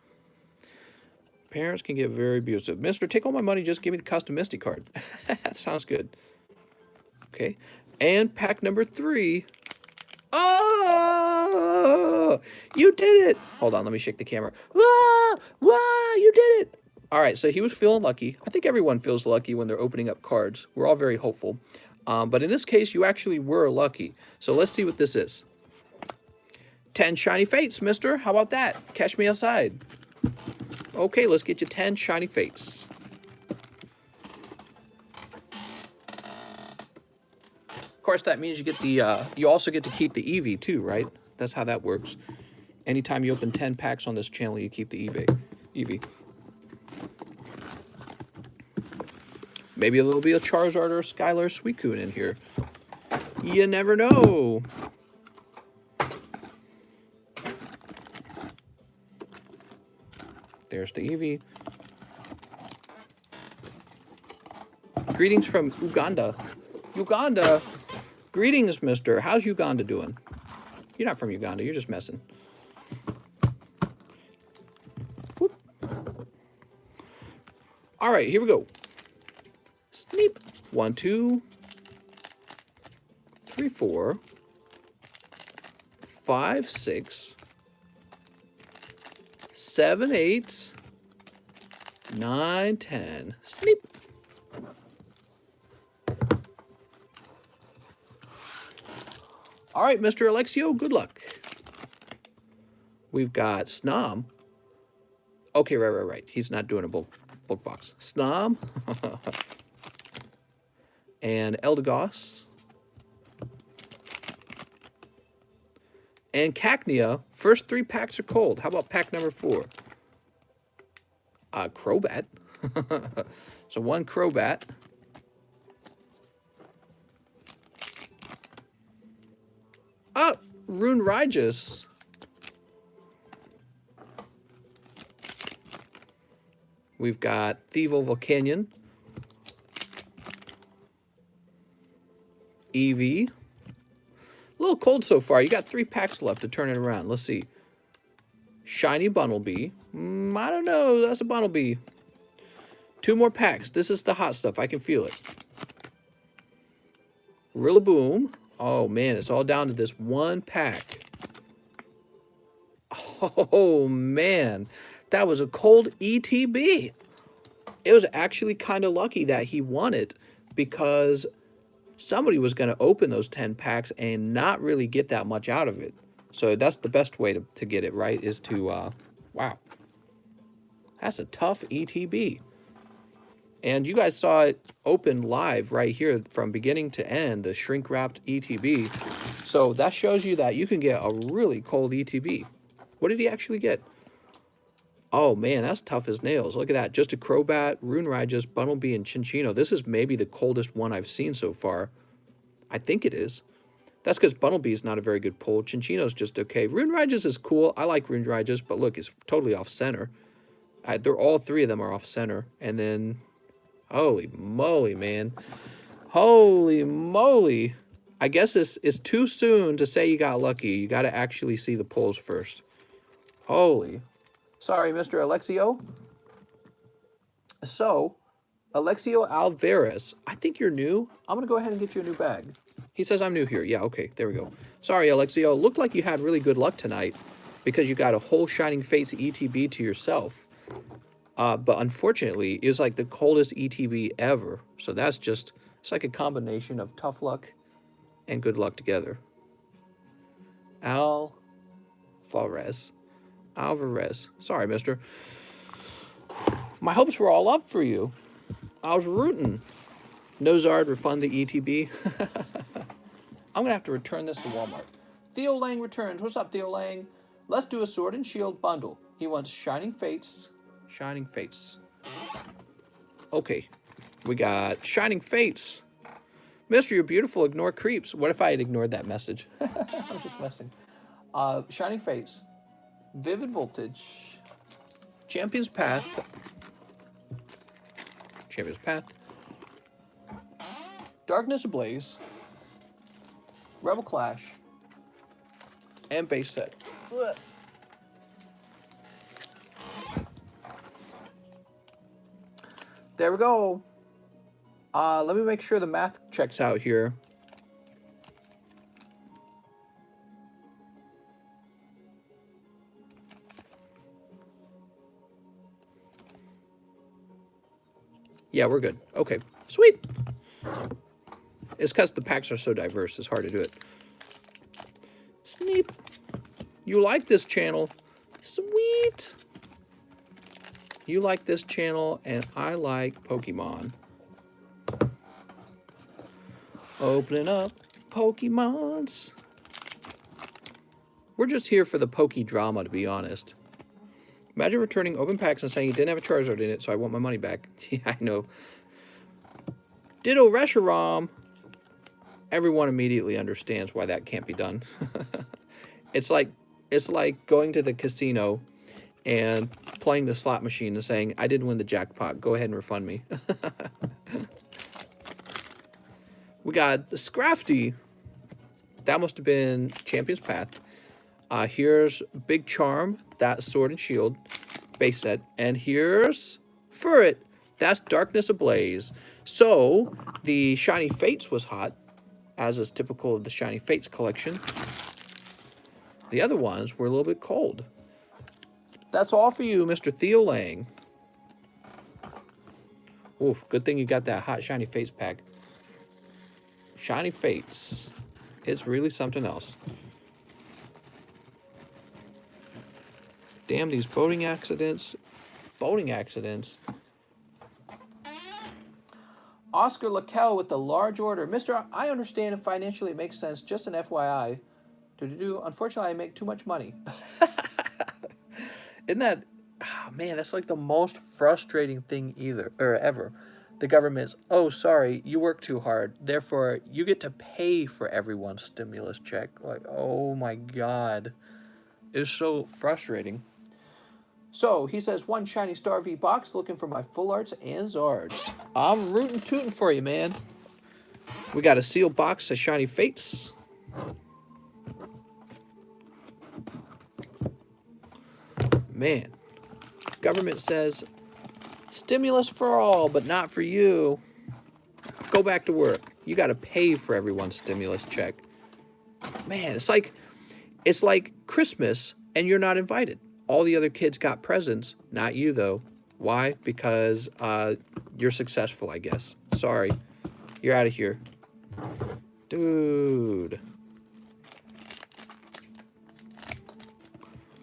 Parents can get very abusive. Mister, take all my money, just give me the Customisty card. That sounds good. Okay. And pack number 3. Oh! You did it! Hold on, let me shake the camera. Ah! Wow, you did it! All right, so he was feeling lucky. I think everyone feels lucky when they're opening up cards. We're all very hopeful. But in this case, you actually were lucky. So let's see what this is. 10 shiny fates, mister. How about that? Catch me outside. Okay, let's get you 10 shiny fates. Of course, that means you get the, you also get to keep the Eevee too, right? That's how that works. Anytime you open 10 packs on this channel, you keep the Eevee. Maybe there'll be a Charizard or a Skylar Suicune in here. You never know. There's the Eevee. Greetings from Uganda. Uganda. Greetings, mister. How's Uganda doing? You're not from Uganda. You're just messing. Whoop. All right, here we go. Sneep. 1, 2, 3, 4, 5, 6, 7, 8, 9, 10. Sneep. All right, Mr. Alexio, good luck. We've got Snom. Okay, right. He's not doing a bulk box. Snom. And Eldegoss. And Cacnea. First 3 packs are cold. How about pack number 4? Crobat. So 1 Crobat. Oh, Rune Raijus. We've got Thievul Volcanion. Eevee. A little cold so far. You got 3 packs left to turn it around. Let's see. Shiny Bunnelby. I don't know. That's a Bunnelby. 2 more packs. This is the hot stuff. I can feel it. Rillaboom. Oh, man. It's all down to this 1 pack. Oh, man. That was a cold ETB. It was actually kind of lucky that he won it because somebody was going to open those 10 packs and not really get that much out of it. So that's the best way to get it, right, is to, wow. That's a tough ETB. And you guys saw it open live right here from beginning to end, the shrink-wrapped ETB. So that shows you that you can get a really cold ETB. What did he actually get? Oh, man, that's tough as nails. Look at that. Just a Crobat, Rune Raijus, Bunnelby, and Chinchino. This is maybe the coldest one I've seen so far. I think it is. That's because Bunnelby's not a very good pull. Chinchino's just okay. Rune Rages is cool. I like Rune Rages, but look, it's totally off center. They're all three of them are off center. And then, holy moly, man. Holy moly. I guess it's too soon to say you got lucky. You got to actually see the pulls first. Holy. Sorry, Mr. Alexio. So, Alexio Alvarez, I think you're new. I'm going to go ahead and get you a new bag. He says I'm new here. Yeah, okay, there we go. Sorry, Alexio. Looked like you had really good luck tonight because you got a whole Shining Fates ETB to yourself. But unfortunately, it was like the coldest ETB ever. So that's just, it's like a combination of tough luck and good luck together. Alvarez. Sorry, mister. My hopes were all up for you. I was rooting. Nozard, refund the ETB. I'm going to have to return this to Walmart. Theo Lang returns. What's up, Theo Lang? Let's do a Sword and Shield bundle. He wants Shining Fates. Shining Fates. Okay. We got Shining Fates. Mister, you're beautiful. Ignore creeps. What if I had ignored that message? I'm just messing. Shining Fates. Vivid Voltage. Champion's Path. Champion's Path. Darkness Ablaze. Rebel Clash. And Base Set. Ugh. There we go. Let me make sure the math checks out here. Yeah, we're good. Okay, sweet. It's because the packs are so diverse, it's hard to do it. Sneep. You like this channel. Sweet. You like this channel, and I like Pokemon. Opening up Pokemons. We're just here for the Poke drama, to be honest. Imagine returning open packs and saying you didn't have a Charizard in it, so I want my money back. Yeah, I know. Ditto Reshiram. Everyone immediately understands why that can't be done. It's like going to the casino and playing the slot machine and saying, I didn't win the jackpot. Go ahead and refund me. We got Scrafty. That must have been Champion's Path. Here's Big Charm. That's Sword and Shield base set. And here's Furret. That's Darkness Ablaze. So, the Shiny Fates was hot, as is typical of the Shiny Fates collection. The other ones were a little bit cold. That's all for you, Mr. Theo Lang. Oof, good thing you got that hot Shiny Fates pack. Shiny Fates. It's really something else. Damn, these boating accidents. Boating accidents. Oscar Laquel with the large order. Mister, I understand and financially it makes sense. Just an FYI. Unfortunately, I make too much money. Isn't that... Oh, man, that's like the most frustrating thing ever. The government's, oh, sorry, you work too hard. Therefore, you get to pay for everyone's stimulus check. Like, oh my God. It's so frustrating. So, he says, one Shiny Star V box, looking for my full arts and Zards. I'm rootin' tootin' for you, man. We got a sealed box of Shiny Fates. Man. Government says, stimulus for all, but not for you. Go back to work. You got to pay for everyone's stimulus check. Man, it's like Christmas and you're not invited. All the other kids got presents, not you though. Why? Because you're successful, I guess. Sorry. You're out of here. Dude.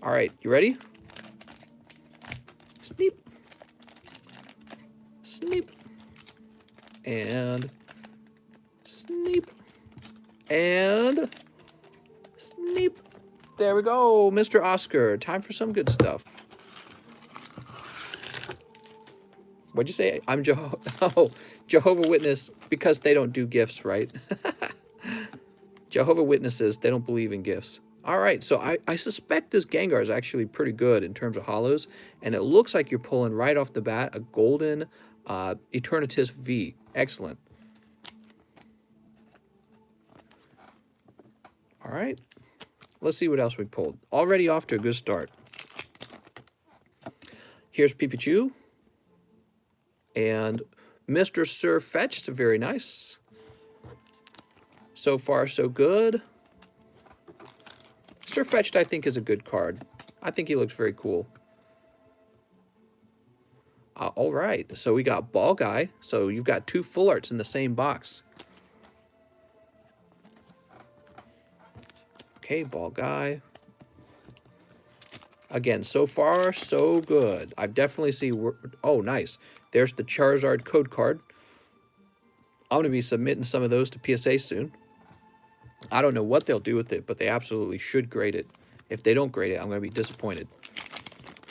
All right, you ready? Sneep. Sneep. And sneep. And sneep. There we go, Mr. Oscar. Time for some good stuff. What'd you say? I'm Jehovah Witness because they don't do gifts, right? Jehovah Witnesses, they don't believe in gifts. All right, so I suspect this Gengar is actually pretty good in terms of holos, and it looks like you're pulling right off the bat a golden Eternatus V. Excellent. All right, let's see what else we pulled. Already off to a good start. Here's Pikachu and Mr. Sir Fetched, very nice. So far, so good. Sir Fetched, I think, is a good card. I think he looks very cool. All right, so we got Ball Guy. So you've got 2 full arts in the same box. Okay, Ball Guy. Again, so far, so good. I've definitely seen... Oh, nice. There's the Charizard code card. I'm going to be submitting some of those to PSA soon. I don't know what they'll do with it, but they absolutely should grade it. If they don't grade it, I'm going to be disappointed.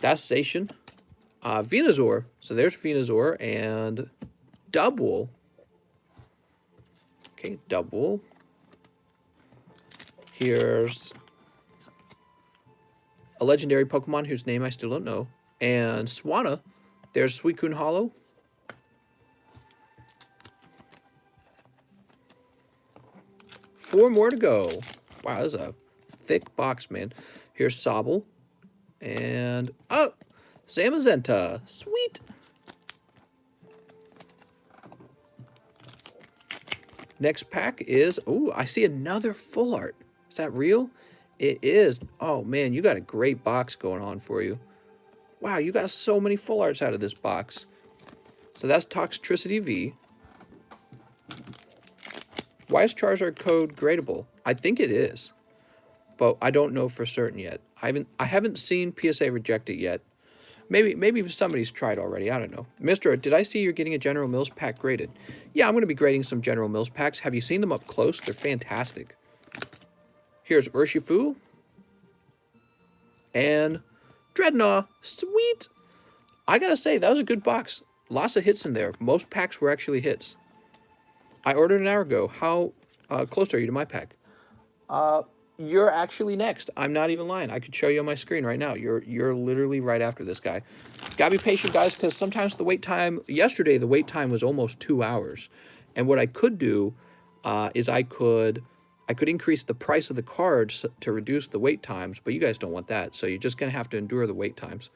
That's Zacian. Venusaur. So there's Venusaur and Double. Okay, Double. Here's a legendary Pokemon whose name I still don't know. And Swanna. There's Suicune Hollow. Four more to go. Wow, that's a thick box, man. Here's Sobble. And, oh, Zamazenta. Sweet. Next pack is, oh, I see another full art. Is that real? It is. Oh, man, you got a great box going on for you. Wow, you got so many full arts out of this box. So that's Toxtricity V. Why is Charizard code gradable? I think it is, but I don't know for certain yet. I haven't seen PSA reject it yet. Maybe somebody's tried already. I don't know. Mister, did I see you're getting a General Mills pack graded? Yeah, I'm going to be grading some General Mills packs. Have you seen them up close? They're fantastic. Here's Urshifu and Dreadnought. Sweet. I gotta say, that was a good box. Lots of hits in there. Most packs were actually hits. I ordered an hour ago. How close are you to my pack? You're actually next. I'm not even lying. I could show you on my screen right now. You're literally right after this guy. Gotta be patient, guys, because sometimes the wait time... Yesterday, the wait time was almost 2 hours. And what I could do is I could increase the price of the cards to reduce the wait times, but you guys don't want that, so you're just going to have to endure the wait times.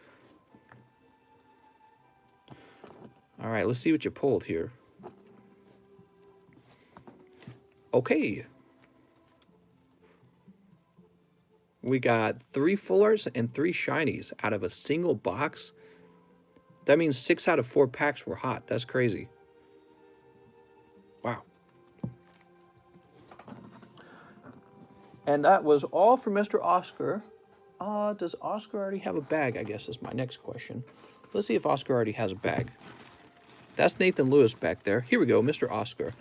All right, let's see what you pulled here. Okay. We got 3 full arts and 3 shinies out of a single box. That means 6 out of 4 packs were hot. That's crazy. Wow. And that was all for Mr. Oscar. Does Oscar already have a bag, I guess is my next question. Let's see if Oscar already has a bag. That's Nathan Lewis back there. Here we go, Mr. Oscar.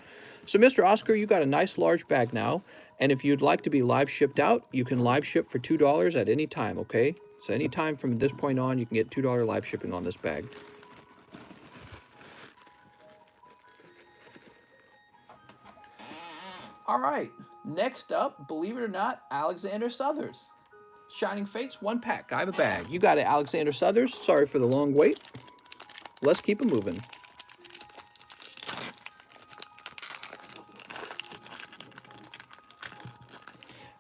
So, Mr. Oscar, you got a nice large bag now. And if you'd like to be live shipped out, you can live ship for $2 at any time, okay? So anytime from this point on, you can get $2 live shipping on this bag. All right, next up, believe it or not, Alexander Southers. Shining Fates, 1 pack. I have a bag. You got it, Alexander Southers. Sorry for the long wait. Let's keep it moving.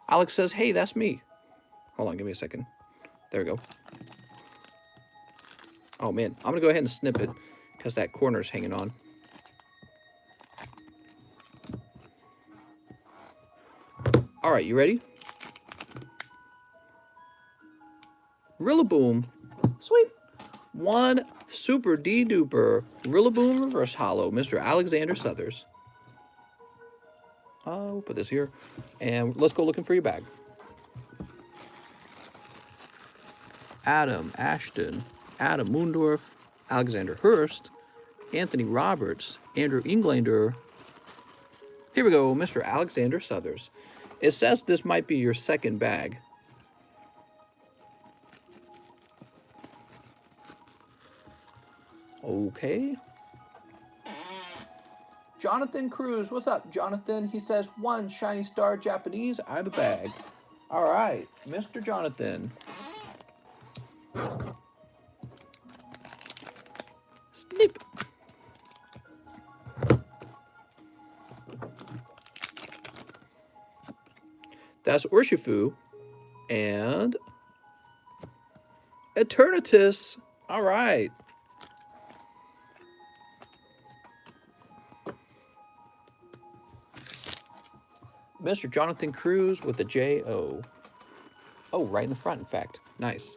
Alex says, hey, that's me. Hold on, give me a second. There we go. Oh, man. I'm going to go ahead and snip it because that corner's hanging on. All right, you ready? Rillaboom. Sweet. 1 super D-duper Rillaboom reverse hollow, Mr. Alexander Southers. We'll put this here. And let's go looking for your bag. Adam Ashton, Adam Moondorf, Alexander Hurst, Anthony Roberts, Andrew Englander. Here we go, Mr. Alexander Southers. It says this might be your second bag. Okay. Jonathan Cruz, what's up, Jonathan? He says 1 shiny star Japanese out of the bag. All right, Mr. Jonathan. Snip. That's Urshifu and Eternatus. All right. Mr. Jonathan Cruz with the J-O. Oh, right in the front, in fact. Nice.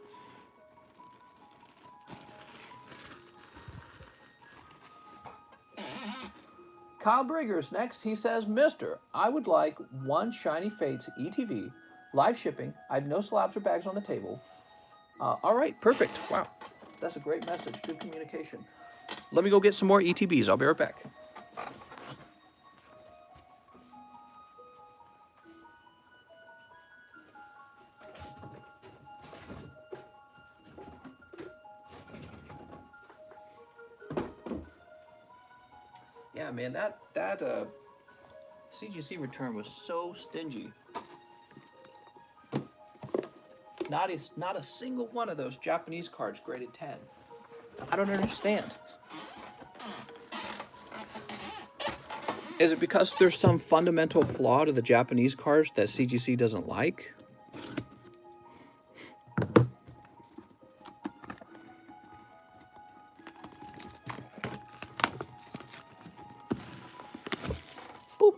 Kyle Briggers next. He says, Mister, I would like 1 Shiny Fates ETV, live shipping. I have no slabs or bags on the table. All right, perfect. Wow, that's a great message. Good communication. Let me go get some more ETBs. I'll be right back. Yeah, man, that CGC return was so stingy. Not a single one of those Japanese cards graded 10. I don't understand. Is it because there's some fundamental flaw to the Japanese cards that CGC doesn't like? Boop.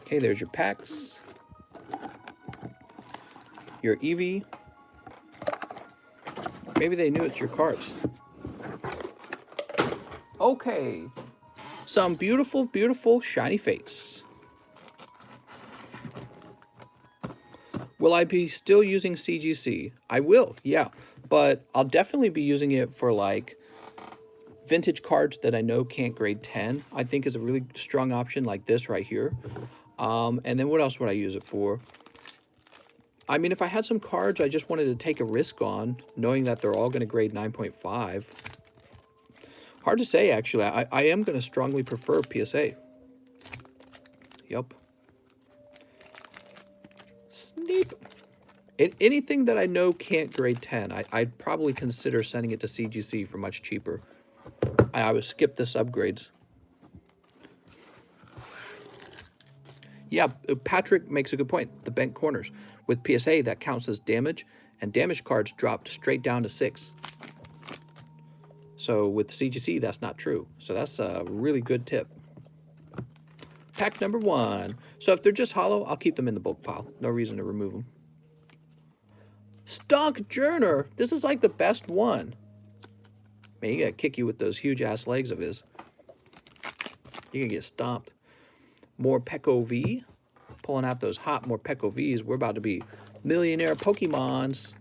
Okay, there's your packs. Your Eevee. Maybe they knew it's your cards. Okay. Some beautiful, beautiful shiny fates. Will I be still using CGC? I will, yeah. But I'll definitely be using it for like vintage cards that I know can't grade 10. I think is a really strong option like this right here. And then what else would I use it for? I mean, if I had some cards I just wanted to take a risk on, knowing that they're all going to grade 9.5. Hard to say, actually. I am going to strongly prefer PSA. Yep. Sneep. Anything that I know can't grade 10, I'd probably consider sending it to CGC for much cheaper. I would skip the subgrades. Yeah, Patrick makes a good point. The bent corners. With PSA, that counts as damage, and damage cards dropped straight down to 6. So with the CGC, that's not true. So that's a really good tip. Pack number 1. So if they're just hollow, I'll keep them in the bulk pile. No reason to remove them. Stonk Journer. This is like the best one. Man, you gotta kick you with those huge-ass legs of his. You're gonna get stomped. Morpeko V. Pulling out those hot Morpeko Vs. We're about to be millionaire Pokemons.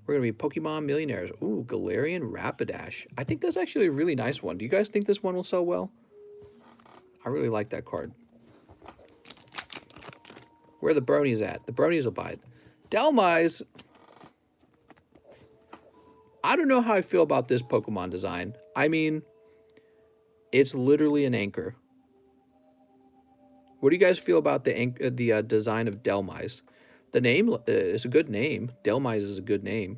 We're going to be Pokemon millionaires. Ooh, Galarian Rapidash. I think that's actually a really nice one. Do you guys think this one will sell well? I really like that card. Where are the bronies at? The bronies will buy it. Delmise. I don't know how I feel about this Pokemon design. I mean, it's literally an anchor. What do you guys feel about the design of Delmise? The name is a good name. Delmise is a good name.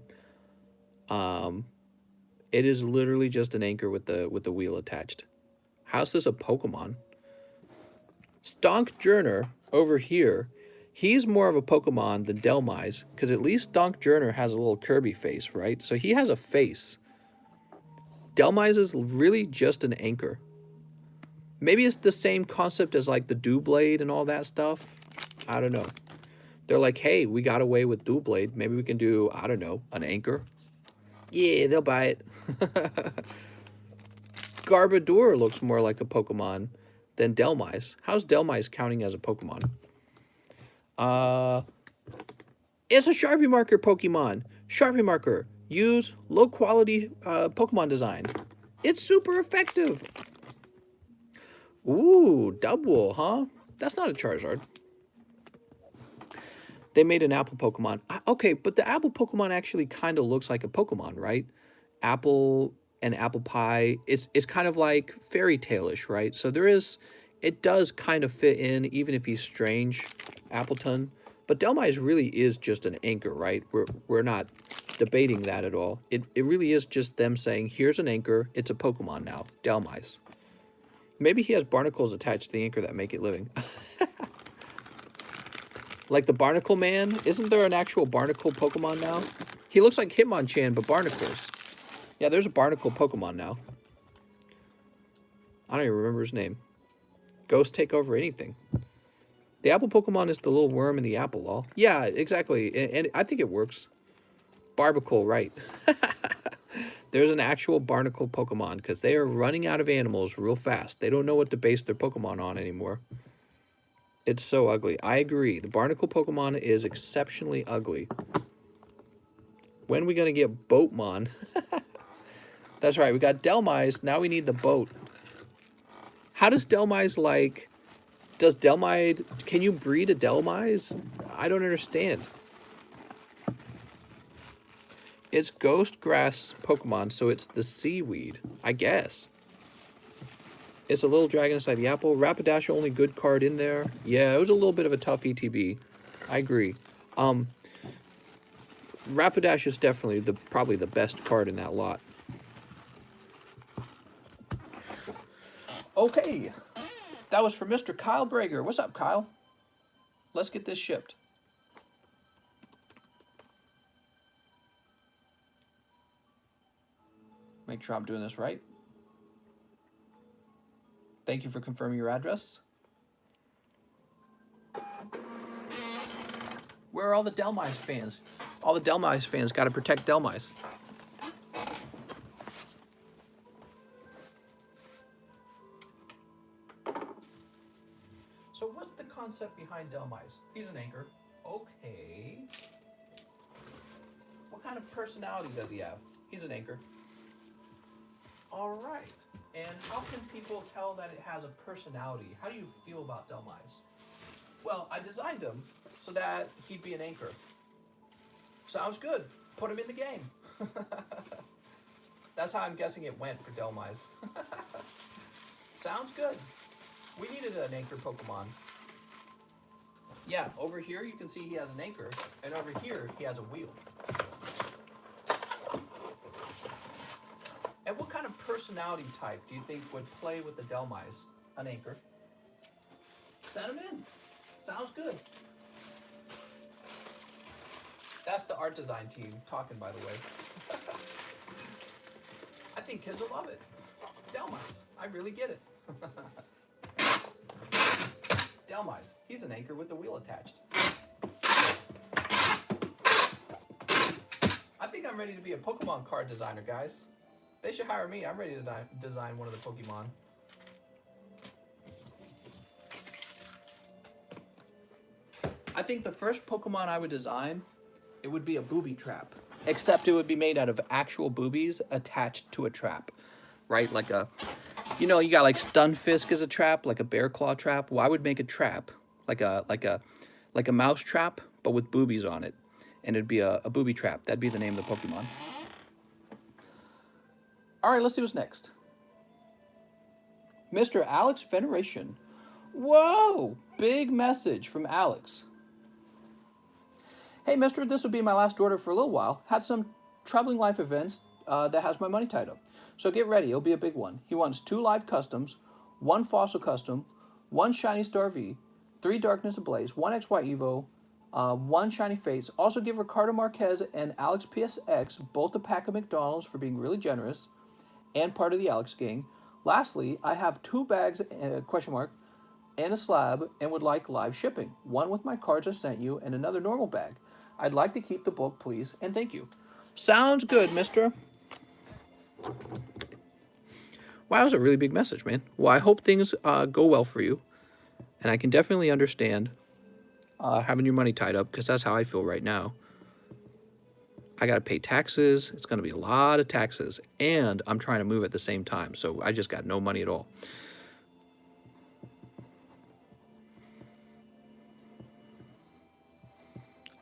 It is literally just an anchor with the wheel attached. How's this a Pokemon? Stonk Journer over here, he's more of a Pokemon than Delmise, because at least Stonk Journer has a little Kirby face, right? So he has a face. Delmise is really just an anchor. Maybe it's the same concept as like the Doublade and all that stuff. I don't know. They're like, hey, we got away with Doublade. Maybe we can do, I don't know, an anchor. Yeah, they'll buy it. Garbodor looks more like a Pokemon than Delmise. How's Delmise counting as a Pokemon? It's a Sharpie Marker Pokemon. Sharpie Marker. Use low-quality Pokemon design. It's super effective. Ooh, Double, huh? That's not a Charizard. They made an apple Pokemon. Okay, but the apple Pokemon actually kind of looks like a Pokemon, right? Apple and apple pie. It's kind of like fairy tale-ish, right? So it does kind of fit in, even if he's strange, Appleton. But Delmise really is just an anchor, right? We're not debating that at all. It really is just them saying, here's an anchor. It's a Pokemon now, Delmise. Maybe he has barnacles attached to the anchor that make it living. Like the Barnacle Man. Isn't there an actual barnacle Pokemon now? He looks like Hitmonchan, but barnacles. Yeah, there's a barnacle Pokemon now. I don't even remember his name. Ghost take over anything. The apple Pokemon is the little worm in the apple, lol. Yeah, exactly. And I think it works. Barbacle, right. There's an actual barnacle Pokemon because they are running out of animals real fast. They don't know what to base their Pokemon on anymore. It's so ugly. I agree. The barnacle Pokemon is exceptionally ugly. When are we going to get Boatmon? That's right. We got Delmise. Now we need the boat. How does Delmise like... Does Delmise... Can you breed a Delmise? I don't understand. It's ghost grass Pokemon, so it's the seaweed, I guess. It's a little dragon inside the apple. Rapidash, only good card in there. Yeah, it was a little bit of a tough ETB. I agree. Rapidash is definitely probably the best card in that lot. Okay. That was for Mr. Kyle Brager. What's up, Kyle? Let's get this shipped. Make sure I'm doing this right. Thank you for confirming your address. Where are all the Delmise fans? All the Delmise fans got to protect Delmise. So what's the concept behind Delmise? He's an anchor. Okay. What kind of personality does he have? He's an anchor. All right. And how can people tell that it has a personality? How do you feel about Delmise? Well, I designed him so that he'd be an anchor. Sounds good. Put him in the game. That's how I'm guessing it went for Delmise. Sounds good. We needed an anchor Pokemon. Yeah, over here you can see he has an anchor, and over here he has a wheel. And what kind of personality type do you think would play with the Delmise? An anchor. Send him in. Sounds good. That's the art design team talking, by the way. I think kids will love it. Delmise. I really get it. Delmise. He's an anchor with the wheel attached. I think I'm ready to be a Pokemon card designer, guys. They should hire me. I'm ready to design one of the Pokemon. I think the first Pokemon I would design, it would be a booby trap. Except it would be made out of actual boobies attached to a trap. Right? Like a... You know, you got like Stunfisk as a trap, like a bear claw trap. Well, I would make a trap, like a mouse trap, but with boobies on it. And it'd be a booby trap. That'd be the name of the Pokemon. All right, let's see what's next. Mr. Alex Veneration. Whoa! Big message from Alex. Hey, mister, this will be my last order for a little while. Had some troubling life events that has my money tied up. So get ready, it'll be a big one. He wants 2 live customs, 1 fossil custom, 1 shiny Star V, 3 Darkness Ablaze, 1 XY Evo, 1 shiny Fates. Also give Ricardo Marquez and Alex PSX both a pack of McDonald's for being really generous and part of the Alex gang. Lastly, I have 2 bags, question mark, and a slab and would like live shipping. 1 with my cards I sent you and another normal bag. I'd like to keep the bulk, please, and thank you. Sounds good, mister. Wow, that was a really big message, man. Well, I hope things go well for you. And I can definitely understand having your money tied up, because that's how I feel right now. I got to pay taxes. It's going to be a lot of taxes. And I'm trying to move at the same time. So I just got no money at all.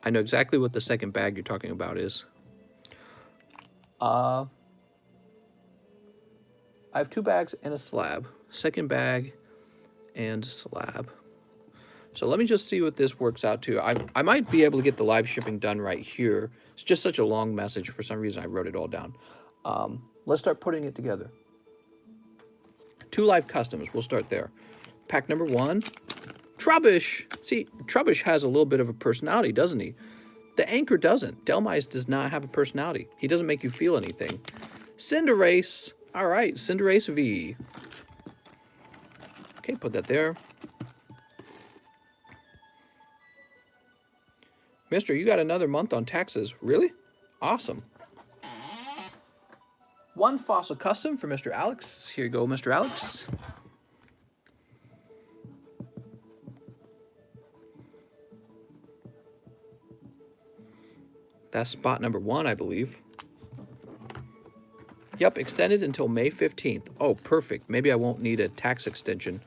I know exactly what the second bag you're talking about is. I have 2 bags and a slab. Second bag and slab. So let me just see what this works out to. I might be able to get the live shipping done right here. It's just such a long message. For some reason, I wrote it all down. Let's start putting it together. 2 live customs. We'll start there. Pack number 1. Trubbish. See, Trubbish has a little bit of a personality, doesn't he? The Anchor doesn't. Delmise does not have a personality. He doesn't make you feel anything. Cinderace. All right, Cinderace V. Okay, put that there. Mister, you got another month on taxes. Really? Awesome. 1 fossil custom for Mr. Alex. Here you go, Mr. Alex. That's spot number 1, I believe. Yep, extended until May 15th. Oh, perfect. Maybe I won't need a tax extension.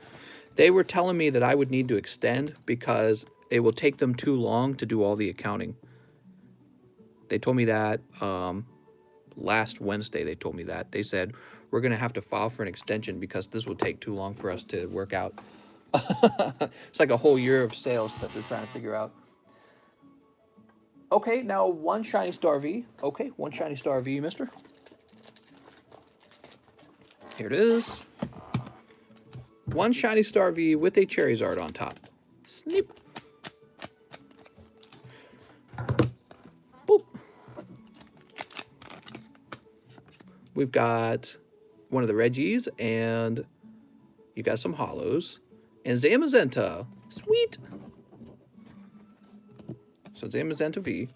They were telling me that I would need to extend because it will take them too long to do all the accounting. They told me that last Wednesday. They told me that. They said, we're going to have to file for an extension because this will take too long for us to work out. It's like a whole year of sales that they're trying to figure out. Okay, now 1 Shiny Star V. Okay, 1 Shiny Star V, mister. Here it is. 1 Shiny Star V with a Charizard on top. Snip. Boop. We've got one of the Reggies, and you got some Hollows. And Zamazenta. Sweet. So Zamazenta V.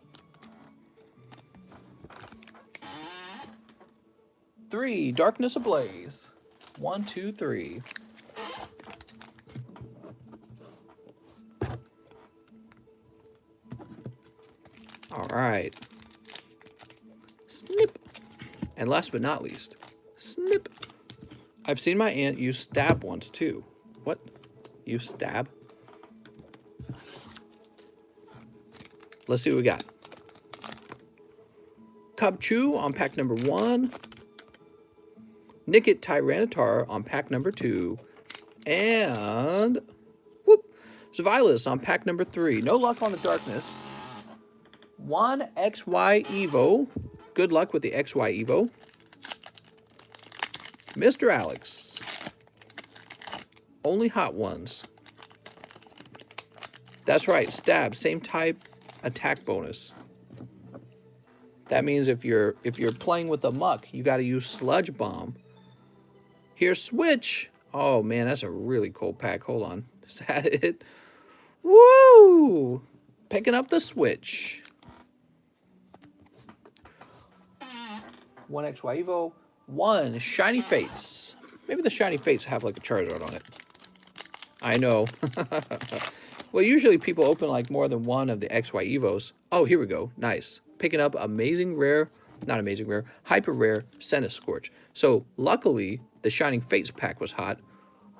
3 Darkness Ablaze. 1, 2, 3. All right. Snip. And last but not least, snip. I've seen my aunt use stab once too. What? Use stab? Let's see what we got. Cubchoo on pack number 1. Nickit Tyranitar on pack number 2. And whoop, Survilus on pack number 3. No luck on the darkness. 1 XY Evo. Good luck with the XY Evo. Mr. Alex. Only hot ones. That's right, stab, same type attack bonus. That means if you're playing with the muck, you got to use Sludge Bomb. Here's Switch. Oh man, that's a really cool pack. Hold on. Is that it? Woo! Picking up the Switch. 1 XY Evo. 1 Shiny Fates. Maybe the Shiny Fates have like a Charizard on it. I know. Well, usually people open like more than 1 of the XY Evos. Oh, here we go. Nice. Picking up amazing rare, not amazing rare, hyper rare Centiskorch. So luckily the Shining Fates pack was hot.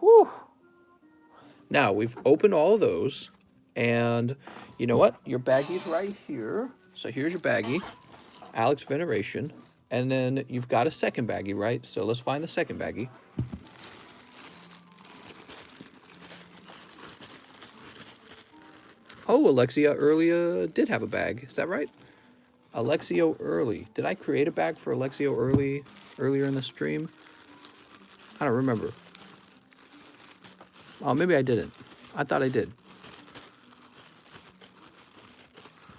Whew. Now we've opened all of those, and you know what? Your baggie's right here. So here's your baggie, Alex Veneration, and then you've got a second baggie, right? So let's find the second baggie. Oh, Alexia Early did have a bag. Is that right? Alexio Early. Did I create a bag for Alexio Early earlier in the stream? I don't remember. Oh, maybe I didn't. I thought I did.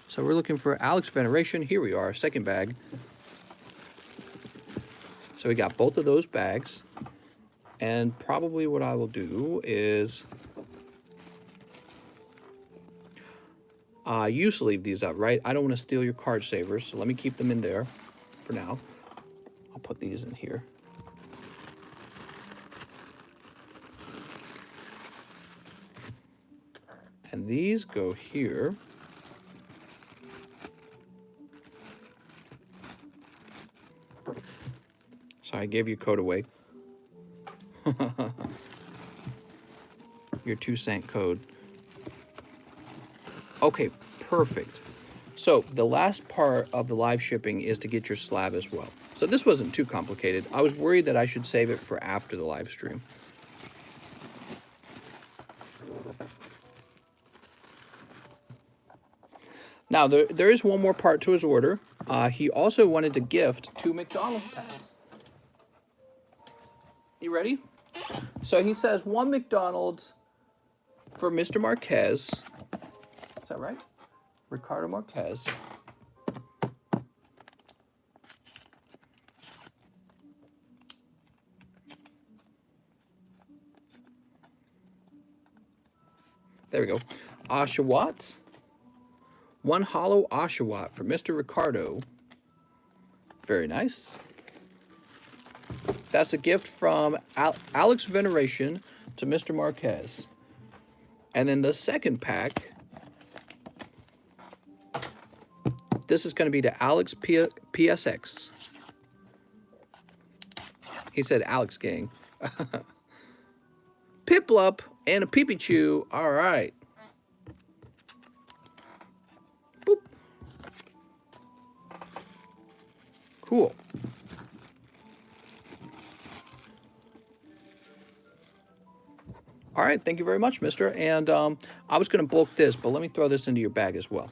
So we're looking for Alex Veneration. Here we are, second bag. So we got both of those bags. And probably what I will do is I used to leave these up, right? I don't want to steal your card savers, so let me keep them in there for now. I'll put these in here. And these go here. So I gave you code away. Your 2-cent code. Okay, perfect. So the last part of the live shipping is to get your slab as well. So this wasn't too complicated. I was worried that I should save it for after the live stream. Now, there is one more part to his order. He also wanted to gift 2 McDonald's packs. You ready? So he says 1 McDonald's for Mr. Marquez. Is that right? Ricardo Marquez. There we go. Oshawott. 1 hollow Oshawott for Mr. Ricardo. Very nice. That's a gift from Alex Veneration to Mr. Marquez. And then the second pack, this is going to be to Alex PSX. He said Alex gang. Piplup and a Peepichu. All right. Boop. Cool. All right, thank you very much, mister. And I was going to bulk this, but let me throw this into your bag as well.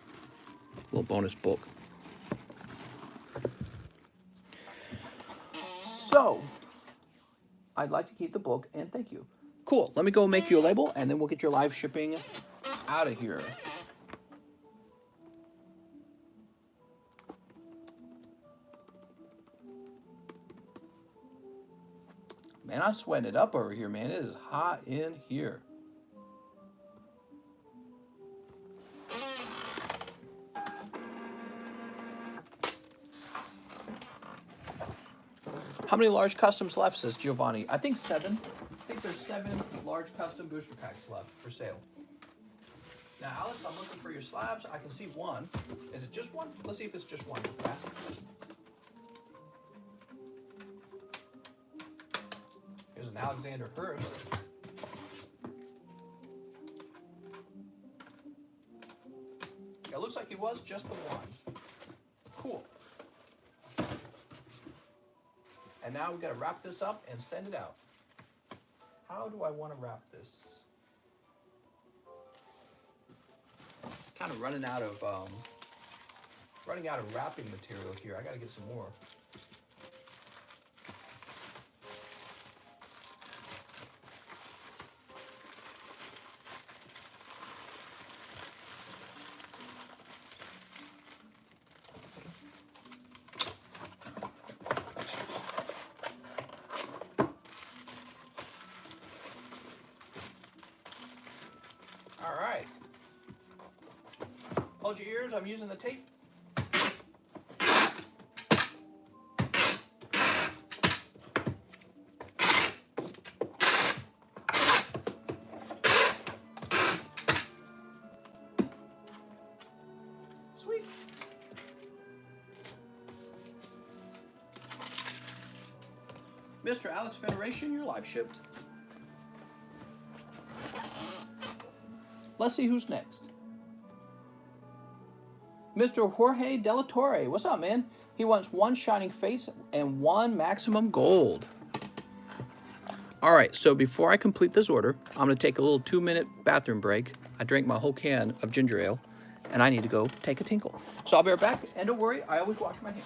A little bonus bulk. So, I'd like to keep the book, and thank you. Cool, let me go make you a label, and then we'll get your live shipping out of here. Man, I'm sweating it up over here, man. It is hot in here. How many large customs left, says Giovanni? I think 7. I think there's 7 large custom booster packs left for sale. Now, Alex, I'm looking for your slabs. I can see 1. Is it just 1? Let's see if it's just 1. Fast. Here's an Alexander Hurst. It looks like it was just the 1. Cool. And now we've got to wrap this up and send it out. How do I want to wrap this? Kind of running out of wrapping material here. I got to get some more. All right. Hold your ears. I'm using the tape. Sweet. Mr. Alex Veneration, you're live shipped. Let's see who's next. Mr. Jorge De La Torre. What's up, man? He wants 1 Shining Face and 1 Maximum Gold. All right, so before I complete this order, I'm going to take a little 2-minute bathroom break. I drank my whole can of ginger ale, and I need to go take a tinkle. So I'll be right back, and don't worry, I always wash my hands.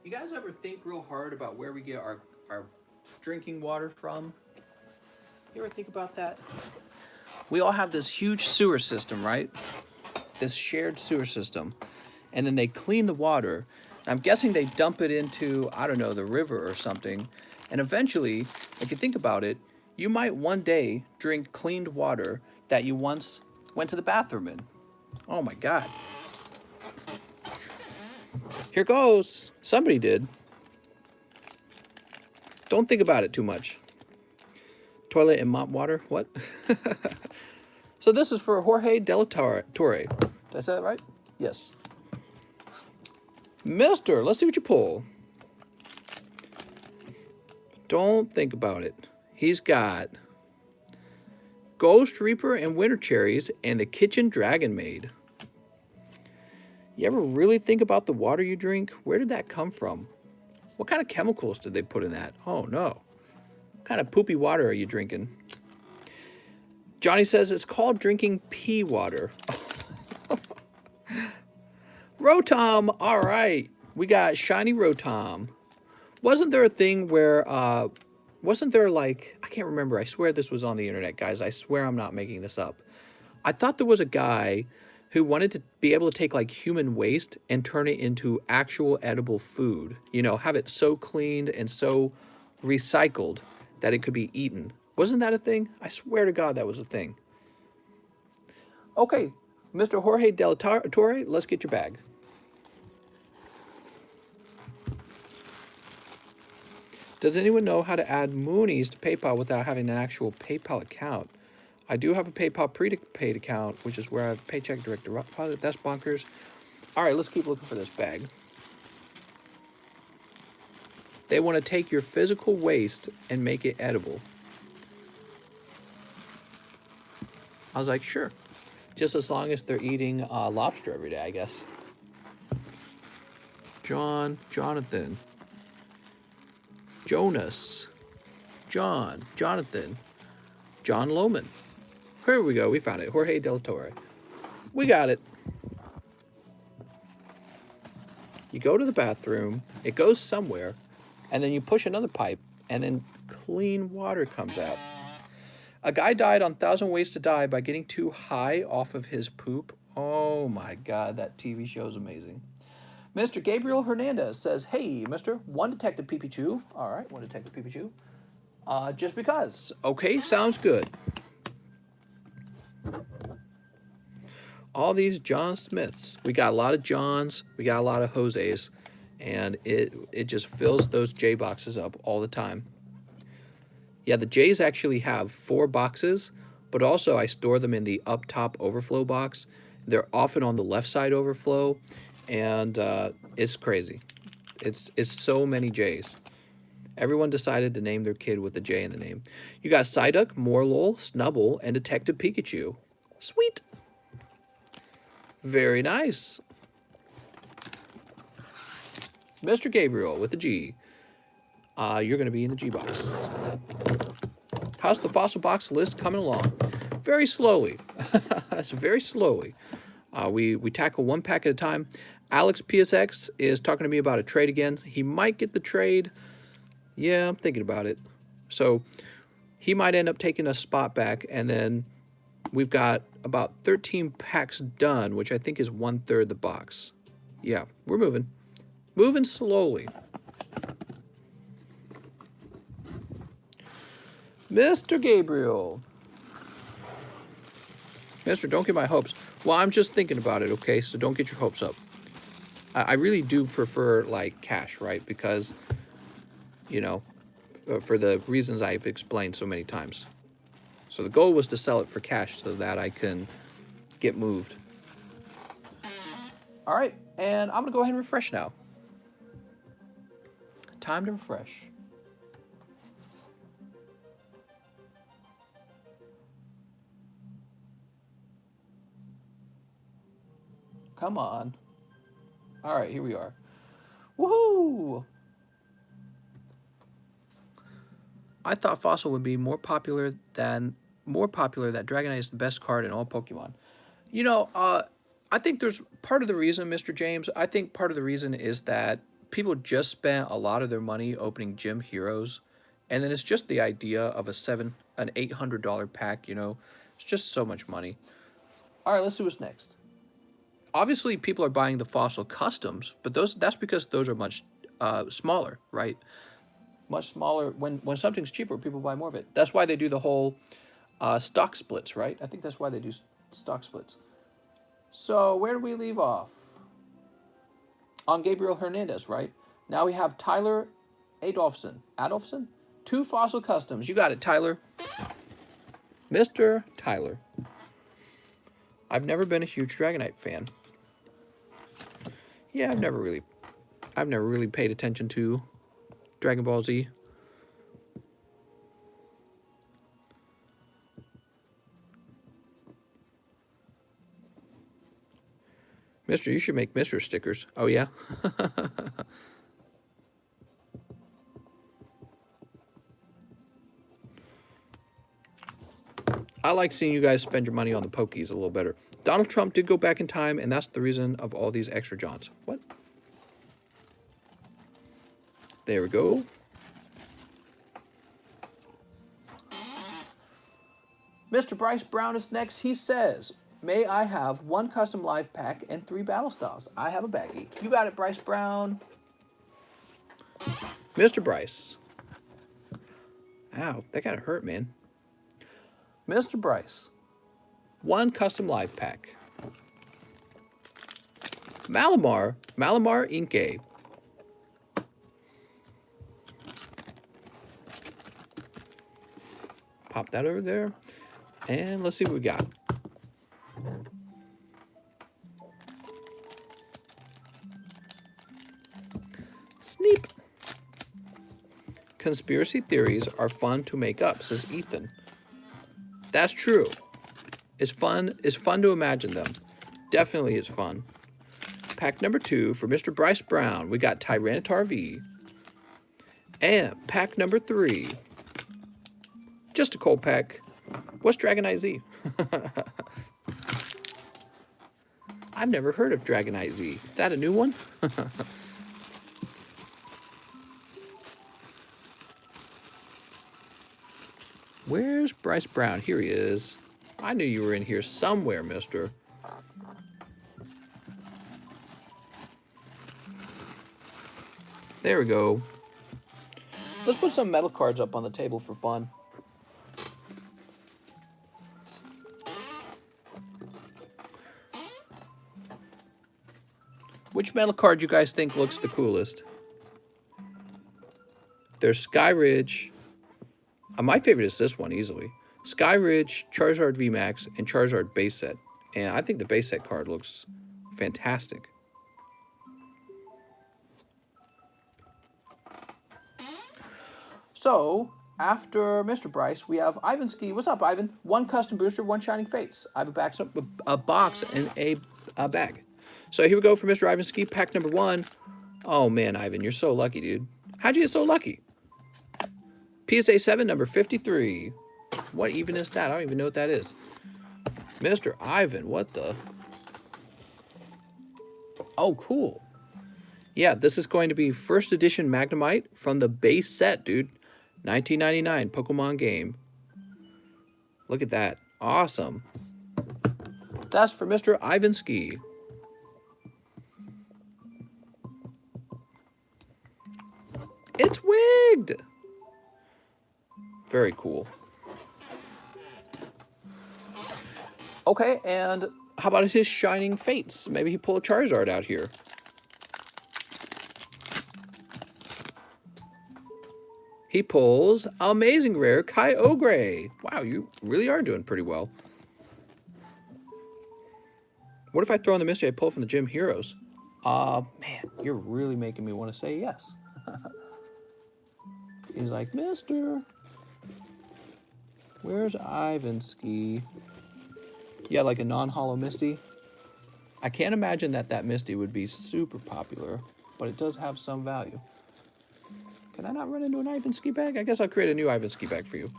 You guys ever think real hard about where we get our drinking water from? You ever think about that? We all have this huge sewer system, right? This shared sewer system. And then they clean the water. I'm guessing they dump it into, I don't know, the river or something. And eventually, if you think about it, you might one day drink cleaned water that you once went to the bathroom in. Oh my God. Here goes. Somebody did. Don't think about it too much. Toilet and mop water? What? So this is for Jorge de la Torre. Did I say that right? Yes. Mister, let's see what you pull. Don't think about it. He's got Ghost Reaper and Winter Cherries and the Kitchen Dragon Maid. You ever really think about the water you drink? Where did that come from? What kind of chemicals did they put in that? Oh no. What kind of poopy water are you drinking? Johnny says it's called drinking pea water. Rotom, all right. We got shiny Rotom. Wasn't there a thing where, wasn't there like, I can't remember. I swear this was on the internet, guys. I swear I'm not making this up. I thought there was a guy who wanted to be able to take like human waste and turn it into actual edible food. You know, have it so cleaned and so recycled that it could be eaten. Wasn't that a thing? I swear to God that was a thing. Okay, Mr. Jorge de la Torre, let's get your bag. Does anyone know how to add Moonies to PayPal without having an actual PayPal account? I do have a PayPal prepaid account, which is where I have paycheck direct deposit. That's bonkers. All right, let's keep looking for this bag. They want to take your physical waste and make it edible. I was like, sure. Just as long as they're eating lobster every day, I guess. Jonathan. Jonas. Jonathan. John Lohman. Here we go. We found it. Jorge Del Torre. We got it. You go to the bathroom. It goes somewhere. And then you push another pipe. And then clean water comes out. A guy died on 1,000 Ways to Die by getting too high off of his poop. Oh my God, that TV show is amazing. Mr. Gabriel Hernandez says, hey, Mr. One Detective Pikachu. All right, One Detective Pikachu. Just because. Okay, sounds good. All these John Smiths. We got a lot of Johns. We got a lot of Jose's. And it just fills those J boxes up all the time. Yeah, the J's actually have 4 boxes, but also I store them in the up top overflow box. They're often on the left side overflow, and it's crazy. It's so many J's. Everyone decided to name their kid with a J in the name. You got Psyduck, Morlul, Snubble, and Detective Pikachu. Sweet. Very nice. Mr. Gabriel with a G. You're going to be in the G box. How's the fossil box list coming along? Very slowly. That's very slowly. We tackle 1 pack at a time. Alex PSX is talking to me about a trade again. He might get the trade. Yeah, I'm thinking about it. So he might end up taking a spot back, and then we've got about 13 packs done, which I think is 1/3 the box. Yeah, we're moving. Moving slowly. Mr. Gabriel. Mister, don't get my hopes. Well, I'm just thinking about it, okay? So don't get your hopes up. I really do prefer, like, cash, right? Because, you know, for the reasons I've explained so many times. So the goal was to sell it for cash so that I can get moved. All right, and I'm going to go ahead and refresh now. Time to refresh. Come on. All right, here we are. Woohoo! I thought Fossil would be more popular that Dragonite is the best card in all Pokemon. You know, I think there's part of the reason, Mr. James. I think part of the reason is that people just spent a lot of their money opening Gym Heroes, and then it's just the idea of an $800 pack, you know. It's just so much money. All right, let's see what's next. Obviously, people are buying the Fossil Customs, but that's because those are much smaller, right? Much smaller. When something's cheaper, people buy more of it. That's why they do the whole stock splits, right? I think that's why they do stock splits. So where do we leave off? On Gabriel Hernandez, right? Now we have Tyler Adolphson? 2 Fossil Customs. You got it, Tyler. Mr. Tyler. I've never been a huge Dragonite fan. Yeah, I've never really paid attention to Dragon Ball Z. Mister, you should make Mr. stickers. Oh, yeah? I like seeing you guys spend your money on the Pokies a little better. Donald Trump did go back in time, and that's the reason of all these extra jaunts. What? There we go. Mr. Bryce Brown is next. He says, may I have 1 custom live pack and 3 battle styles? I have a baggie. You got it, Bryce Brown. Mr. Bryce. Ow, that kind of hurt, man. Mr. Bryce. 1 custom live pack. Malamar Inkay. Pop that over there. And let's see what we got. Sneep. Conspiracy theories are fun to make up, says Ethan. That's true. It's fun to imagine them. Definitely is fun. Pack number 2 for Mr. Bryce Brown. We got Tyranitar V. And pack number 3. Just a cold pack. What's Dragonite Z? I've never heard of Dragonite Z. Is that a new one? Where's Bryce Brown? Here he is. I knew you were in here somewhere, mister. There we go. Let's put some metal cards up on the table for fun. Which metal card you guys think looks the coolest? There's Sky Ridge. My favorite is this one, easily. Sky Ridge, Charizard VMAX, and Charizard Base Set. And I think the Base Set card looks fantastic. So, after Mr. Bryce, we have Ivan Ski. What's up, Ivan? 1 custom booster, 1 Shining Fates. I have a box and a bag. So here we go for Mr. Ivan Ski, pack number 1. Oh, man, Ivan, you're so lucky, dude. How'd you get so lucky? PSA 7, number 53. What even is that? I don't even know what that is. Mr. Ivan, what the? Oh, cool. Yeah, this is going to be first edition Magnemite from the base set, dude. 1999 Pokemon game. Look at that. Awesome. That's for Mr. Ivan Ski. It's wigged. Very cool. Okay, and how about his Shining Fates? Maybe he pull a Charizard out here. He pulls Amazing Rare Kyogre. Wow, you really are doing pretty well. What if I throw in the mystery I pull from the Gym Heroes? Man, you're really making me want to say yes. He's like, Mister, where's Ivan Ski? Yeah, like a non-hollow Misty. I can't imagine that Misty would be super popular, but it does have some value. Can I not run into an Ivan Ski bag? I guess I'll create a new Ivan Ski bag for you.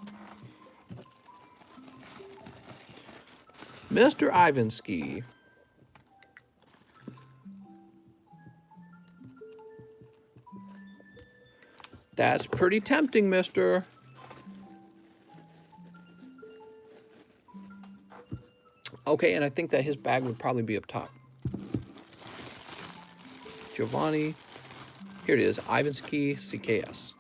Mr. Ivan Ski. That's pretty tempting, mister. Okay, and I think that his bag would probably be up top. Giovanni. Here it is, Ivansky CKS.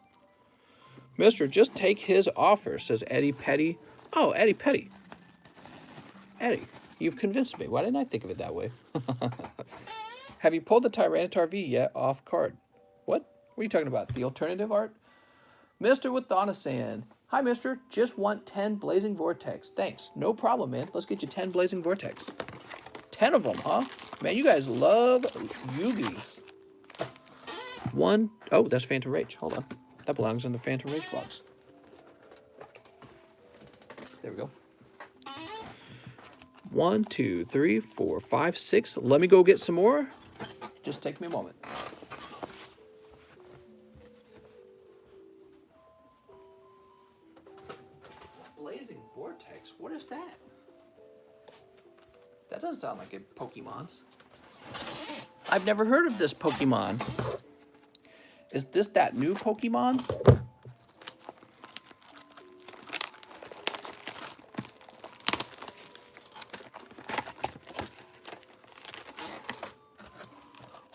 Mister, just take his offer, says Eddie Petty. Oh, Eddie Petty. Eddie, you've convinced me. Why didn't I think of it that way? Have you pulled the Tyranitar V yet off card? What? What are you talking about? The alternative art? Mister with Donna saying, hi, mister. Just want 10 Blazing Vortex. Thanks. No problem, man. Let's get you 10 Blazing Vortex. 10 of them, huh? Man, you guys love Yugis. One. Oh, that's Phantom Rage. Hold on. That belongs in the Phantom Rage box. There we go. 1, 2, 3, 4, 5, 6. Let me go get some more. Just take me a moment. Blazing Vortex? What is that? That doesn't sound like a Pokemon's. I've never heard of this Pokemon. Is this that new Pokemon?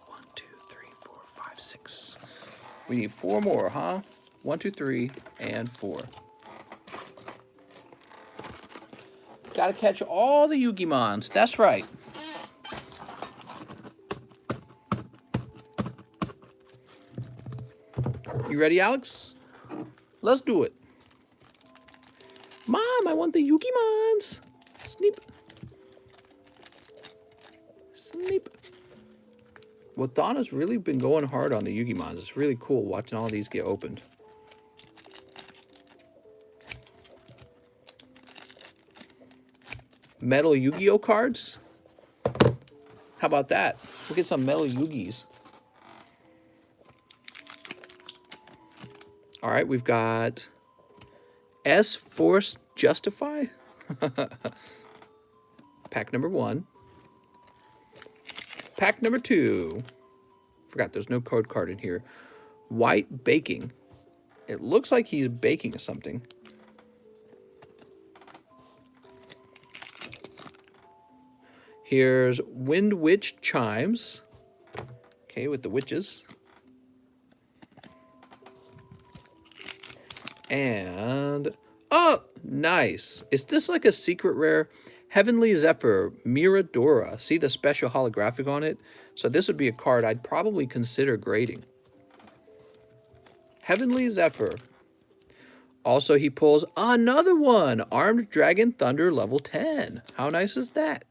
One, two, three, 4, 5, 6. We need 4 more, huh? 1, 2, 3, and 4. Gotta catch all the Yugimons. That's right. You ready, Alex? Let's do it. Mom, I want the Yugimons. Sneep. Sneep. Well, Donna's really been going hard on the Yugimons. It's really cool watching all these get opened. Metal Yu-Gi-Oh cards? How about that? We'll get some metal Yugis. All right, we've got S-Force Justify. Pack number 1. Pack number 2. Forgot there's no code card in here. White Baking. It looks like he's baking something. Here's Wind Witch Chimes. Okay, with the witches. And, oh, nice. Is this like a secret rare? Heavenly Zephyr, Miradora. See the special holographic on it? So this would be a card I'd probably consider grading. Heavenly Zephyr. Also, he pulls another one. Armed Dragon Thunder level 10. How nice is that?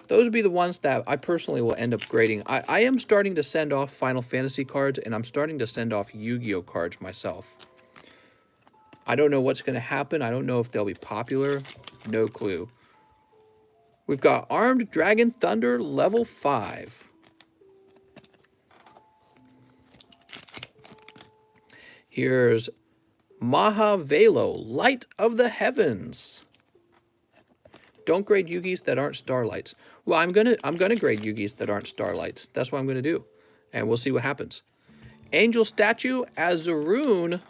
Those would be the ones that I personally will end up grading. I am starting to send off Final Fantasy cards, and I'm starting to send off Yu-Gi-Oh cards myself. I don't know what's going to happen. I don't know if they'll be popular. No clue. We've got Armed Dragon Thunder level 5. Here's Mahavelo, Light of the Heavens. Don't grade Yugis that aren't Starlights. Well, I'm gonna grade Yugis that aren't Starlights. That's what I'm gonna do, and we'll see what happens. Angel Statue, Azaroon.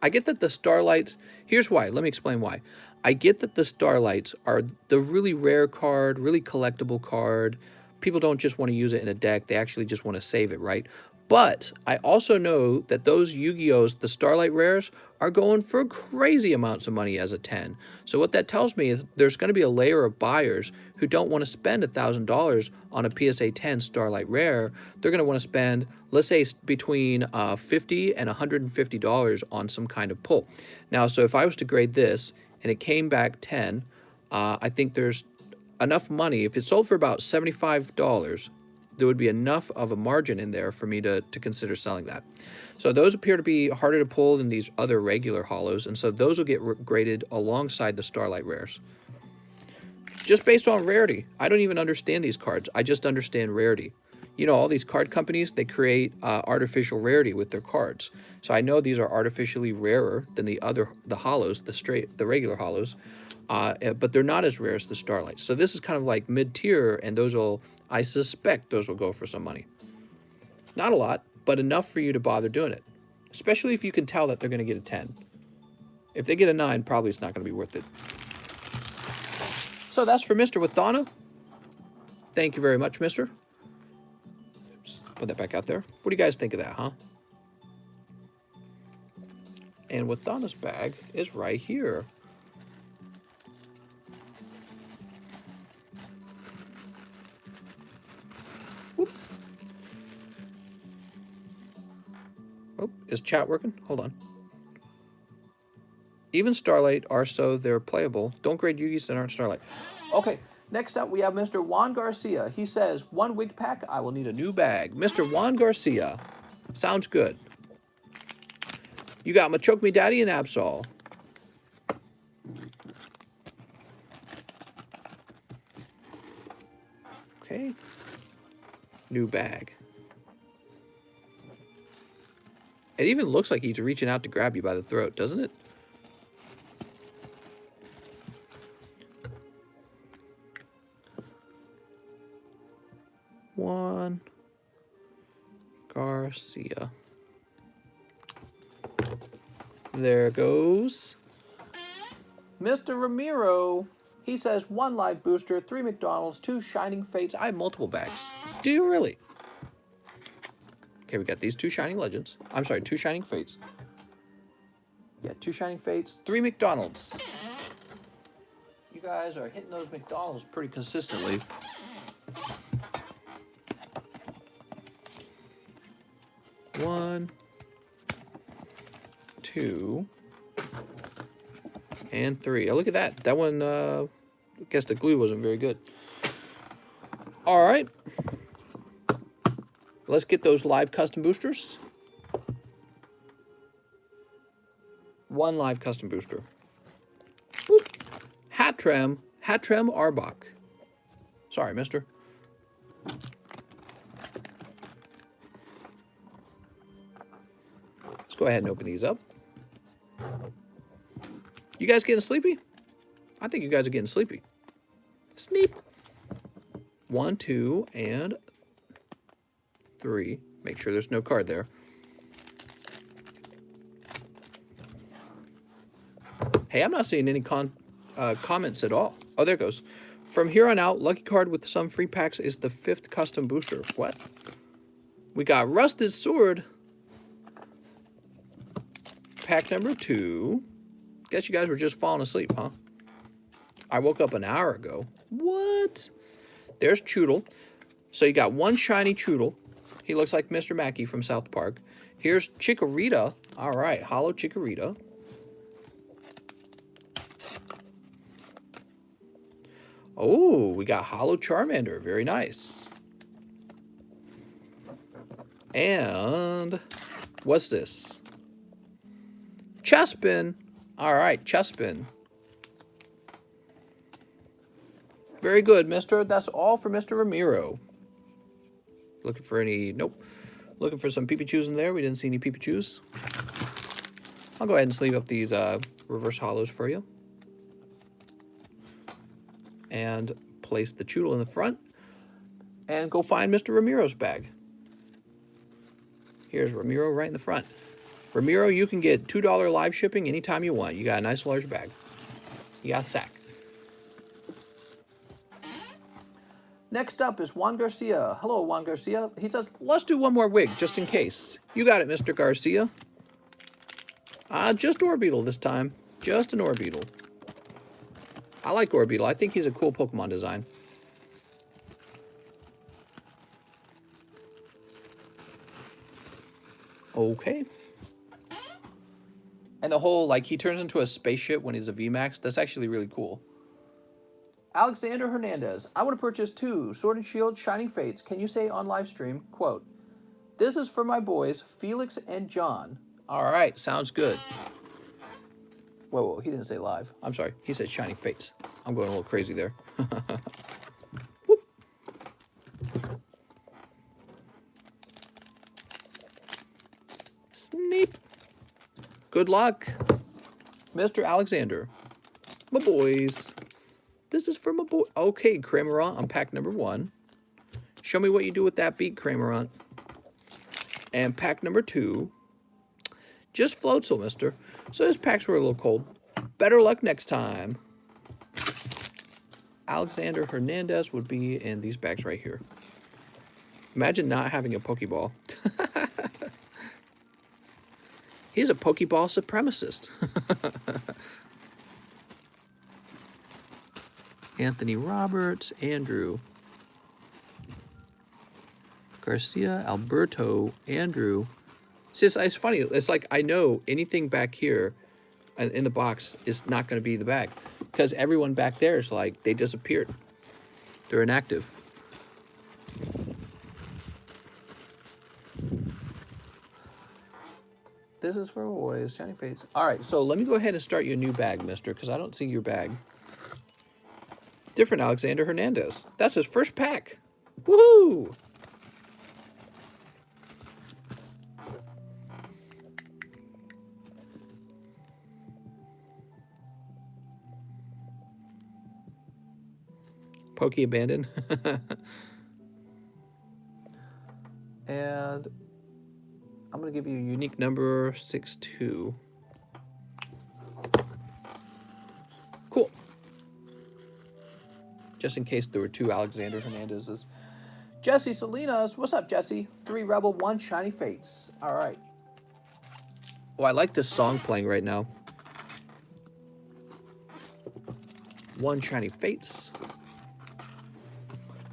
I get that the Starlights. Here's why. Let me explain why. I get that the Starlights are the really rare card, really collectible card. People don't just want to use it in a deck. They actually just want to save it, right? But I also know that those Yu-Gi-Ohs, the Starlight Rares, are going for crazy amounts of money as a 10. So what that tells me is there's going to be a layer of buyers who don't want to spend $1,000 on a PSA 10 Starlight Rare. They're going to want to spend, let's say, between $50 and $150 on some kind of pull. Now, so if I was to grade this and it came back 10, I think there's enough money. If it sold for about $75, there would be enough of a margin in there for me to consider selling that. So those appear to be harder to pull than these other regular holos, and so those will get graded alongside the Starlight Rares. Just based on rarity. I don't even understand these cards. I just understand rarity. You know, all these card companies, they create artificial rarity with their cards. So I know these are artificially rarer than the holos, the regular holos, but they're not as rare as the Starlights. So this is kind of like mid-tier, and I suspect those will go for some money. Not a lot, but enough for you to bother doing it. especially if you can tell that they're going to get a 10. If they get a 9, probably it's not going to be worth it. So that's for Mr. with Donna. Thank you very much, Mr. Oops, put that back out there. What do you guys think of that, huh? And with Donna's bag is right here. Whoop. Oh, is chat working? Hold on. Even Starlight are so they're playable. Don't grade Yugis that aren't Starlight. Okay, next up we have Mr. Juan Garcia. He says, 1 wig pack, I will need a new bag. Mr. Juan Garcia. Sounds good. You got Machoke Me Daddy and Absol. Okay. New bag. It even looks like he's reaching out to grab you by the throat, doesn't it? Juan Garcia. There goes Mr. Ramiro. He says 1 live booster, 3 McDonald's, 2 Shining Fates. I have multiple bags. Do you really? Okay, we got these 2 Shining Legends. I'm sorry, 2 Shining Fates. Yeah, 2 Shining Fates, 3 McDonald's. You guys are hitting those McDonald's pretty consistently. One, 2, and 3. Oh, look at that. That one, I guess the glue wasn't very good. All right. Let's get those live custom boosters. 1 live custom booster. Boop. Hatrem Arbok. Sorry, mister. Let's go ahead and open these up. You guys getting sleepy? I think you guys are getting sleepy. Sneep. 1, 2, and 3. Make sure there's no card there. Hey, I'm not seeing any comments at all. Oh, there it goes. From here on out, lucky card with some free packs is the 5th custom booster. What? We got Rusted Sword. Pack number 2. Guess you guys were just falling asleep, huh? I woke up an hour ago. What? There's Choodle. So you got 1 shiny Choodle. He looks like Mr. Mackey from South Park. Here's Chikorita. All right, Hollow Chikorita. Oh, we got Hollow Charmander. Very nice. And what's this? Chespin. All right, Chespin. Very good, mister. That's all for Mr. Ramiro. Looking for any... Nope. Looking for some Pikachu's in there. We didn't see any Pikachu's. I'll go ahead and sleeve up these reverse hollows for you. And place the Choodle in the front. And go find Mr. Ramiro's bag. Here's Ramiro right in the front. Ramiro, you can get $2 live shipping anytime you want. You got a nice large bag. You got a sack. Next up is Juan Garcia. Hello, Juan Garcia. He says, let's do 1 more wig, just in case. You got it, Mr. Garcia. Just Orbeetle this time. Just an Orbeetle. I like Orbeetle. I think he's a cool Pokemon design. Okay. And the whole, like, he turns into a spaceship when he's a VMAX. That's actually really cool. Alexander Hernandez. I want to purchase 2 Sword and Shield Shining Fates. Can you say on live stream, quote, this is for my boys, Felix and John. All right, sounds good. Whoa, he didn't say live. I'm sorry. He said Shining Fates. I'm going a little crazy there. Whoop. Sneep. Good luck, Mr. Alexander. My boys. This is for my boy. Okay, Cramorant on pack number 1. Show me what you do with that beat, Cramorant. And pack number 2. Just Floatzel, mister. So his packs were a little cold. Better luck next time. Alexander Hernandez would be in these bags right here. Imagine not having a Pokeball. He's a Pokeball supremacist. Anthony Roberts, Andrew Garcia, Alberto, Andrew. See, it's funny. It's like I know anything back here in the box is not going to be the bag because everyone back there is like they disappeared. They're inactive. This is for boys. Shiny Fates. All right, so let me go ahead and start your new bag, mister, because I don't see your bag. Different Alexander Hernandez. That's his first pack. Woohoo! Poke abandoned. And I'm going to give you a unique number 62. Cool. Just in case there were two Alexander Hernandez's. Jesse Salinas. What's up, Jesse? 3 Rebel, 1 Shiny Fates. All right. Oh, I like this song playing right now. 1 Shiny Fates.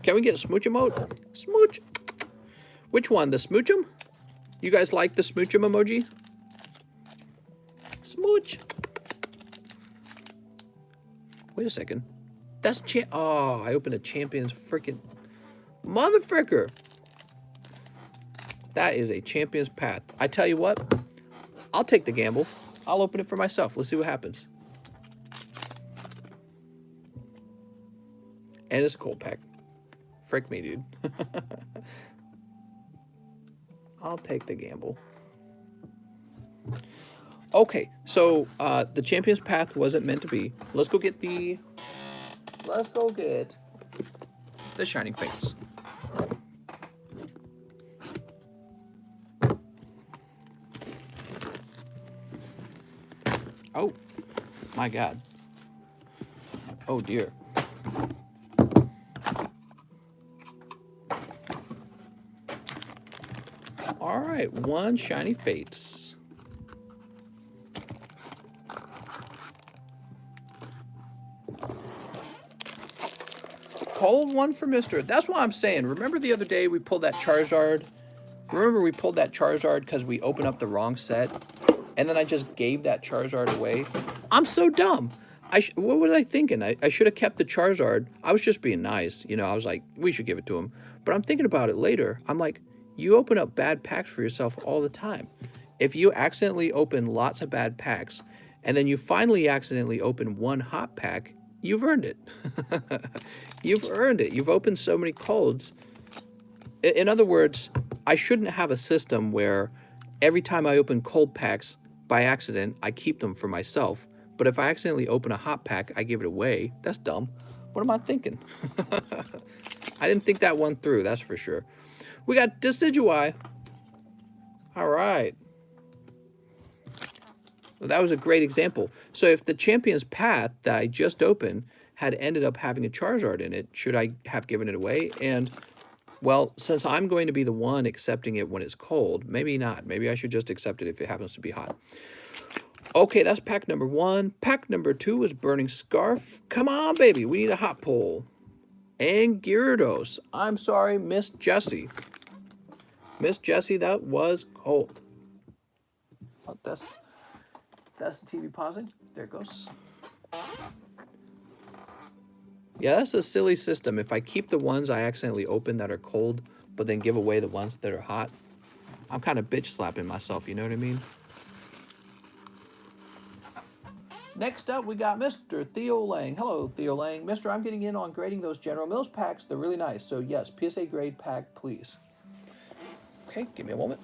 Can we get smooch emote? Smooch. Which one? The smoochum? You guys like the smoochum emoji? Smooch. Wait a second. That's oh, I opened a Champion's freaking motherfricker. That is a Champion's Path. I tell you what, I'll take the gamble. I'll open it for myself. Let's see what happens. And it's a cold pack. Frick me, dude. I'll take the gamble. Okay, so the Champion's Path wasn't meant to be. Let's go get the Shining Fates. Oh, my God. Oh, dear. All right, 1 Shiny Fates. Cold one for Mister. That's what I'm saying. Remember the other day we pulled that Charizard? Remember we pulled that Charizard because we opened up the wrong set? And then I just gave that Charizard away? I'm so dumb. What was I thinking? I should have kept the Charizard. I was just being nice. You know, I was like, we should give it to him. But I'm thinking about it later. I'm like, you open up bad packs for yourself all the time. If you accidentally open lots of bad packs, and then you finally accidentally open one hot pack, you've earned it. You've earned it. You've opened so many colds. In other words, I shouldn't have a system where every time I open cold packs by accident, I keep them for myself. But if I accidentally open a hot pack, I give it away. That's dumb. What am I thinking? I didn't think that one through, that's for sure. We got Decidueye. All right. Well, that was a great example. So if the Champion's Path that I just opened had ended up having a Charizard in it, should I have given it away? And, well, since I'm going to be the one accepting it when it's cold, maybe not. Maybe I should just accept it if it happens to be hot. Okay, that's pack number 1. Pack number 2 is Burning Scarf. Come on, baby. We need a hot pull. And Gyarados. I'm sorry, Miss Jessie. Miss Jessie, that was cold. Oh, that's the TV pausing. There it goes. Yeah, that's a silly system. If I keep the ones I accidentally open that are cold, but then give away the ones that are hot, I'm kind of bitch slapping myself, you know what I mean? Next up, we got Mr. Theo Lang. Hello, Theo Lang. Mister, I'm getting in on grading those General Mills packs. They're really nice. So, yes, PSA grade pack, please. Okay, give me a moment.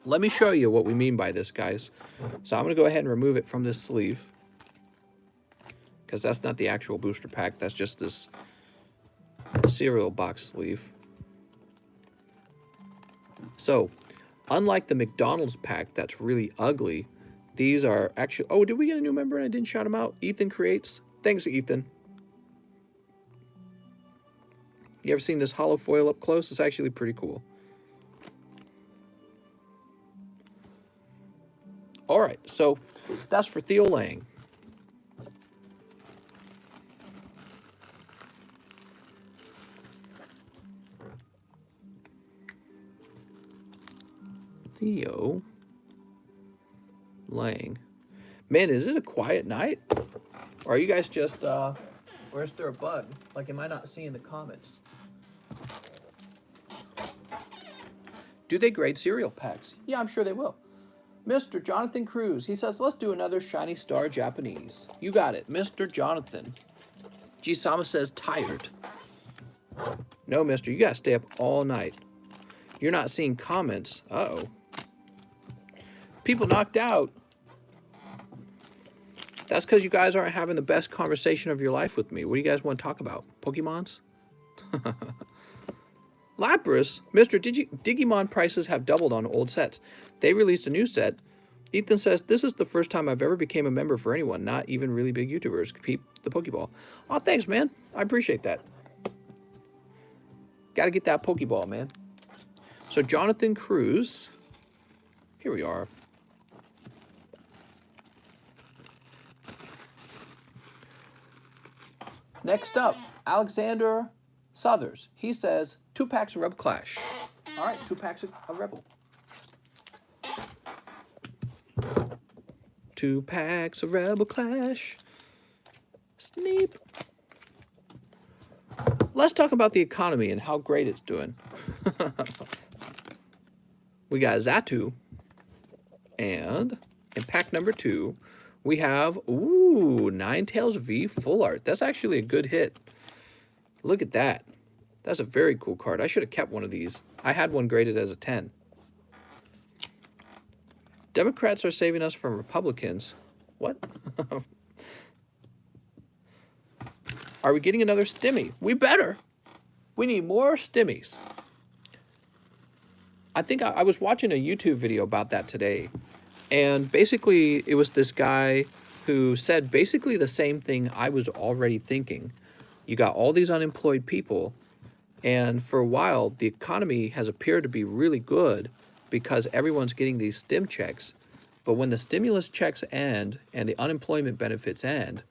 Let me show you what we mean by this, guys. So, I'm going to go ahead and remove it from this sleeve, because that's not the actual booster pack. That's just this cereal box sleeve. So, Unlike the McDonald's pack that's really ugly, these are actually... Oh, did we get a new member and I didn't shout him out? Ethan Creates. Thanks, Ethan. You ever seen this hollow foil up close? It's actually pretty cool. All right, so that's for Theo Lang. Theo Lang. Man, is it a quiet night? Or are you guys just, or is there a bug? Like, am I not seeing the comments? Do they grade cereal packs? Yeah, I'm sure they will. Mr. Jonathan Cruz, he says, let's do another Shiny Star Japanese. You got it, Mr. Jonathan. G-sama says, tired. No, mister, you gotta stay up all night. You're not seeing comments. Uh-oh. People knocked out. That's because you guys aren't having the best conversation of your life with me. What do you guys want to talk about? Pokemons? Lapras, Mr. Digimon prices have doubled on old sets. They released a new set. Ethan says, this is the first time I've ever became a member for anyone, not even really big YouTubers. Keep the Pokeball. Oh, thanks, man. I appreciate that. Got to get that Pokeball, man. So, Jonathan Cruz. Here we are. Next up, Alexander Southers. He says, 2 packs of Rebel Clash. All right, 2 packs of Rebel. 2 packs of Rebel Clash. Sneep. Let's talk about the economy and how great it's doing. We got Zatu. And in pack number 2, we have, ooh, Ninetales V Full Art. That's actually a good hit. Look at that. That's a very cool card. I should have kept one of these. I had one graded as a 10. Democrats are saving us from Republicans. What? Are we getting another stimmy? We better. We need more stimmies. I think I was watching a YouTube video about that today. And basically, it was this guy who said basically the same thing I was already thinking. You got all these unemployed people, and for a while, the economy has appeared to be really good because everyone's getting these stim checks. But when the stimulus checks end and the unemployment benefits end,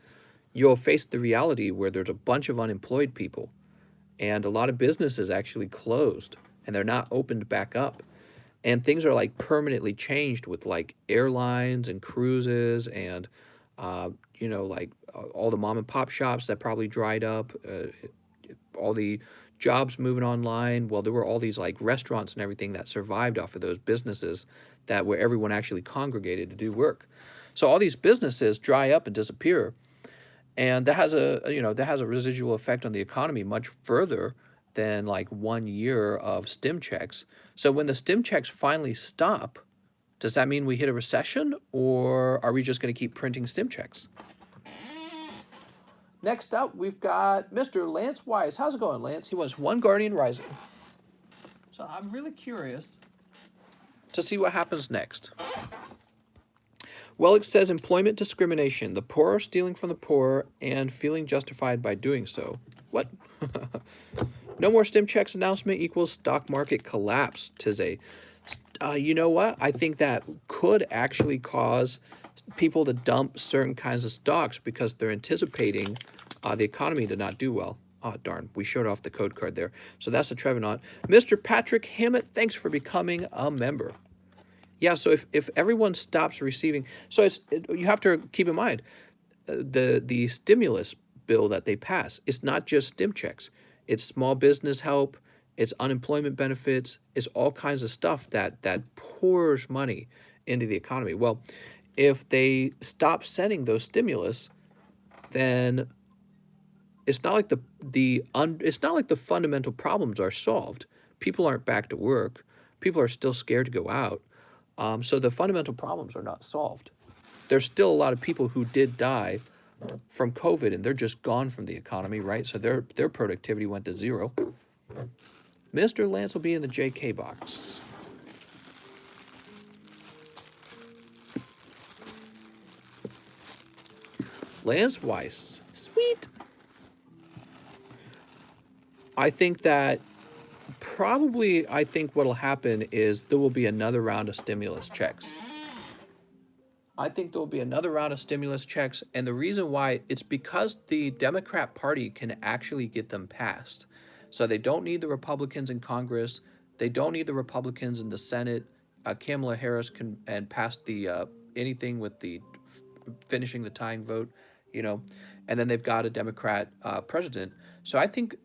you'll face the reality where there's a bunch of unemployed people. And a lot of businesses actually closed, and they're not opened back up. And things are like permanently changed with like airlines and cruises and, you know, like all the mom and pop shops that probably dried up, all the jobs moving online. Well, there were all these like restaurants and everything that survived off of those businesses that where everyone actually congregated to do work. So all these businesses dry up and disappear. And that has a, you know, that has a residual effect on the economy much further than like 1 year of stim checks. So when the stim checks finally stop, does that mean we hit a recession, or are we just going to keep printing stim checks? Next up, we've got Mr. Lance Wise. How's it going, Lance? He wants 1 Guardian Rising. So I'm really curious to see what happens next. Well, it says employment discrimination. The poor are stealing from the poor and feeling justified by doing so. What? No more stim checks announcement equals stock market collapse, Tizay. You know what? I think that could actually cause people to dump certain kinds of stocks because they're anticipating the economy to not do well. Oh, darn. We showed off the code card there. So that's a Trevenant. Mr. Patrick Hammett, thanks for becoming a member. Yeah, so if everyone stops receiving... So you have to keep in mind, the stimulus bill that they pass, it's not just stim checks. It's small business help, it's unemployment benefits, it's all kinds of stuff that pours money into the economy. Well, if they stop sending those stimulus, then it's not like it's not like the fundamental problems are solved. People aren't back to work. People are still scared to go out. So the fundamental problems are not solved. There's still a lot of people who did die from COVID, and they're just gone from the economy, right? So their productivity went to 0. Mr. Lance will be in the JK box. Lance Weiss. Sweet. I think that probably, I think what'll happen is there will be another round of stimulus checks. I think there will be another round of stimulus checks, and the reason why, it's because the Democrat Party can actually get them passed. So they don't need the Republicans in Congress. They don't need the Republicans in the Senate. Kamala Harris can and pass the anything with the finishing the tying vote, you know, and then they've got a Democrat president. So I think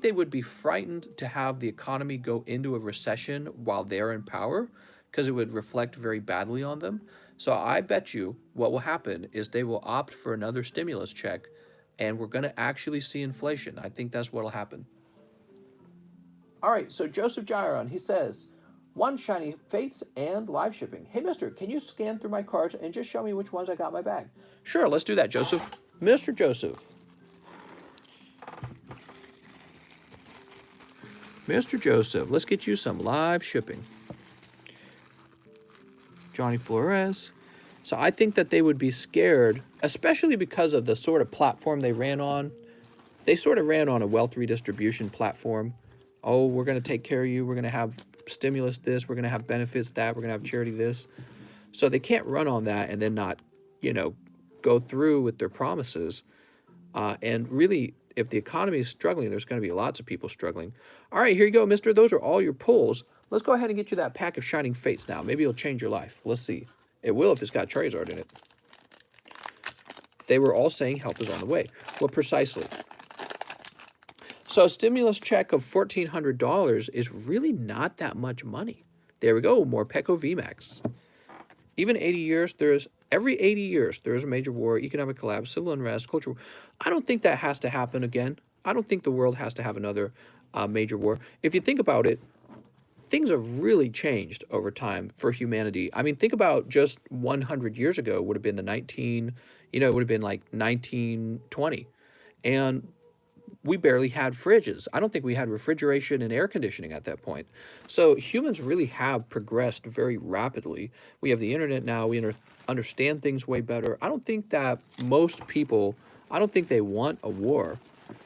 they would be frightened to have the economy go into a recession while they're in power, because it would reflect very badly on them. So I bet you what will happen is they will opt for another stimulus check, and we're going to actually see inflation. I think that's what will happen. All right, so Joseph Gyron, he says, one shiny fates and live shipping. Hey, mister, can you scan through my cards and just show me which ones I got in my bag? Sure, let's do that, Joseph. Mr. Joseph. Mr. Joseph, let's get you some live shipping. Johnny Flores. So I think that they would be scared, especially because of the sort of platform they ran on. They sort of ran on a wealth redistribution platform. Oh, we're going to take care of you. We're going to have stimulus this. We're going to have benefits that. We're going to have charity this. So they can't run on that and then not, you know, go through with their promises. And really, if the economy is struggling, there's going to be lots of people struggling. All right, here you go, mister. Those are all your pulls. Let's go ahead and get you that pack of Shining Fates now. Maybe it'll change your life. Let's see. It will if it's got Charizard in it. They were all saying help is on the way. Well, precisely. So a stimulus check of $1,400 is really not that much money. There we go, more Pecco VMAX. Even 80 years, every 80 years, there is a major war, economic collapse, civil unrest, cultural. I don't think that has to happen again. I don't think the world has to have another major war. If you think about it, things have really changed over time for humanity. I mean, think about just 100 years ago would have been it would have been like 1920. And we barely had fridges. I don't think we had refrigeration and air conditioning at that point. So humans really have progressed very rapidly. We have the internet now. We understand things way better. I don't think that most people, I don't think they want a war.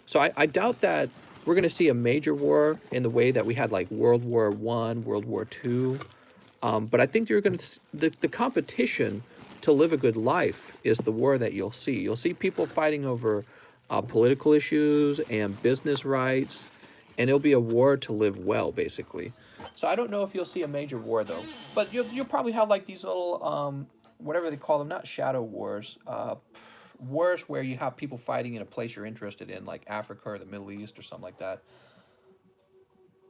So I doubt that we're going to see a major war in the way that we had like World War I, World War II. But I think you're going to, the competition to live a good life is the war that you'll see. You'll see people fighting over political issues and business rights, and it'll be a war to live well, basically. So I don't know if you'll see a major war, though. But you'll probably have like these little, whatever they call them, not shadow wars, wars where you have people fighting in a place you're interested in, like Africa or the Middle East or something like that.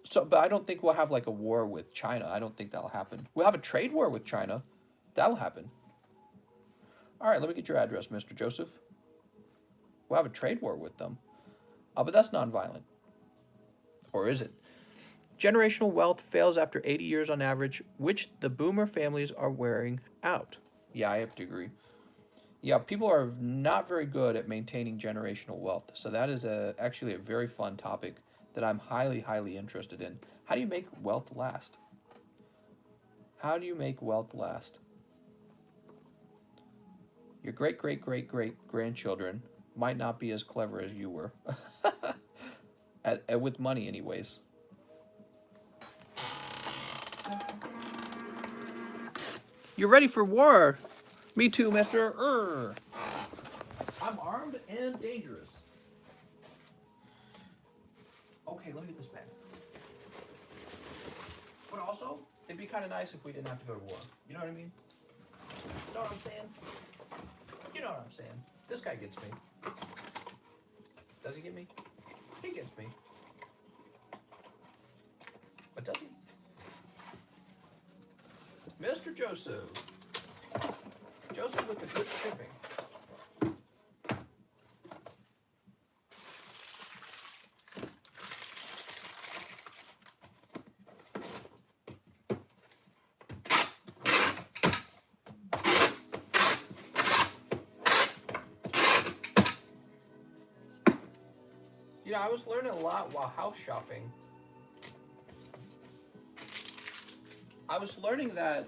So, but I don't think we'll have like a war with China. I don't think that'll happen. We'll have a trade war with China. That'll happen. All right, let me get your address, Mr. Joseph. We'll have a trade war with them. But that's nonviolent. Or is it? Generational wealth fails after 80 years on average, which the boomer families are wearing out. Yeah, I have to agree. Yeah, people are not very good at maintaining generational wealth. So that is actually a very fun topic that I'm highly, highly interested in. How do you make wealth last? How do you make wealth last? Your great-great-great-great-grandchildren might not be as clever as you were. With money, anyways. You're ready for war? Me too, mister. I'm armed and dangerous. Okay, let me get this back. But also, it'd be kind of nice if we didn't have to go to war. You know what I mean? You know what I'm saying? You know what I'm saying. This guy gets me. Does he get me? He gets me. But does he? Mr. Joseph. Joseph with the good shipping. You know, I was learning a lot while house shopping. I was learning that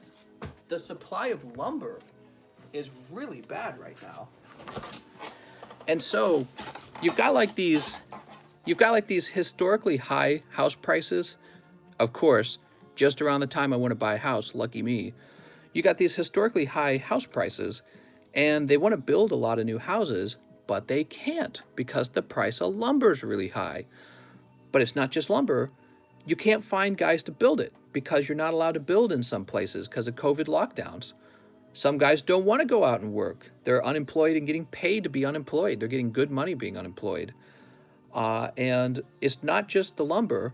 the supply of lumber is really bad right now. And so you've got like these historically high house prices. Of course, just around the time I want to buy a house, lucky me, you got these historically high house prices, and they want to build a lot of new houses, but they can't because the price of lumber is really high. But it's not just lumber. You can't find guys to build it because you're not allowed to build in some places because of COVID lockdowns. Some guys don't want to go out and work. They're unemployed and getting paid to be unemployed. They're getting good money being unemployed. And it's not just the lumber,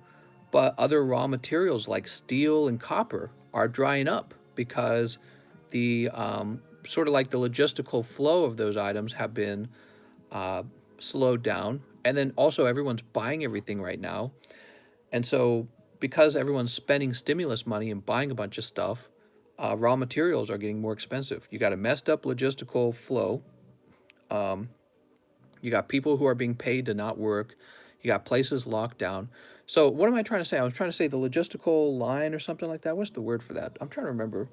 but other raw materials like steel and copper are drying up because the sort of like the logistical flow of those items have been slowed down. And then also everyone's buying everything right now. And so because everyone's spending stimulus money and buying a bunch of stuff, raw materials are getting more expensive. You got a messed up logistical flow. You got people who are being paid to not work. You got places locked down. So what am I trying to say? I was trying to say the logistical line or something like that. What's the word for that? I'm trying to remember.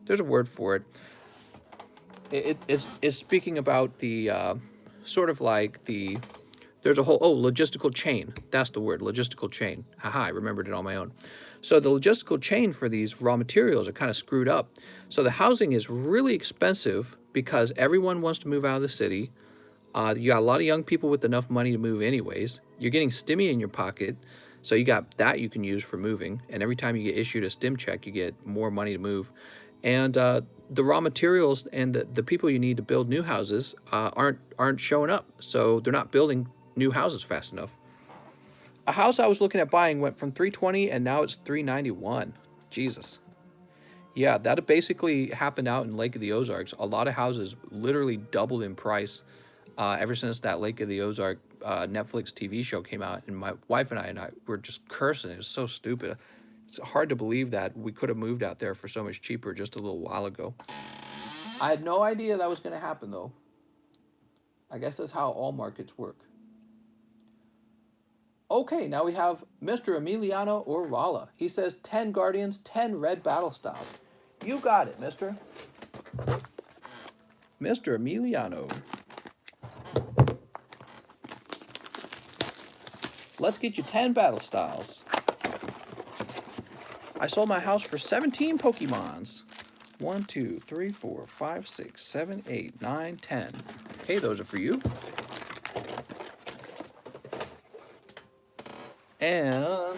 There's a word for it. It's speaking about the sort of like the, there's a whole, logistical chain. That's the word, logistical chain. Haha, I remembered it on my own. So the logistical chain for these raw materials are kind of screwed up. So the housing is really expensive because everyone wants to move out of the city. You got a lot of young people with enough money to move anyways. You're getting stimmy in your pocket, so you got that you can use for moving. And every time you get issued a stim check, you get more money to move. And the raw materials and the people you need to build new houses aren't showing up. So they're not building new houses fast enough. A house I was looking at buying went from $320 and now it's $391. Jesus. Yeah, that basically happened out in Lake of the Ozarks. A lot of houses literally doubled in price ever since that Lake of the Ozark Netflix TV show came out. And my wife and I were just cursing. It was so stupid. It's hard to believe that we could have moved out there for so much cheaper just a little while ago. I had no idea that was going to happen, though. I guess that's how all markets work. Okay, now we have Mr. Emiliano Orvala. He says 10 Guardians, 10 red battle styles. You got it, mister. Mr. Emiliano. Let's get you 10 battle styles. I sold my house for 17 Pokemons. 1, 2, 3, 4, 5, 6, 7, 8, 9, 10. Hey, those are for you. And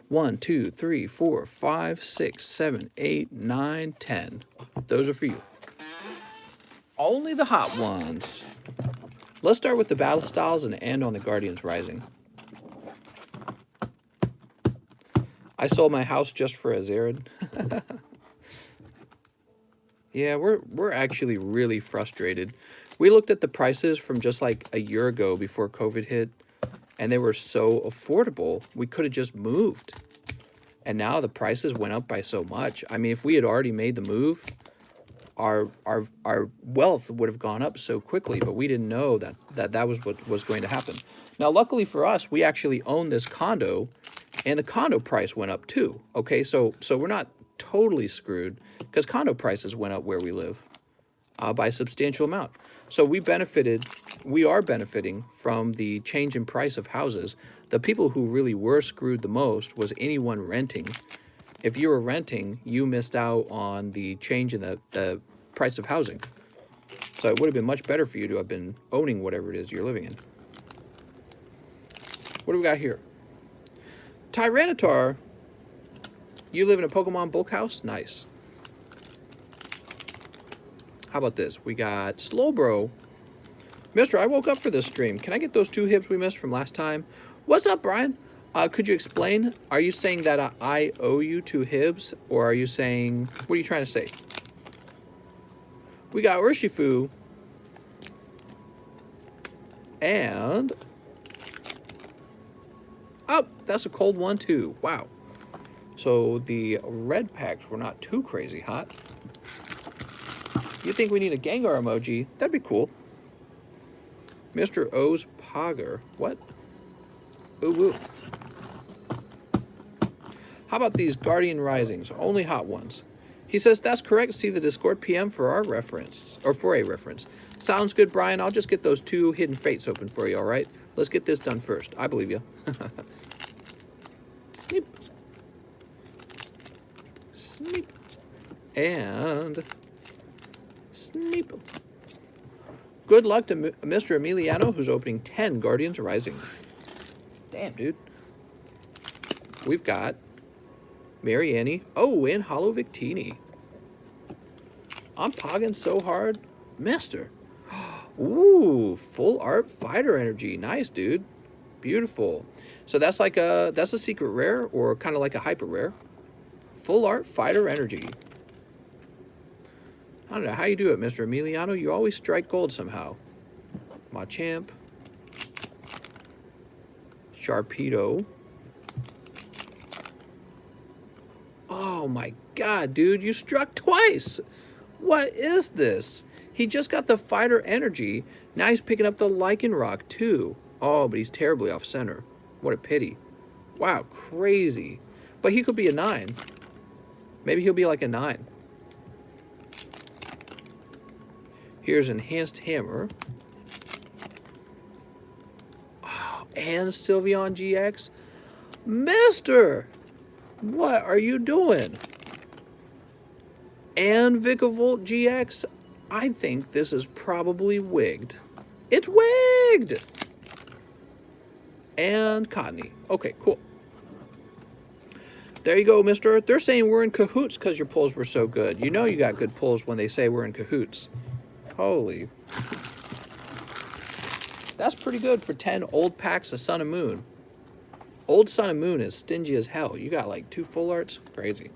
one, 2, 3, 4, 5, 6, 7, 8, 9, 10. Those are for you. Only the hot ones. Let's start with the battle styles and end on the Guardians Rising. I sold my house just for a Zared. Yeah, we're actually really frustrated. We looked at the prices from just like a year ago before COVID hit, and they were so affordable, we could have just moved. And now the prices went up by so much. I mean, if we had already made the move, our wealth would have gone up so quickly, but we didn't know that was what was going to happen. Now, luckily for us, we actually own this condo, and the condo price went up too. Okay, so we're not totally screwed because condo prices went up where we live by a substantial amount. So we are benefiting from the change in price of houses. The people who really were screwed the most was anyone renting. If you were renting, you missed out on the change in the price of housing. So it would have been much better for you to have been owning whatever it is you're living in. What do we got here? Tyranitar. You live in a Pokemon bulk house? Nice. How about this? We got Slowbro. Mister, I woke up for this stream. Can I get those 2 hibs we missed from last time? What's up, Brian? Could you explain? Are you saying that I owe you 2 hibs? Or are you saying... What are you trying to say? We got Urshifu. And... Oh, that's a cold one, too. Wow. So the red packs were not too crazy hot. You think we need a Gengar emoji? That'd be cool. Mr. O's Pogger. What? Ooh, ooh. How about these Guardian Risings? Only hot ones. He says, that's correct. See the Discord PM for our reference, or for a reference. Sounds good, Brian. I'll just get those 2 hidden fates open for you, all right? Let's get this done first. I believe you. Snip. Snip. And snip. Good luck to Mr. Emiliano, who's opening 10 Guardians Rising. Damn, dude. We've got Mary Annie. Oh, and Hollow Victini. I'm pogging so hard. Mister. Ooh, full art fighter energy. Nice, dude. Beautiful. So that's like that's a secret rare, or kind of like a hyper rare. Full art fighter energy. I don't know how you do it, Mr. Emiliano. You always strike gold somehow. Machamp. Sharpedo. Oh my god, dude, you struck twice. What is this? He just got the fighter energy. Now he's picking up the Lycanroc too. Oh, but he's terribly off center. What a pity. Wow, crazy. But he could be a 9. Maybe he'll be like a 9. Here's Enhanced Hammer. Oh, and Sylveon GX. Mister! What are you doing? And Vikavolt GX. I think this is probably wigged. It's wigged! And Cottonee. Okay, cool. There you go, mister. They're saying we're in cahoots because your pulls were so good. You know you got good pulls when they say we're in cahoots. Holy. That's pretty good for 10 old packs of Sun and Moon. Old Sun and Moon is stingy as hell. You got like 2 full arts? Crazy.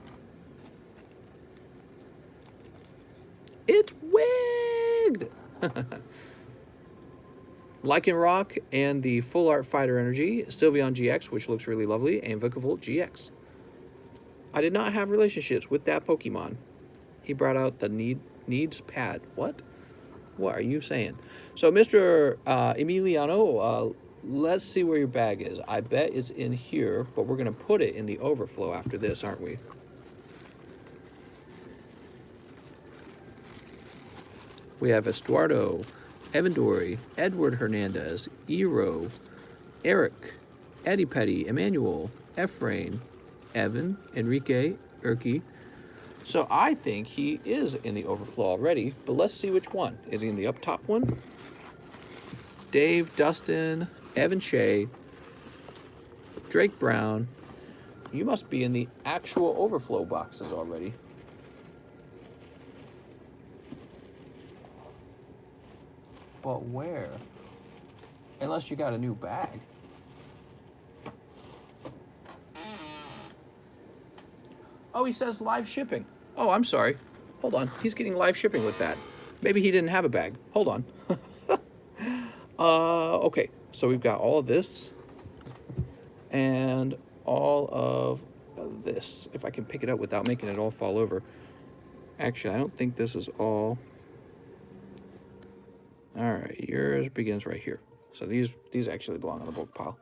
It's wigged! Lycanroc and the full art fighter energy, Sylveon GX, which looks really lovely, and Vikavolt GX. I did not have relationships with that Pokemon. He brought out the needs pad. What? What are you saying? So, Mr. Emiliano, let's see where your bag is. I bet it's in here, but we're going to put it in the overflow after this, aren't we? We have Estuardo, Evandory, Edward Hernandez, Eero, Eric, Eddie Petty, Emmanuel, Ephraim, Evan, Enrique, Erky. So I think he is in the overflow already, but let's see which one. Is he in the up top one? Dave, Dustin, Evan Shea, Drake Brown. You must be in the actual overflow boxes already. But where? Unless you got a new bag. Oh, he says live shipping. Oh, I'm sorry. Hold on. He's getting live shipping with that. Maybe he didn't have a bag. Hold on. Okay. So we've got all of this and all of this. If I can pick it up without making it all fall over. Actually, I don't think this is all. All right, yours begins right here. So these actually belong on the bulk pile.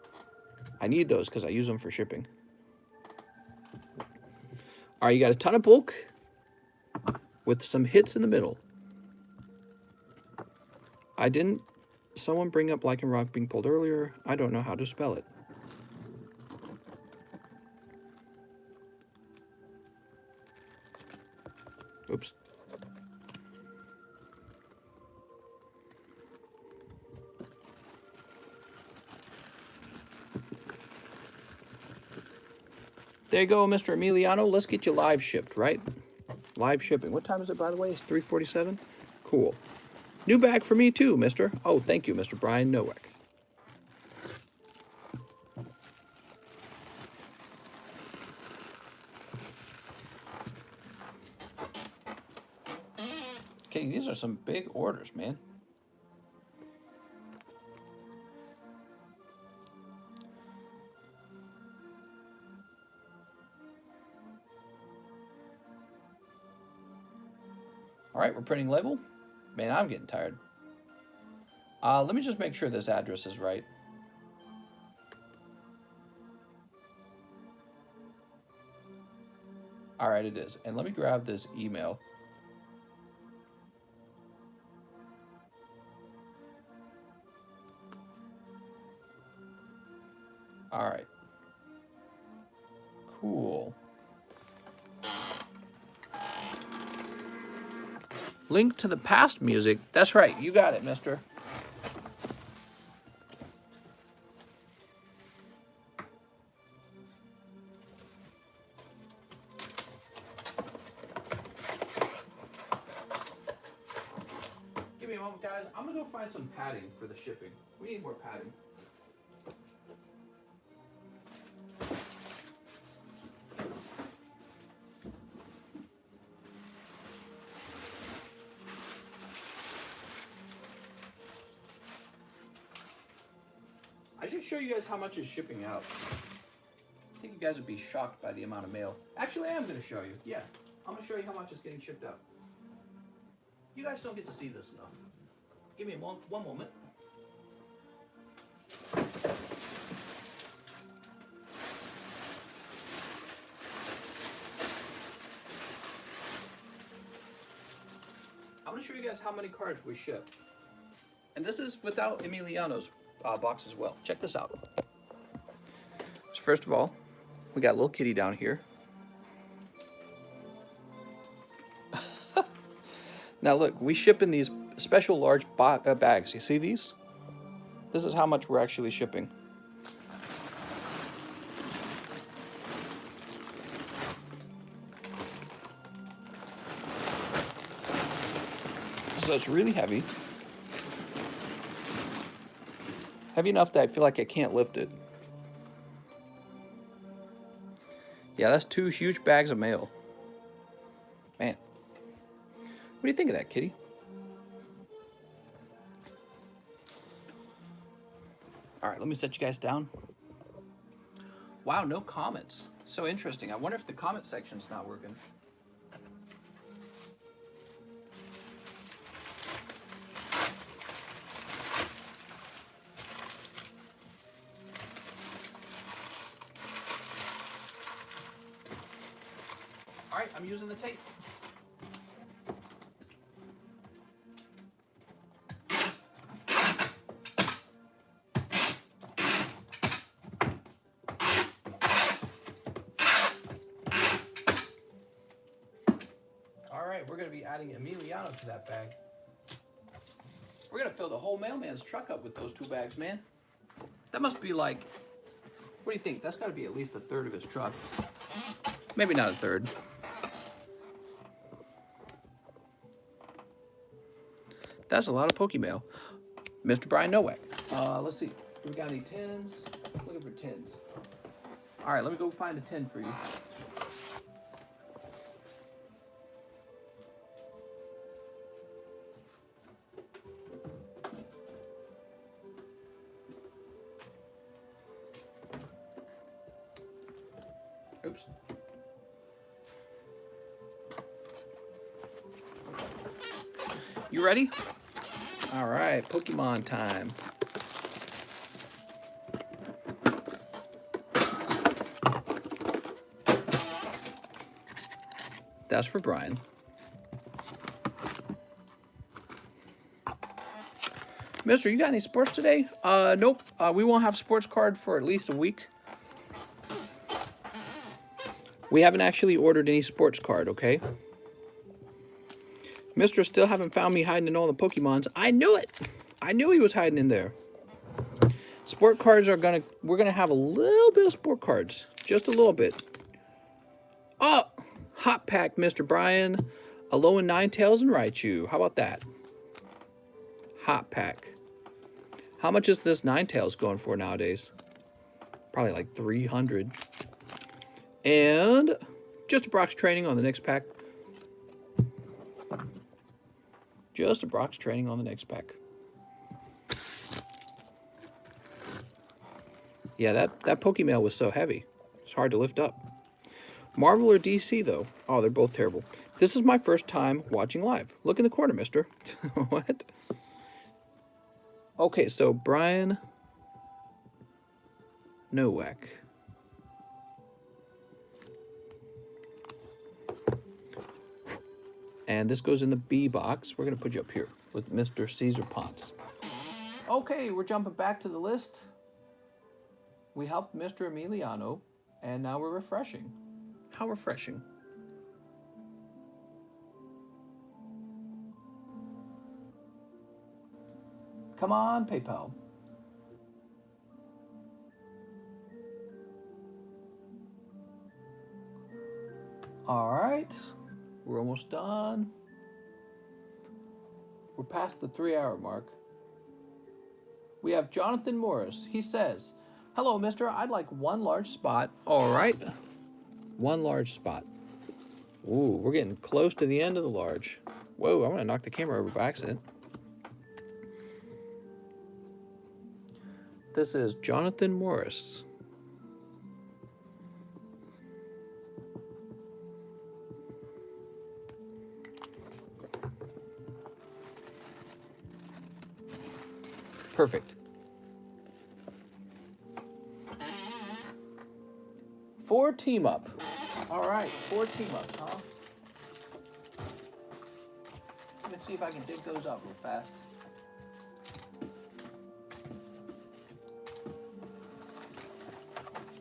I need those because I use them for shipping. All right, you got a ton of bulk with some hits in the middle. I didn't. Someone bring up Lycanroc being pulled earlier. I don't know how to spell it. Oops. There you go, Mr. Emiliano. Let's get you live shipped, right? Live shipping. What time is it, by the way? It's 3:47? Cool. New bag for me, too, mister. Oh, thank you, Mr. Brian Nowak. Okay, these are some big orders, man. All right, we're printing label. Man, I'm getting tired. Let me just make sure this address is right. All right, it is. And let me grab this email. All right. Cool. Link to the past music. That's right. You got it, mister. Give me a moment, guys. I'm going to go find some padding for the shipping. We need more padding. I should show you guys how much is shipping out. I think you guys would be shocked by the amount of mail. Actually, I am going to show you. Yeah, I'm going to show you how much is getting shipped out. You guys don't get to see this enough. Give me one moment. I'm going to show you guys how many cards we ship. And this is without Emiliano's box as well. Check this out. So first of all, we got little kitty down here. Now look, we ship in these special large bags. You see these? This is how much we're actually shipping. So it's really heavy. Heavy enough that I feel like I can't lift it. Yeah, that's 2 huge bags of mail. Man. What do you think of that, kitty? All right, let me set you guys down. Wow, no comments. So interesting. I wonder if the comment section's not working. All right, I'm using the tape. All right, we're going to be adding Emiliano to that bag. We're going to fill the whole mailman's truck up with those 2 bags, man. That must be like, what do you think? That's got to be at least 1/3 of his truck. Maybe not 1/3. That's a lot of Pokemail. Mr. Brian Nowak. Let's see. Do we got any 10s? Looking for 10s. All right, let me go find a 10 for you. Oops. You ready? All right, Pokemon time. That's for Brian. Mister, you got any sports today? Nope. We won't have sports card for at least a week. We haven't actually ordered any sports card, okay? Mister still haven't found me hiding in all the Pokemons. I knew it. I knew he was hiding in there. Sport cards are we're gonna have a little bit of sport cards. Just a little bit. Oh, Hot Pack, Mr. Brian. Alolan Ninetales and Raichu. How about that? Hot Pack. How much is this Ninetales going for nowadays? Probably like 300. And just a Brock's training on the next pack. Just a Brock's training on the next pack. Yeah, that Pokemail was so heavy. It's hard to lift up. Marvel or DC, though? Oh, they're both terrible. This is my first time watching live. Look in the corner, mister. What? Okay, so Brian Nowak. And this goes in the B box. We're going to put you up here with Mr. Caesar Ponce. Okay, we're jumping back to the list. We helped Mr. Emiliano, and now we're refreshing. How refreshing. Come on, PayPal. All right, we're almost done. We're past the 3-hour mark. We have Jonathan Morris. He says, hello, mister. I'd like one large spot. All right. One large spot. Ooh, we're getting close to the end of the large. Whoa, I'm going to knock the camera over by accident. This is Jonathan Morris. Perfect. 4 team up. All right, 4 team ups, huh? Let's see if I can dig those up real fast.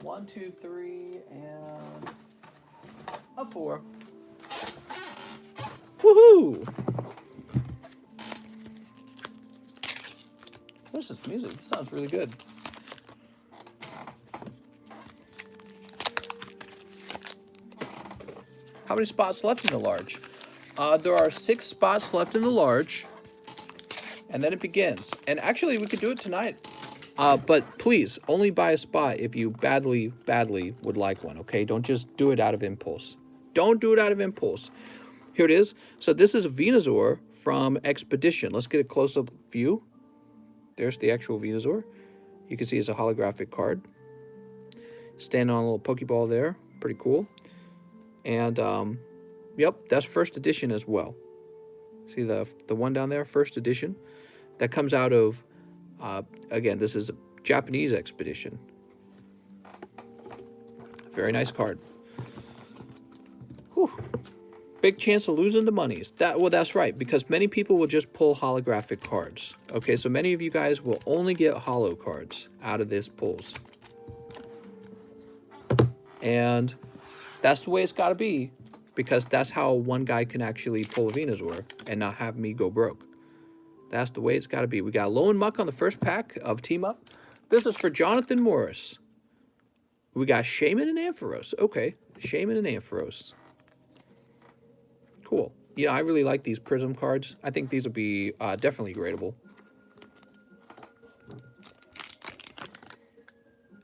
One, 2, 3, and a 4. Woohoo! What is this music? This sounds really good. How many spots left in the large? There are 6 spots left in the large, and then it begins. And actually, we could do it tonight. But please, only buy a spot if you badly would like one, okay? Don't just do it out of impulse. Don't do it out of impulse. Here it is. So this is a Venusaur from Expedition. Let's get a close-up view. There's the actual Venusaur. You can see it's a holographic card. Standing on a little Pokeball there. Pretty cool. And, yep, that's first edition as well. See the one down there? First edition. That comes out of, again, this is a Japanese Expedition. Very nice card. Whew. Big chance of losing the monies. Well, that's right, because many people will just pull holographic cards. Okay, so many of you guys will only get holo cards out of this pulls. And that's the way it's got to be, because that's how one guy can actually pull a Venusaur and not have me go broke. That's the way it's got to be. We got Low and Muck on the first pack of Team Up. This is for Jonathan Morris. We got Shaman and Ampharos. Okay, Shaman and Ampharos. Cool. Yeah, I really like these Prism cards. I think these will be definitely gradable.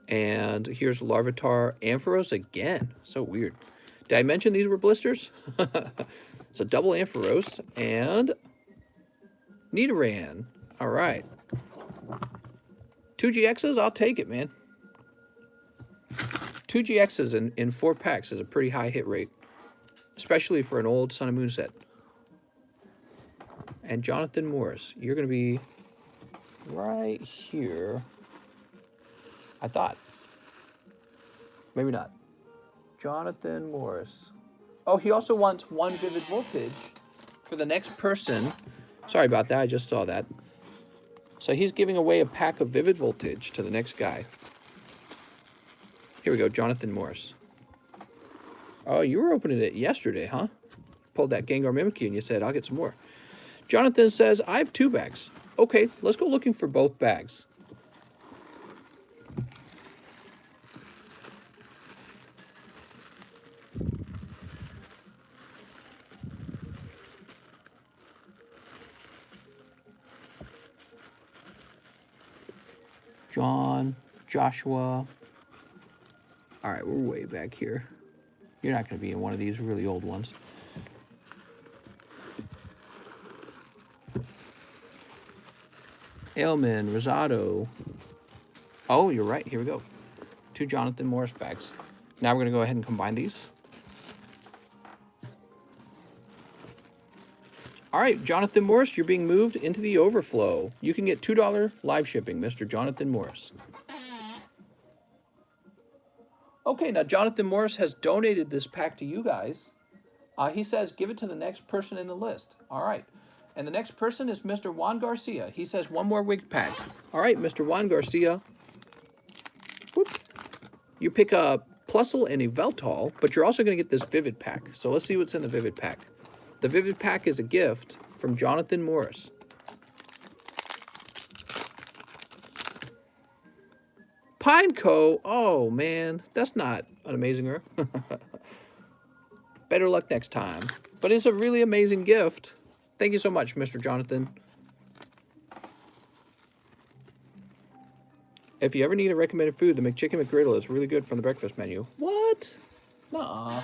And here's Larvitar Ampharos again. So weird. Did I mention these were blisters? So double Ampharos and Nidoran. All right. 2 GXs, I'll take it, man. 2 GXs in 4 packs is a pretty high hit rate, especially for an old Sun and Moon set. And Jonathan Morris, you're going to be right here. I thought. Maybe not. Jonathan Morris. Oh, he also wants 1 Vivid Voltage for the next person. Sorry about that. I just saw that. So he's giving away a pack of Vivid Voltage to the next guy. Here we go, Jonathan Morris. Oh, you were opening it yesterday, huh? Pulled that Gengar Mimikyu and you said, I'll get some more. Jonathan says, I have 2 bags. Okay, let's go looking for both bags. Joshua. All right, we're way back here. You're not going to be in one of these really old ones. Ailman, Rosado. Oh, you're right. Here we go. 2 Jonathan Morris bags. Now we're going to go ahead and combine these. All right, Jonathan Morris, you're being moved into the overflow. You can get $2 live shipping, Mr. Jonathan Morris. Okay, now Jonathan Morris has donated this pack to you guys. He says, give it to the next person in the list. All right. And the next person is Mr. Juan Garcia. He says, one more wig pack. All right, Mr. Juan Garcia. Whoop. You pick up Plusle and Yveltal, but you're also going to get this Vivid pack. So let's see what's in the Vivid pack. The Vivid pack is a gift from Jonathan Morris. Pineco. Oh, man. That's not an amazinger. Better luck next time. But it's a really amazing gift. Thank you so much, Mr. Jonathan. If you ever need a recommended food, the McChicken McGriddle is really good from the breakfast menu. What? Nuh-uh.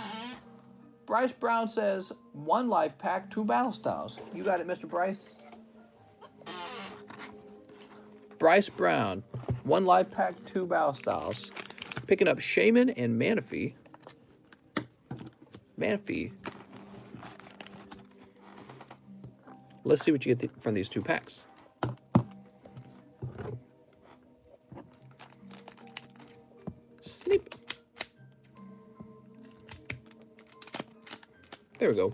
Bryce Brown says, 1 life pack, 2 battle styles. You got it, Mr. Bryce. Bryce Brown, 1 life pack, 2 battle styles. Picking up Shaman and Manaphy. Manaphy. Let's see what you get from these 2 packs. Snip. There we go.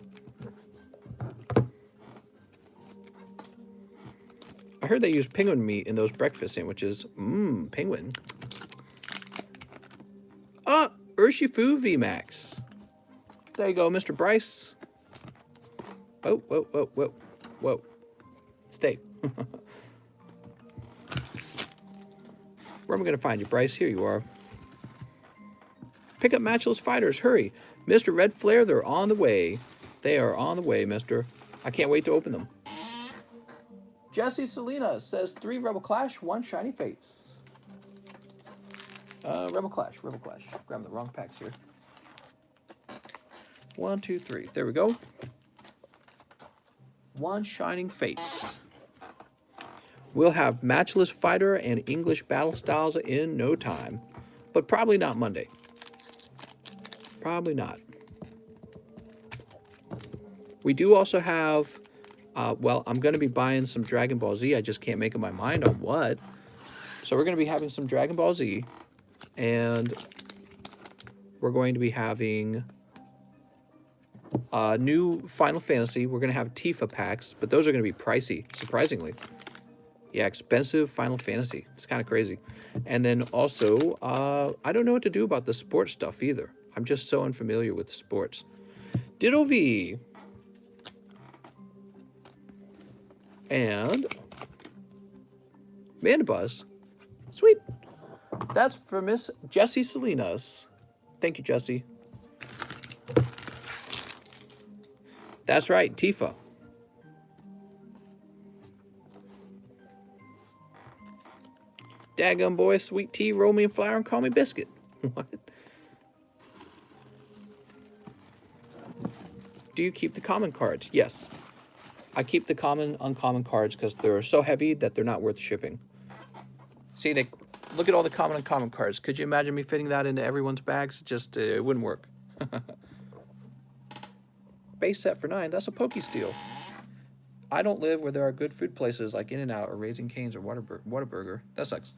I heard they use penguin meat in those breakfast sandwiches. Mmm, penguin. Urshifu VMAX. There you go, Mr. Bryce. Whoa, whoa, whoa, whoa, whoa. Stay. Where am I going to find you, Bryce? Here you are. Pick up Matchless Fighters. Hurry. Mr. Red Flare, they're on the way. They are on the way, mister. I can't wait to open them. Jesse Salinas says 3 Rebel Clash, 1 Shiny Fates. Rebel Clash, Rebel Clash. Grabbing the wrong packs here. 1, 2, 3. There we go. 1 Shining Fates. We'll have Matchless Fighter and English Battle Styles in no time. But probably not Monday. Probably not. We do also have, well, I'm going to be buying some Dragon Ball Z. I just can't make up my mind on what. So we're going to be having some Dragon Ball Z. And we're going to be having new Final Fantasy. We're going to have Tifa packs, but those are going to be pricey, surprisingly. Yeah, expensive Final Fantasy. It's kind of crazy. And then also, I don't know what to do about the sports stuff either. I'm just so unfamiliar with the sports. Ditto V. And Mandibuzz. Sweet. That's for Miss Jessie Salinas. Thank you, Jessie. That's right, Tifa. Daggum boy, sweet tea, roll me a flower and call me biscuit. What? Do you keep the common cards? Yes. I keep the common, uncommon cards because they're so heavy that they're not worth shipping. See, they look at all the common and uncommon cards. Could you imagine me fitting that into everyone's bags? Just, it wouldn't work. Base set for 9, that's a Pokesteel. I don't live where there are good food places like In-N-Out or Raising Cane's or Whataburger. That sucks.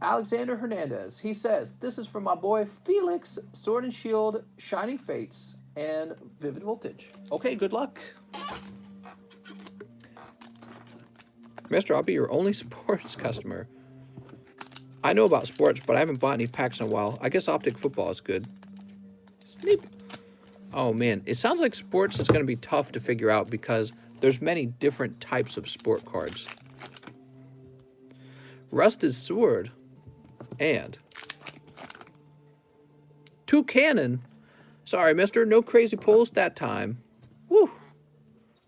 Alexander Hernandez, he says, this is from my boy Felix, Sword and Shield, Shining Fates, and Vivid Voltage. Okay, good luck. Mister, I'll be your only sports customer. I know about sports, but I haven't bought any packs in a while. I guess Optic Football is good. Sneep. Oh, man. It sounds like sports is going to be tough to figure out because there's many different types of sport cards. Rusted Sword and 2 Cannon. Sorry, mister. No crazy pulls that time. Woo.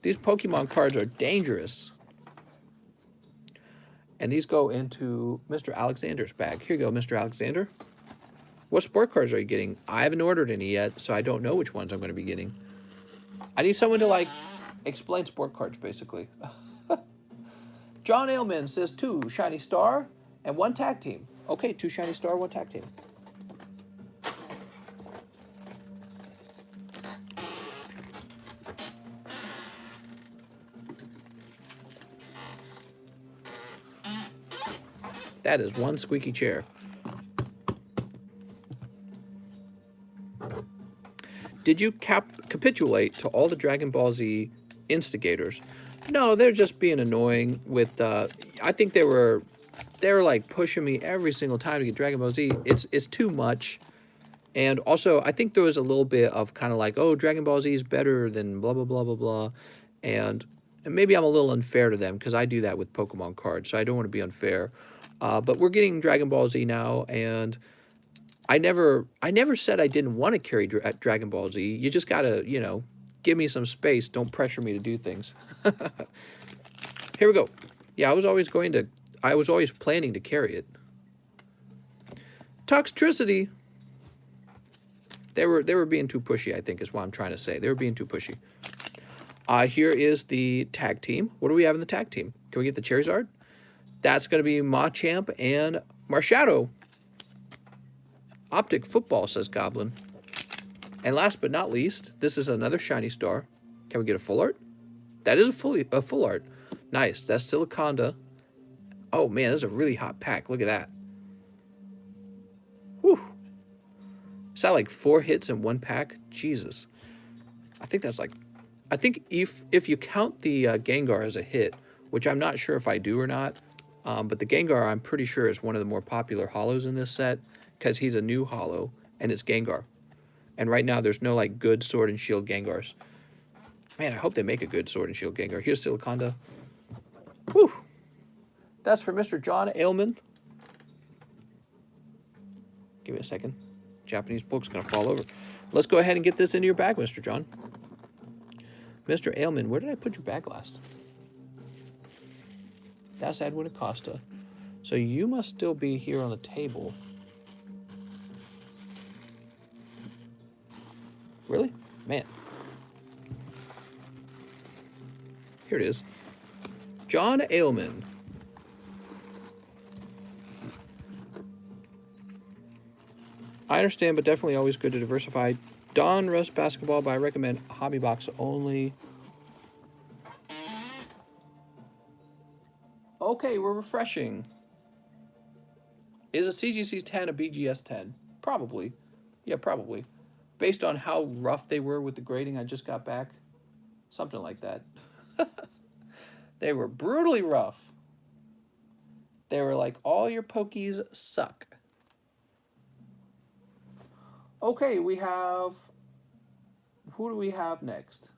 These Pokemon cards are dangerous. And these go into Mr. Alexander's bag. Here you go, Mr. Alexander. What sport cards are you getting? I haven't ordered any yet, so I don't know which ones I'm going to be getting. I need someone to, like, explain sport cards, basically. John Ailman says 2 Shiny Star and 1 Tag Team. Okay, 2 Shiny Star, 1 Tag Team. That is 1 squeaky chair. Did you capitulate to all the Dragon Ball Z instigators? No, they're just being annoying with, I think they're like pushing me every single time to get Dragon Ball Z. It's too much. And also, I think there was a little bit of kind of like, oh, Dragon Ball Z is better than blah, blah, blah, blah, blah. And maybe I'm a little unfair to them because I do that with Pokemon cards, so I don't want to be unfair. But we're getting Dragon Ball Z now, and I never said I didn't want to carry Dragon Ball Z. You just got to, you know, give me some space. Don't pressure me to do things. Here we go. Yeah, I was always planning to carry it. Toxtricity. They were being too pushy, I think, is what I'm trying to say. They were being too pushy. Here is the tag team. What do we have in the tag team? Can we get the Charizard? That's going to be Machamp and Marshadow. Optic Football, says Goblin. And last but not least, this is another shiny star. Can we get a full art? That is a full art. Nice. That's Siliconda. Oh, man, this is a really hot pack. Look at that. Whew. Is that like 4 hits in one pack? Jesus. I think that's like... I think if you count the Gengar as a hit, which I'm not sure if I do or not, but the Gengar I'm pretty sure is one of the more popular holos in this set because he's a new holo and it's Gengar. And right now there's no like good Sword and Shield Gengars. Man, I hope they make a good Sword and Shield Gengar. Here's Siliconda. Whew. That's for Mr. John Ailman. Give me a second. Japanese book's going to fall over. Let's go ahead and get this into your bag, Mr. John. Mr. Ailman, where did I put your bag last? That's Edwin Acosta. So you must still be here on the table. Really? Man. Here it is. John Ailman. I understand, but definitely always good to diversify. Don Russ Basketball, but I recommend Hobby Box only. Okay, we're refreshing. Is a CGC 10 a BGS 10? Probably. Yeah, probably. Based on how rough they were with the grading I just got back. Something like that. They were brutally rough. They were like, all your Pokies suck. Okay, we have... Who do we have next?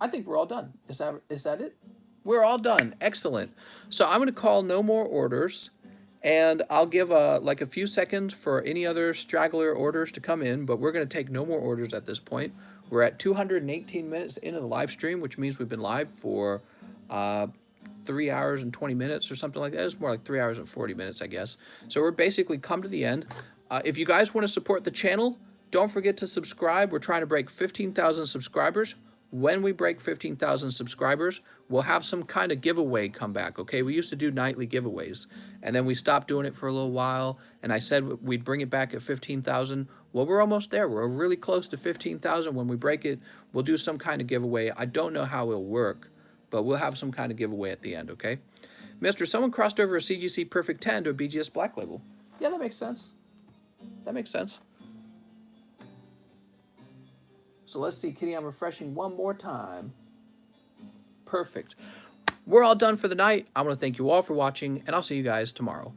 I think we're all done. Is that it? We're all done. Excellent. So I'm going to call no more orders, and I'll give like a few seconds for any other straggler orders to come in, but we're going to take no more orders at this point. We're at 218 minutes into the live stream, which means we've been live for 3 hours and 20 minutes or something like that. It's more like 3 hours and 40 minutes, I guess. So we're basically come to the end. If you guys want to support the channel, don't forget to subscribe. We're trying to break 15,000 subscribers. When we break 15,000 subscribers, we'll have some kind of giveaway come back, okay? We used to do nightly giveaways, and then we stopped doing it for a little while, and I said we'd bring it back at 15,000. Well, we're almost there. We're really close to 15,000. When we break it, we'll do some kind of giveaway. I don't know how it'll work, but we'll have some kind of giveaway at the end, okay? Mister, someone crossed over a CGC Perfect 10 to a BGS Black Label. Yeah, that makes sense. That makes sense. So let's see, Kitty, I'm refreshing one more time. Perfect. We're all done for the night. I want to thank you all for watching, and I'll see you guys tomorrow.